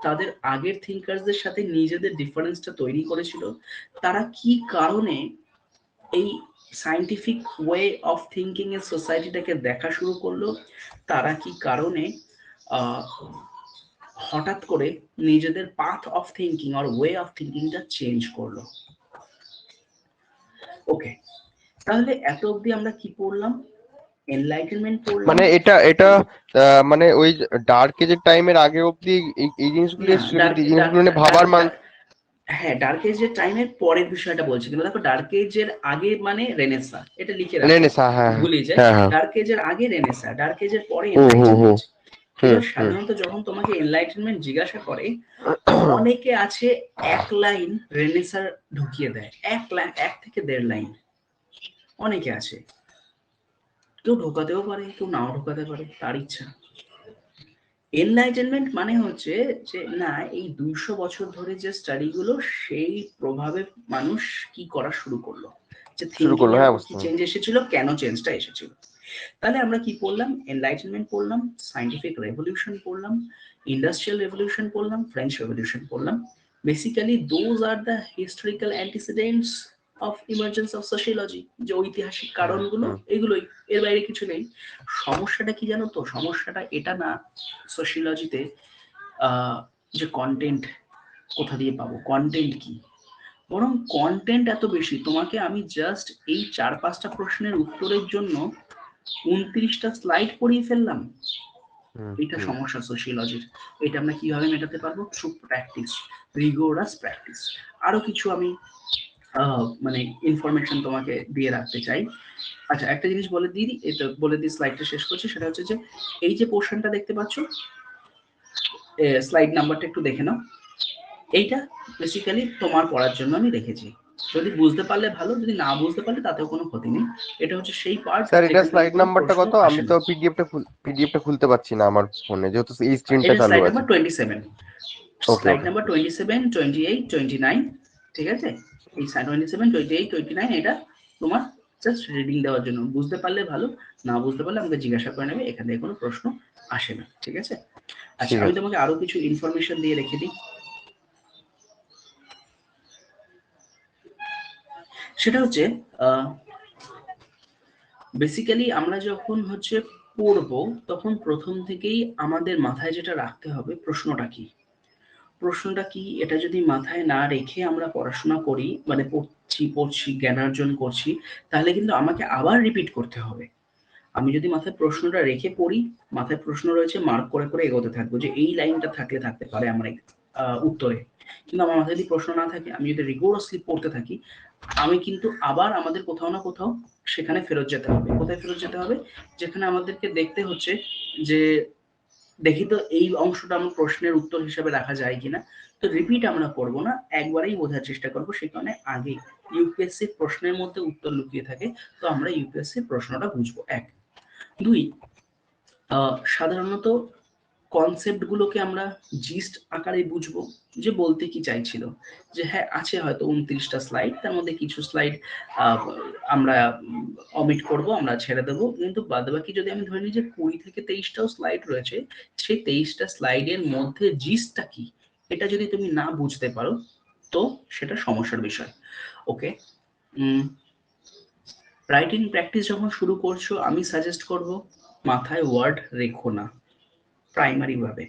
[SPEAKER 1] তাদের আগের থিঙ্কার্সদের সাথে নিজেদের ডিফারেন্সটা তৈরি করেছিল, তারা কি কারণে এই সায়েন্টিফিক ওয়ে অফ থিঙ্কিং এর সোসাইটিটাকে দেখা শুরু করলো, তারা কি কারণে হঠাৎ করে নিজেদের পাথ অফ থিঙ্কিং আর ওয়ে অফ থিঙ্কিংটা চেঞ্জ করলো। ওকে, তাহলে এত অবধি আমরা কি পড়লাম? এনলাইটেনমেন্ট পড়লাম।
[SPEAKER 2] মানে এটা মানে ওই ডার্ক এজের টাইমের আগে অবধি এই জিনিসগুলো এসেছিল, কিন্তু এই জিনিসগুলো নিয়ে ভাবার
[SPEAKER 1] হ্যাঁ, ডার্ক এজের টাইমের পরের বিষয়টা বলছি, কিন্তু দেখো ডার্ক এজের আগে মানে রেনেসা, এটা লিখে রাখো, ভুলে যায়। ডার্ক এজের আগে রেনেসা, ডার্ক এজের পরে এনলাইটেনমেন্ট। এবার সাধারণত যখন তোমাকে এনলাইটেনমেন্ট জিজ্ঞাসা করে, অনেকে আছে এক লাইন রেনেসার ঢুকিয়ে দেয়, এক থেকে 1.5 লাইন অনেকে আছে। কেউ ঢোকাতেও পারে, কেউ নাও ঢোকাতে পারে, তার ইচ্ছা। এনলাইটেনমেন্ট মানে হচ্ছে যে না, এই 200 বছর ধরে যে স্টাডি গুলো, সেই প্রভাবে মানুষ কি করা শুরু করলো, যে থিঙ্কিং এর কি চেঞ্জ এসেছিল, কেন চেঞ্জটা এসেছিল। তাহলে আমরা কি পড়লাম? এনলাইটেনমেন্ট পড়লাম, সায়েন্টিফিক রেভলিউশন পড়লাম, ইন্ডাস্ট্রিয়াল রেভলিউশন পড়লাম, ফ্রেঞ্চ রেভলিউশন পড়লাম। Basically those are the historical antecedents of emergence of sociology, যে ঐতিহাসিক কারণগুলো, এগুলোই, এর বাইরে কিছু নেই। সমস্যাটা কি জানো তো? সমস্যাটা এটা না সোশিওলজিতে যে কন্টেন্ট কোথা দিয়ে পাবো, কন্টেন্ট কি, বরং কন্টেন্ট এত বেশি, তোমাকে আমি জাস্ট এই 4-5টা প্রশ্নের উত্তরের জন্য 29টা স্লাইড পড়িয়ে ফেললাম। এটা সমস্যা সোশিওলজির। এটা আমরা কিভাবে মেটাতে পারবো? Through practice, rigorous practice. আরো কিছু আমি মানে ইনফরমেশন তোমাকে দিয়ে রাখতে চাই। আচ্ছা, একটা জিনিস বলে দিই, এটা বলে দিই, স্লাইডটা শেষ করছি। সেটা হচ্ছে যে এই যে পোর্শনটা দেখতে পাচ্ছ, স্লাইড নাম্বারটা একটু দেখে নাও। এইটা বেসিক্যালি তোমার পড়ার জন্য আমি রেখেছি। যদি বুঝতে পারলে ভালো, যদি না বুঝতে পারলে তাতেও কোনো ক্ষতি নেই। এটা হচ্ছে সেই পার্ট
[SPEAKER 2] স্যার, এটা
[SPEAKER 1] যেখান থেকে
[SPEAKER 2] স্লাইড
[SPEAKER 1] কোনো
[SPEAKER 2] নাম্বারটা
[SPEAKER 1] প্রশ্ন
[SPEAKER 2] কত?
[SPEAKER 1] আসে
[SPEAKER 2] আমি
[SPEAKER 1] না।
[SPEAKER 2] তো পিডিএফটা খুলতে পারছি না আমার ফোনে, যেহেতু এই স্ক্রিনটা
[SPEAKER 1] এটা
[SPEAKER 2] চালু
[SPEAKER 1] স্লাইড
[SPEAKER 2] আছে।
[SPEAKER 1] নাম্বার 27,
[SPEAKER 2] ওকে,
[SPEAKER 1] স্লাইড
[SPEAKER 2] ওকে,
[SPEAKER 1] নাম্বার 27, 28, 29, ঠিক আছে? এই 27, 28, 29 এটা তোমার জাস্ট রিডিং দেওয়ার জন্য। বুঝতে পারলে ভালো, না বুঝতে পারলে আমাকে জিজ্ঞাসা করে নেবে, এখান থেকে কোনো প্রশ্ন আসে না, ঠিক আছে? আচ্ছা,
[SPEAKER 2] ঠিক
[SPEAKER 1] আমি
[SPEAKER 2] আছে।
[SPEAKER 1] তোমাকে আরো কিছু ইনফরমেশন দিয়ে রেখে দিই। সেটা হচ্ছে বেসিক্যালি আমরা যখন হচ্ছে পড়বো, তখন প্রথম থেকেই আমাদের মাথায় যেটা রাখতে হবে, প্রশ্নটা কি। প্রশ্নটা কি, এটা যদি মাথায় না রেখে আমরা পড়াশোনা করি, মানে পড়ছি জ্ঞানার্জন করছি, তাহলে কিন্তু আমাকে আবার রিপিট করতে হবে। আমি যদি মাথায় প্রশ্নটা রেখে পড়ি, মাথায় প্রশ্ন রয়েছে, মার্ক করে করে এগোতে থাকবো যে এই লাইনটা থাকতে পারে আমার উত্তরে। কিন্তু আমার মাথায় যদি প্রশ্ন না থাকে, আমি যদি রিগোরাসলি পড়তে থাকি, আমি কিন্তু আবার আমাদের কোথাও না কোথাও সেখানে ফেরত যেতে হবে। কোথায় ফেরত যেতে হবে? যেখানে আমাদেরকে দেখতে হচ্ছে যে দেখি তো এই অংশটা আমার প্রশ্নের উত্তর হিসাবে রাখা যায় কিনা। তো রিপিট আমরা করব না, একবারেই বোঝার চেষ্টা করব। সে কারণে আগে ইউপিএসসি প্রশ্নের মধ্যে উত্তর লুকিয়ে থাকে, তো আমরা ইউপিএসসি প্রশ্নটা বুঝবো। 1, 2, সাধারণত কনসেপ্ট গুলোকে আমরা জিস্ট আকারে বুঝবো, যে বলতে কি চাইছিল। যে হ্যাঁ, আছে হয়তো 29টা স্লাইড, তার মধ্যে কিছু স্লাইড আমরা অমিট করব, আমরা ছেড়ে দেবো, কিন্তু বাদবাকি যদি আমি ধরে নিই যে 20 থেকে 23টাও স্লাইড রয়েছে, সেই 23টা স্লাইডের মধ্যে জিস্টটা কি, এটা যদি তুমি না বুঝতে পারো, তো সেটা সমস্যার বিষয়। ওকে, রাইটিং প্র্যাকটিস যখন শুরু করছো, আমি সাজেস্ট করব মাথায় ওয়ার্ড রেখো না। প্রাইমারি ভাবে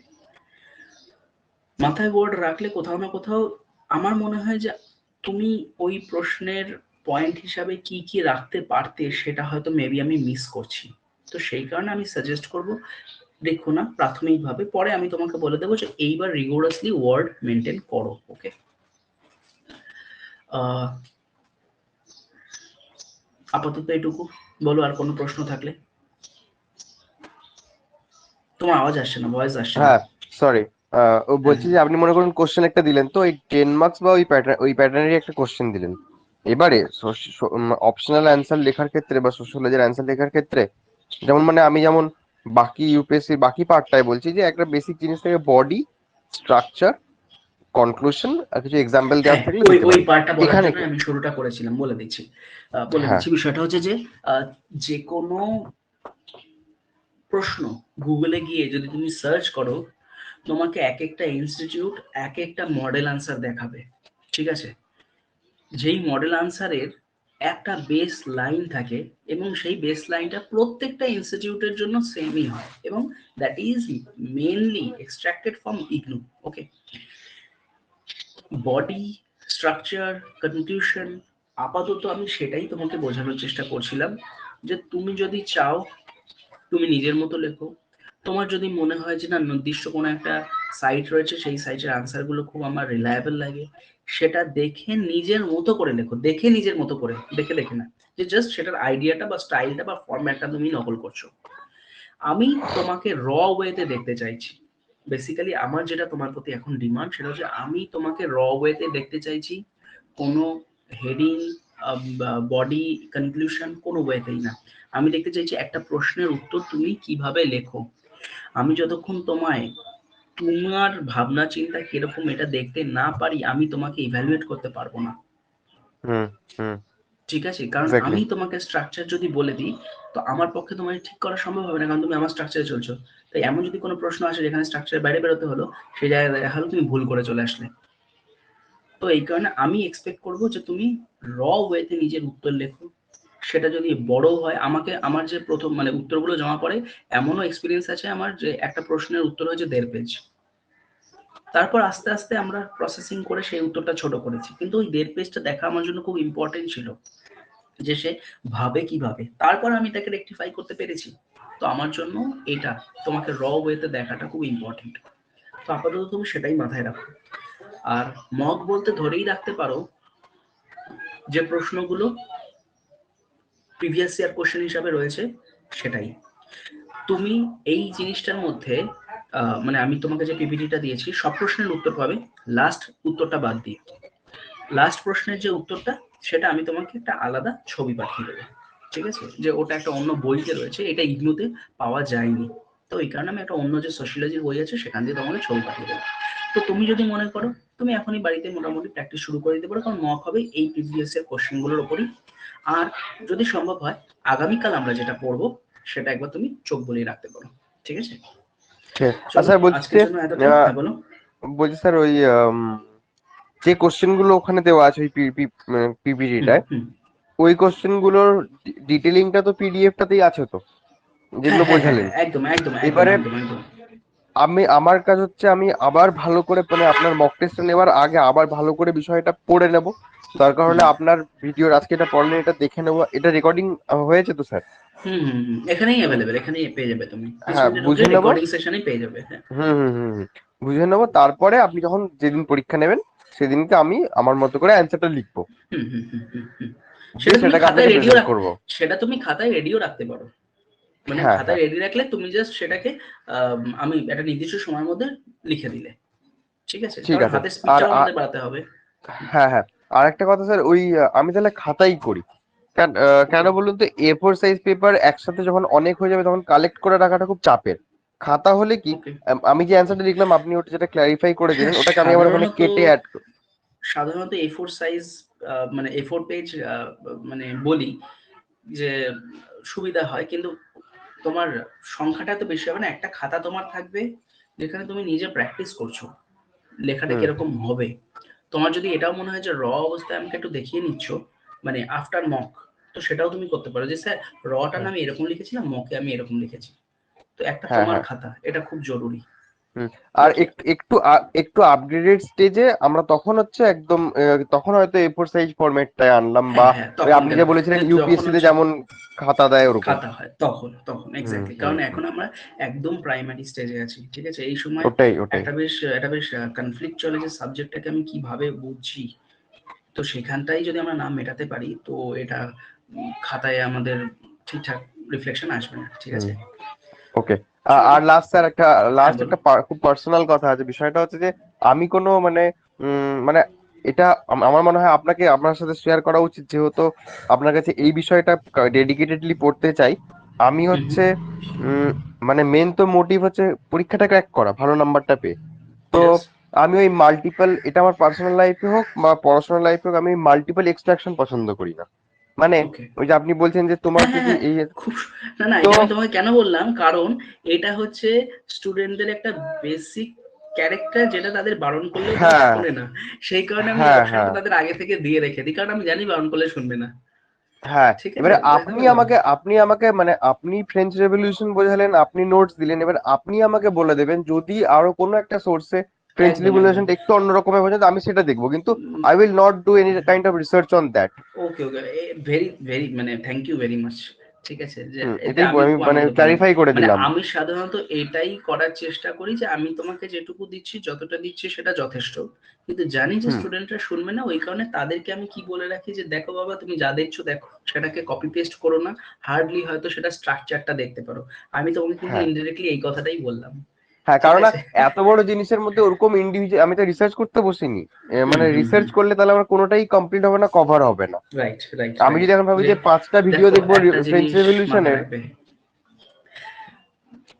[SPEAKER 1] মাথায় ওয়ার্ড রাখলে কোথাও না কোথাও আমার মনে হয় যে তুমি ওই প্রশ্নের পয়েন্ট হিসাবে কি কি রাখতে পারতে, সেটা হয়তো মেবি আমি মিস করছি। তো সেই কারণে আমি সাজেস্ট করব দেখো না প্রাথমিকভাবে, পরে আমি তোমাকে বলে দেবো যে এইবার রিগোরাসলি ওয়ার্ড মেনটেন করো। ওকে, আপাতত এটুকু। বলো আর কোনো প্রশ্ন থাকলে। তোমার আওয়াজ আসছে না, ভয়েস আসছে না।
[SPEAKER 2] হ্যাঁ, সরি। ও
[SPEAKER 1] হ্যাঁ,
[SPEAKER 2] বলছি যে আপনি মনে করুন কোশ্চেন একটা দিলেন, তো ওই 10 মার্কস বা ওই প্যাটার্নেরই একটা কোশ্চেন দিলেন। এবারে অপশনাল অ্যান্সার লেখার ক্ষেত্রে বা সোশ্যোলজির অ্যান্সার লেখার ক্ষেত্রে, যেমন মানে আমি যেমন বাকি ইউপিএসসি বাকি পার্টটাই বলছি, যে একটা বেসিক জিনিস থেকে বডি, স্ট্রাকচার, কনক্লুশন আর কিছু এক্সাম্পল
[SPEAKER 1] হ্যাঁ,
[SPEAKER 2] দেওয়ার থাকলে
[SPEAKER 1] ওই
[SPEAKER 2] দিতে
[SPEAKER 1] ওই
[SPEAKER 2] পারে।
[SPEAKER 1] পার্টটা বলার
[SPEAKER 2] এখানে
[SPEAKER 1] জন্য আমি শুরুটা করেছিলাম, বলে দিচ্ছি।
[SPEAKER 2] হ্যাঁ,
[SPEAKER 1] বিষয়টা হচ্ছে যে যে কোনো প্রশ্ন গুগলে গিয়ে যদি তুমি সার্চ করো, তোমাকে এক একটা ইনস্টিটিউট এক একটা মডেল আনসার দেখাবে, ঠিক আছে? যেই মডেল আনসারের একটা বেস লাইন থাকে, এবং সেই বেস লাইনটা প্রত্যেকটা ইনস্টিটিউটের জন্য সেমই হয়, এবং that is mainly extracted from IGNOU. Okay, body, structure, conclusion, আপাতত আমি সেটাই তোমাকে বোঝানোর চেষ্টা করছিলাম, যে তুমি যদি চাও তুমি নিজের মতো লেখো। তোমার যদি মনে হয় যে না, নির্দিষ্ট কোনো একটা সাইট রয়েছে, সেই সাইটের আনসার গুলো খুব আমার রিলায়েবল লাগে, সেটা দেখে নিজের মতো করে লেখো। দেখে নিজের মতো করে, দেখে দেখে না, যে জাস্ট সেটার আইডিয়াটা বা স্টাইলটা বা ফরম্যাটটা তুমি নকল করছো। আমি তোমাকে র ওয়েতে দেখতে চাইছি। বেসিক্যালি আমার যেটা তোমার প্রতি এখন ডিমান্ড, সেটা হচ্ছে আমি তোমাকে র ওয়েতে দেখতে চাইছি। কোনো হেডিং, বডি, কনক্লুশন কোনো ওয়েতেই না। আমি দেখতে চাইছি একটা প্রশ্নের উত্তর তুমি কিভাবে লেখো। আমি যতক্ষণ তোমায় তোমার ভাবনা চিন্তা কিরকম এটা দেখতে না পারি, আমি তোমাকে ইভ্যালুয়েট করতে পারবো না।
[SPEAKER 2] হুম, হুম,
[SPEAKER 1] ঠিক আছে? কারণ
[SPEAKER 2] এক্স্যাক্টলি।
[SPEAKER 1] আমি তোমাকে স্ট্রাকচার যদি বলে দিই, তো আমার পক্ষে তোমার ঠিক করা সম্ভব হবে না, কারণ তুমি আমার স্ট্রাকচারে চলছো। তাই এমন যদি কোনো প্রশ্ন আসে যেখানে স্ট্রাকচারের বাইরে বেরোতে হলো, সেই জায়গায় দেখা হলো তুমি ভুল করে চলে আসলে। তো এই কারণে আমি এক্সপেক্ট করবো যে তুমি র ওয়েতে নিজের উত্তর লেখো। সেটা যদি বড় হয়, আমাকে আমার যে প্রথম মানে উত্তরগুলো জমা পড়ে, এমনও এক্সপিরিয়েন্স আছে আমার যে একটা প্রশ্নের উত্তর হয়েছে 1.5 পেজ, তারপর আস্তে আস্তে আমরা প্রসেসিং করে সেই উত্তরটা ছোট করেছি, কিন্তু ওই 1.5 পেজটা দেখা আমার জন্য খুব ইম্পর্টেন্ট ছিল, যে সে ভাবে কিভাবে, তারপর আমি তাকে রেকটিফাই করতে পেরেছি। তো আমার জন্য এটা তোমাকে র ওয়েতে দেখাটা খুব ইম্পর্টেন্ট। তো আপাতত তুমি সেটাই মাথায় রাখো। আর মক বলতে ধরেই রাখতে পারো যে প্রশ্নগুলো প্রিভিয়াস ইয়ার কোশ্চেন হিসাবে রয়েছে সেটাই। তুমি এই জিনিসটার মধ্যে মানে আমি তোমাকে যে পিপিটিটা দিয়েছি সব প্রশ্নের উত্তর পাবে, লাস্ট উত্তরটা বাদ দিয়ে। লাস্ট প্রশ্নের যে উত্তরটা সেটা আমি তোমাকে একটা আলাদা ছবি পাঠিয়ে দেবো, ঠিক আছে, যে ওটা একটা অন্য বইতে রয়েছে, এটা ইগনুতে পাওয়া যায়নি। তো এই কারণে আমি একটা অন্য যে সোশিয়োলজির বই আছে সেখান দিয়ে তোমাকে ছবি পাঠিয়ে দেবো। তো তুমি যদি মনে করো, তুমি এখনই বাড়িতে মোটামুটি প্র্যাকটিস শুরু করে দিতে পারো, কারণ মক হবে এই প্রিভিয়াস এর কোশ্চেনগুলোর উপরই। আর যদি সম্ভব হয় আগামীকাল আমরা যেটা পড়বো সেটা একবার তুমি চোখ বুলিয়ে রাখতে পারো, ঠিক আছে? চলো
[SPEAKER 2] স্যার বলছি
[SPEAKER 1] আজকের
[SPEAKER 2] যে
[SPEAKER 1] জন্য এতটাই, হ্যাঁ বলো।
[SPEAKER 2] বলছি স্যার ওই যে কোশ্চেন গুলো ওখানে দেওয়া আছে ওই
[SPEAKER 1] হুম
[SPEAKER 2] পিপিটিটায়,
[SPEAKER 1] হুম।
[SPEAKER 2] ওই কোশ্চেন গুলোর ডিটেলিংটা তো পিডিএফটাতেই আছে তো,
[SPEAKER 1] হ্যাঁ
[SPEAKER 2] যেগুলো
[SPEAKER 1] হ্যাঁ হ্যাঁ
[SPEAKER 2] বোঝালেন।
[SPEAKER 1] হ্যাঁ, একদম একদম একদম
[SPEAKER 2] এবারে
[SPEAKER 1] একদম একদম।
[SPEAKER 2] আমার কাজ হচ্ছে আমি আবার ভালো করে মানে আপনার মক টেস্টটা নেওয়ার আগে আবার ভালো করে বিষয়টা পড়ে নেব। দরকার হলে আপনার ভিডিওর আজকে এটা পড়লেন এটা দেখে নেবো। এটা রেকর্ডিং হয়েছে তো স্যার?
[SPEAKER 1] হুম হুম হুম, এখানেই অ্যাভেলেবেল, এখানেই পেয়ে যাবে, তুমি 30
[SPEAKER 2] হ্যাঁ,
[SPEAKER 1] মিনিটে ঢুকলে
[SPEAKER 2] বুঝে নেবো।
[SPEAKER 1] রেকর্ডিং সেশনেই পেয়ে যাবে, হ্যাঁ।
[SPEAKER 2] বুঝে নেবো, তারপরে আপনি যখন যেদিন পরীক্ষা নেবেন সেদিনকে আমি আমার মতো করে অ্যান্সারটা লিখবো,
[SPEAKER 1] হুম হুম হুম হুম হুম।
[SPEAKER 2] দিয়ে
[SPEAKER 1] সেটা তুমি
[SPEAKER 2] সেটাকে
[SPEAKER 1] খাতায়
[SPEAKER 2] আপনাকে
[SPEAKER 1] রেডিও
[SPEAKER 2] প্রেজেন্ট
[SPEAKER 1] রাখ,
[SPEAKER 2] করবো।
[SPEAKER 1] সেটা তুমি খাতায় রেডিও রাখতে পারো। মানে
[SPEAKER 2] হ্যাঁ,
[SPEAKER 1] খাতায়
[SPEAKER 2] হ্যাঁ।
[SPEAKER 1] রেডি রাখলে তুমি জাস্ট সেটাকে আমি একটা নির্দিষ্ট সময়ের মধ্যে লিখে দিলে, ঠিক আছে,
[SPEAKER 2] ঠিক
[SPEAKER 1] কারণ
[SPEAKER 2] আছে।
[SPEAKER 1] হাতের
[SPEAKER 2] আর
[SPEAKER 1] স্পিডটাও আমাদের বাড়াতে হবে।
[SPEAKER 2] হ্যাঁ, হ্যাঁ। আর একটা কথা স্যার, ওই আমি তাহলে খাতাই করি। কেন বলুন তো, A4 সাইজ পেপার একসাথে যখন অনেক হয়ে যাবে তখন কালেক্ট করে রাখাটা খুব চাপের। খাতা হলে কি,
[SPEAKER 1] ওকে।
[SPEAKER 2] আমি যে অ্যান্সারটা লিখলাম আপনি ওটা যেটা ক্ল্যারিফাই করে
[SPEAKER 1] হ্যাঁ
[SPEAKER 2] দিলেন ওটাকে আমি আবার ওখানে
[SPEAKER 1] সাধারণত,
[SPEAKER 2] কেটে অ্যাড।
[SPEAKER 1] সাধারণত A4 সাইজ মানে A4 পেজ মানে বলি যে সুবিধা হয়, কিন্তু তোমার সংখ্যাটা তো বেশি হবে না, একটা খাতা তোমার থাকবে যেখানে তুমি নিজে প্র্যাকটিস করছো লেখাটা
[SPEAKER 2] হুম,
[SPEAKER 1] কিরকম হবে। তোমার যদি এটাও মনে হয় যে র অবস্থায় আমাকে একটু দেখিয়ে নিচ্ছ, মানে আফটার মক, তো সেটাও তুমি করতে পারো যে স্যার রটা
[SPEAKER 2] হুম,
[SPEAKER 1] আমি এরকম লিখেছিলাম, মকে আমি এরকম লিখেছি। তো একটা
[SPEAKER 2] হ্যাঁ,
[SPEAKER 1] তোমার
[SPEAKER 2] হ্যাঁ।
[SPEAKER 1] খাতা, এটা খুব জরুরি।
[SPEAKER 2] হুম। আর
[SPEAKER 1] বুঝলে?
[SPEAKER 2] একটু আপগ্রেডেড স্টেজে আমরা তখন হচ্ছে একদম তখন হয়তো A4 সাইজ ফরম্যাটটায় আনলাম, বা
[SPEAKER 1] হ্যাঁ হ্যাঁ
[SPEAKER 2] ওই
[SPEAKER 1] তখন
[SPEAKER 2] আপনি
[SPEAKER 1] কেন,
[SPEAKER 2] যে বলেছিলেন
[SPEAKER 1] যখন
[SPEAKER 2] ইউপিএসসি তে
[SPEAKER 1] হচ্ছে
[SPEAKER 2] যেমন খাতা দেয় ওরকম।
[SPEAKER 1] খাতা হয় তখন, তখন
[SPEAKER 2] হুম,
[SPEAKER 1] এক্স্যাক্টলি,
[SPEAKER 2] হুম,
[SPEAKER 1] কারণ
[SPEAKER 2] হুম।
[SPEAKER 1] এখন আমরা একদম প্রাইমারি স্টেজে আছি, ঠিক আছে, এই সময়
[SPEAKER 2] ওটাই, ওটাই।
[SPEAKER 1] একটা বেশ কনফ্লিক্ট চলে যে সাবজেক্টটাকে আমি কিভাবে বুঝছি। তো সেখানটাই যদি আমরা না মেটাতে পারি তো এটা খাতায় আমাদের ঠিকঠাক রিফ্লেকশন আসবে না, ঠিক
[SPEAKER 2] হুম।
[SPEAKER 1] আছে?
[SPEAKER 2] ওকে।
[SPEAKER 1] চলো।
[SPEAKER 2] আর লাস্ট স্যার একটা
[SPEAKER 1] হ্যাঁ
[SPEAKER 2] লাস্ট
[SPEAKER 1] বলো।
[SPEAKER 2] একটা খুব পার্সোনাল কথা আছে। বিষয়টা হচ্ছে যে আমি কোনো মানে মানে এটা আমার মনে হয় আপনাকে আপনার সাথে শেয়ার করা উচিত, যেহেতু আপনার কাছে এই বিষয়টা ডেডিকেটেডলি পড়তে চাই। আমি
[SPEAKER 1] হুম হুম।
[SPEAKER 2] হচ্ছে উম মানে মেন তো মোটিভ হচ্ছে পরীক্ষাটা ক্র্যাক করা, ভালো নাম্বারটা পেয়ে। তো
[SPEAKER 1] ইয়েস।
[SPEAKER 2] আমি ওই মাল্টিপল, এটা আমার পার্সোনাল লাইফে হোক বা পড়াশোনার লাইফে হোক, আমি মাল্টিপল এক্সট্রাকশন পছন্দ করি না। মানে
[SPEAKER 1] ওকে।
[SPEAKER 2] ওই যে আপনি বলছেন যে তোমার
[SPEAKER 1] হ্যাঁ হ্যাঁ
[SPEAKER 2] যদি
[SPEAKER 1] হ্যাঁ,
[SPEAKER 2] এই,
[SPEAKER 1] খুব না না,
[SPEAKER 2] তো
[SPEAKER 1] এটা আমি তোমাকে কেন বললাম, কারণ এটা হচ্ছে স্টুডেন্টদের একটা বেসিক ক্যারেক্টার, যেটা তাদের বারণ করলেও তারা
[SPEAKER 2] হ্যাঁ,
[SPEAKER 1] শোনে না। সেই কারণে আমি
[SPEAKER 2] হ্যাঁ,
[SPEAKER 1] অপশনটা
[SPEAKER 2] হ্যাঁ,
[SPEAKER 1] তাদের আগে থেকে দিয়ে রেখে দিই, কারণ আমি জানি বারণ করলে শুনবে না।
[SPEAKER 2] হ্যাঁ।
[SPEAKER 1] ঠিক আছে,
[SPEAKER 2] এবারে
[SPEAKER 1] বুঝতে
[SPEAKER 2] আপনি
[SPEAKER 1] পারলে?
[SPEAKER 2] আমাকে আপনি আমাকে মানে আপনি ফ্রেঞ্চ রেভলিউশন বোঝালেন, আপনি নোটস দিলেন, এবার আপনি আমাকে বলে দেবেন যদি আরো কোনো একটা সোর্সে ফ্রেঞ্চ
[SPEAKER 1] একদম একদম।
[SPEAKER 2] রেভলিউশনটা একটু অন্যরকমের বোঝায়, আমি সেটা দেখবো, কিন্তু I will not do any kind of research on that.
[SPEAKER 1] Okay okay, very very মানে থ্যাংক ইউ ভেরি মাচ। ঠিক আছে, যে এতে
[SPEAKER 2] এটাই
[SPEAKER 1] আমি
[SPEAKER 2] আমি
[SPEAKER 1] খুব
[SPEAKER 2] মানে
[SPEAKER 1] আনন্দ পেলাম।
[SPEAKER 2] ক্লারিফাই করে
[SPEAKER 1] মানে
[SPEAKER 2] দিলাম।
[SPEAKER 1] আমি সাধারণত এটাই করার চেষ্টা করি যে আমি তোমাকে যেটুকু দিচ্ছি, যতটা দিচ্ছি সেটা যথেষ্ট, কিন্তু জানি যে
[SPEAKER 2] হুম,
[SPEAKER 1] স্টুডেন্টরা শুনবে না, ওই কারণে তাদেরকে আমি কি বলে রাখি যে দেখো বাবা, তুমি যা দেখছো দেখো, সেটাকে কপি পেস্ট করো না, হার্ডলি হয়তো সেটা স্ট্রাকচারটা দেখতে পারো। আমি তোমাকে কিন্তু
[SPEAKER 2] হ্যাঁ,
[SPEAKER 1] ইনডিরেক্টলি এই কথাটাই বললাম,
[SPEAKER 2] হ্যাঁ।
[SPEAKER 1] ঠিক
[SPEAKER 2] কারণ না,
[SPEAKER 1] আছে?
[SPEAKER 2] এত বড় জিনিসের মধ্যে ওরকম ইন্ডিভিজুয়াল আমি তো রিসার্চ করতে বসিনি।
[SPEAKER 1] হুম
[SPEAKER 2] মানে
[SPEAKER 1] হুম হুম।
[SPEAKER 2] রিসার্চ করলে তাহলে আমার কোনোটাই কমপ্লিট হবে না, কভার হবে না।
[SPEAKER 1] রাইট রাইট
[SPEAKER 2] আমি
[SPEAKER 1] রাইট।
[SPEAKER 2] যদি এখন ভাবি
[SPEAKER 1] যে
[SPEAKER 2] যে 5টা ভিডিও
[SPEAKER 1] দেখো
[SPEAKER 2] দেখবো
[SPEAKER 1] একটা
[SPEAKER 2] ফ্রেঞ্চ
[SPEAKER 1] জিনিস মাথায়
[SPEAKER 2] রেভলিউশনের।
[SPEAKER 1] রাখবে,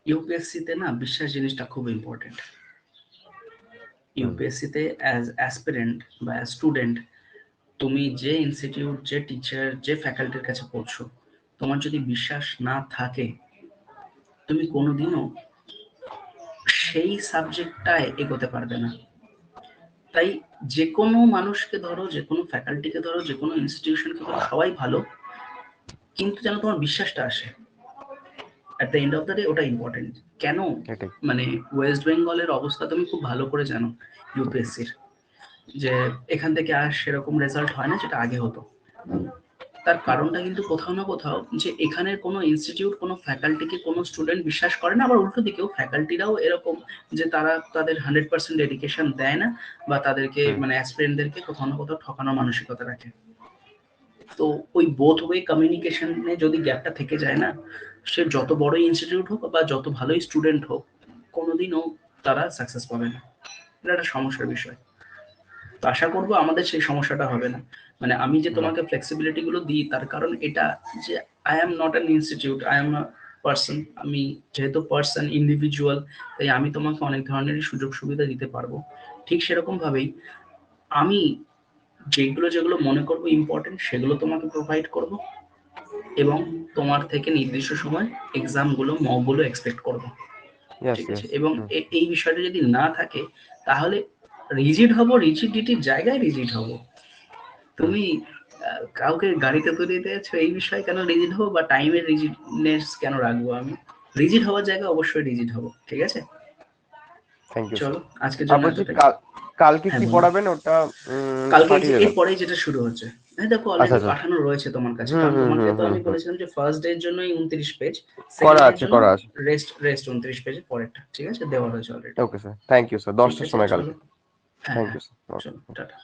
[SPEAKER 1] ইউপিএসসি তে না বিশ্বাস জিনিসটা খুব ইম্পর্টেন্ট।
[SPEAKER 2] হুম,
[SPEAKER 1] ইউপিএসসি তে অ্যাজ অ্যাসপিরেন্ট বা স্টুডেন্ট, তুমি যে ইনস্টিটিউট, যে টিচার, যে ফ্যাকাল্টির কাছে পড়ছো, তোমার যদি বিশ্বাস না থাকে, তুমি কোনোদিনও সেই সাবজেক্টটায় এগোতে পারবে না। তাই যে কোনো মানুষকে ধরো, যে কোনো ফ্যাকাল্টিকে ধরো, যে কোনো ইনস্টিটিউশনকে ধরো, সবাই ভালো, কিন্তু যেন তোমার বিশ্বাসটা আসে at the end of the day, ওটা ইম্পর্টেন্ট। কেন?
[SPEAKER 2] এটাই।
[SPEAKER 1] মানে ওয়েস্ট বেঙ্গলের অবস্থা তুমি খুব ভালো করে জানো, ইউপিএসসির, যে এখান থেকে আর সেরকম রেজাল্ট হয় না যেটা আগে হতো। তার কারণটা কিন্তু কোথাও না কোথাও, যে এখানের কোনো ইনস্টিটিউট, কোনো ফ্যাকাল্টিকে কোনো স্টুডেন্ট বিশ্বাস করে না, আবার উল্টো দিকেও ফ্যাকাল্টিরাও এরকম, যে তারা তাদের 100% ডেডিকেশন দেয় না, বা তাদেরকে মানে অ্যাসপিরেন্টদেরকে কোথাও না কোথাও ঠকানোর মানসিকতা রাখে। তো ওই বোথ ওয়ে কমিউনিকেশনে যদি গ্যাপটা থেকে যায় না, সে যত বড় ইনস্টিটিউট হোক বা যত ভালোই স্টুডেন্ট হোক, কোনোদিনও তারা সাকসেস পাবে না। এটা একটা সমস্যার বিষয়। তো আশা করবো আমাদের সেই সমস্যাটা হবে না। মানে আমি যে তোমাকে ফ্লেক্সিবিলিটি গুলো দিই, তার কারণ এটা, যে I am not an institute, I am a person. আমি যেহেতু পার্সন, ইন্ডিভিজুয়াল, তাই আমি তোমাকে অনেক ধরনেরই সুযোগ সুবিধা দিতে পারবো। ঠিক সেরকম ভাবেই আমি যেগুলো যেগুলো মনে করবো ইম্পর্টেন্ট, সেগুলো তোমাকে প্রোভাইড করব, এবং তোমার থেকে নির্দিষ্ট সময় এক্সাম গুলো, মক গুলো এক্সপেক্ট করবো।
[SPEAKER 2] ইয়েস,
[SPEAKER 1] ঠিক আছে?
[SPEAKER 2] ইয়েস।
[SPEAKER 1] এবং এই বিষয়টা যদি না থাকে, তাহলে রিজিড হব, রিজিডিটির জায়গায় রিজিড হব। তুমি কাউকে গাড়িতে তুলে দিয়েছো, এই বিষয়ে কেন রিজিড হবো, বা টাইমের রিজিডনেস কেন রাখবো? আমি রিজিড হওয়ার জায়গায় অবশ্যই রিজিড হবো। ঠিক আছে,
[SPEAKER 2] থ্যাংক ইউ স্যার।
[SPEAKER 1] চলো আজকের
[SPEAKER 2] আর
[SPEAKER 1] জন্য
[SPEAKER 2] বলছি
[SPEAKER 1] এতটাই।
[SPEAKER 2] কালকে
[SPEAKER 1] হ্যাঁ
[SPEAKER 2] কি
[SPEAKER 1] বলো।
[SPEAKER 2] পড়াবেন ওটা
[SPEAKER 1] কালকে
[SPEAKER 2] পাঠিয়ে দেবেন?
[SPEAKER 1] এরপরে যেটা শুরু হচ্ছে, হ্যাঁ দেখো
[SPEAKER 2] আচ্ছা,
[SPEAKER 1] অলরেডি
[SPEAKER 2] আচ্ছা।
[SPEAKER 1] পাঠানো রয়েছে তোমার কাছে, কারণ তোমাকে তো আমি বলেছিলাম যে ফার্স্ট ডে এর জন্যই 29 পেজ, সেকেন্ড
[SPEAKER 2] করা
[SPEAKER 1] ডে এর
[SPEAKER 2] আছে,
[SPEAKER 1] জন্য
[SPEAKER 2] করা আছে।
[SPEAKER 1] রেস্ট 29 পেজের পরেরটা। ঠিক আছে, দেওয়া রয়েছে already.
[SPEAKER 2] Okay sir, thank you sir.
[SPEAKER 1] ঠিক
[SPEAKER 2] 10টার
[SPEAKER 1] আছে,
[SPEAKER 2] সময়
[SPEAKER 1] চলো।
[SPEAKER 2] কালকে।
[SPEAKER 1] হ্যাঁ
[SPEAKER 2] থ্যাংক
[SPEAKER 1] হ্যাঁ,
[SPEAKER 2] ইউ স্যার।
[SPEAKER 1] চলো, টাটা।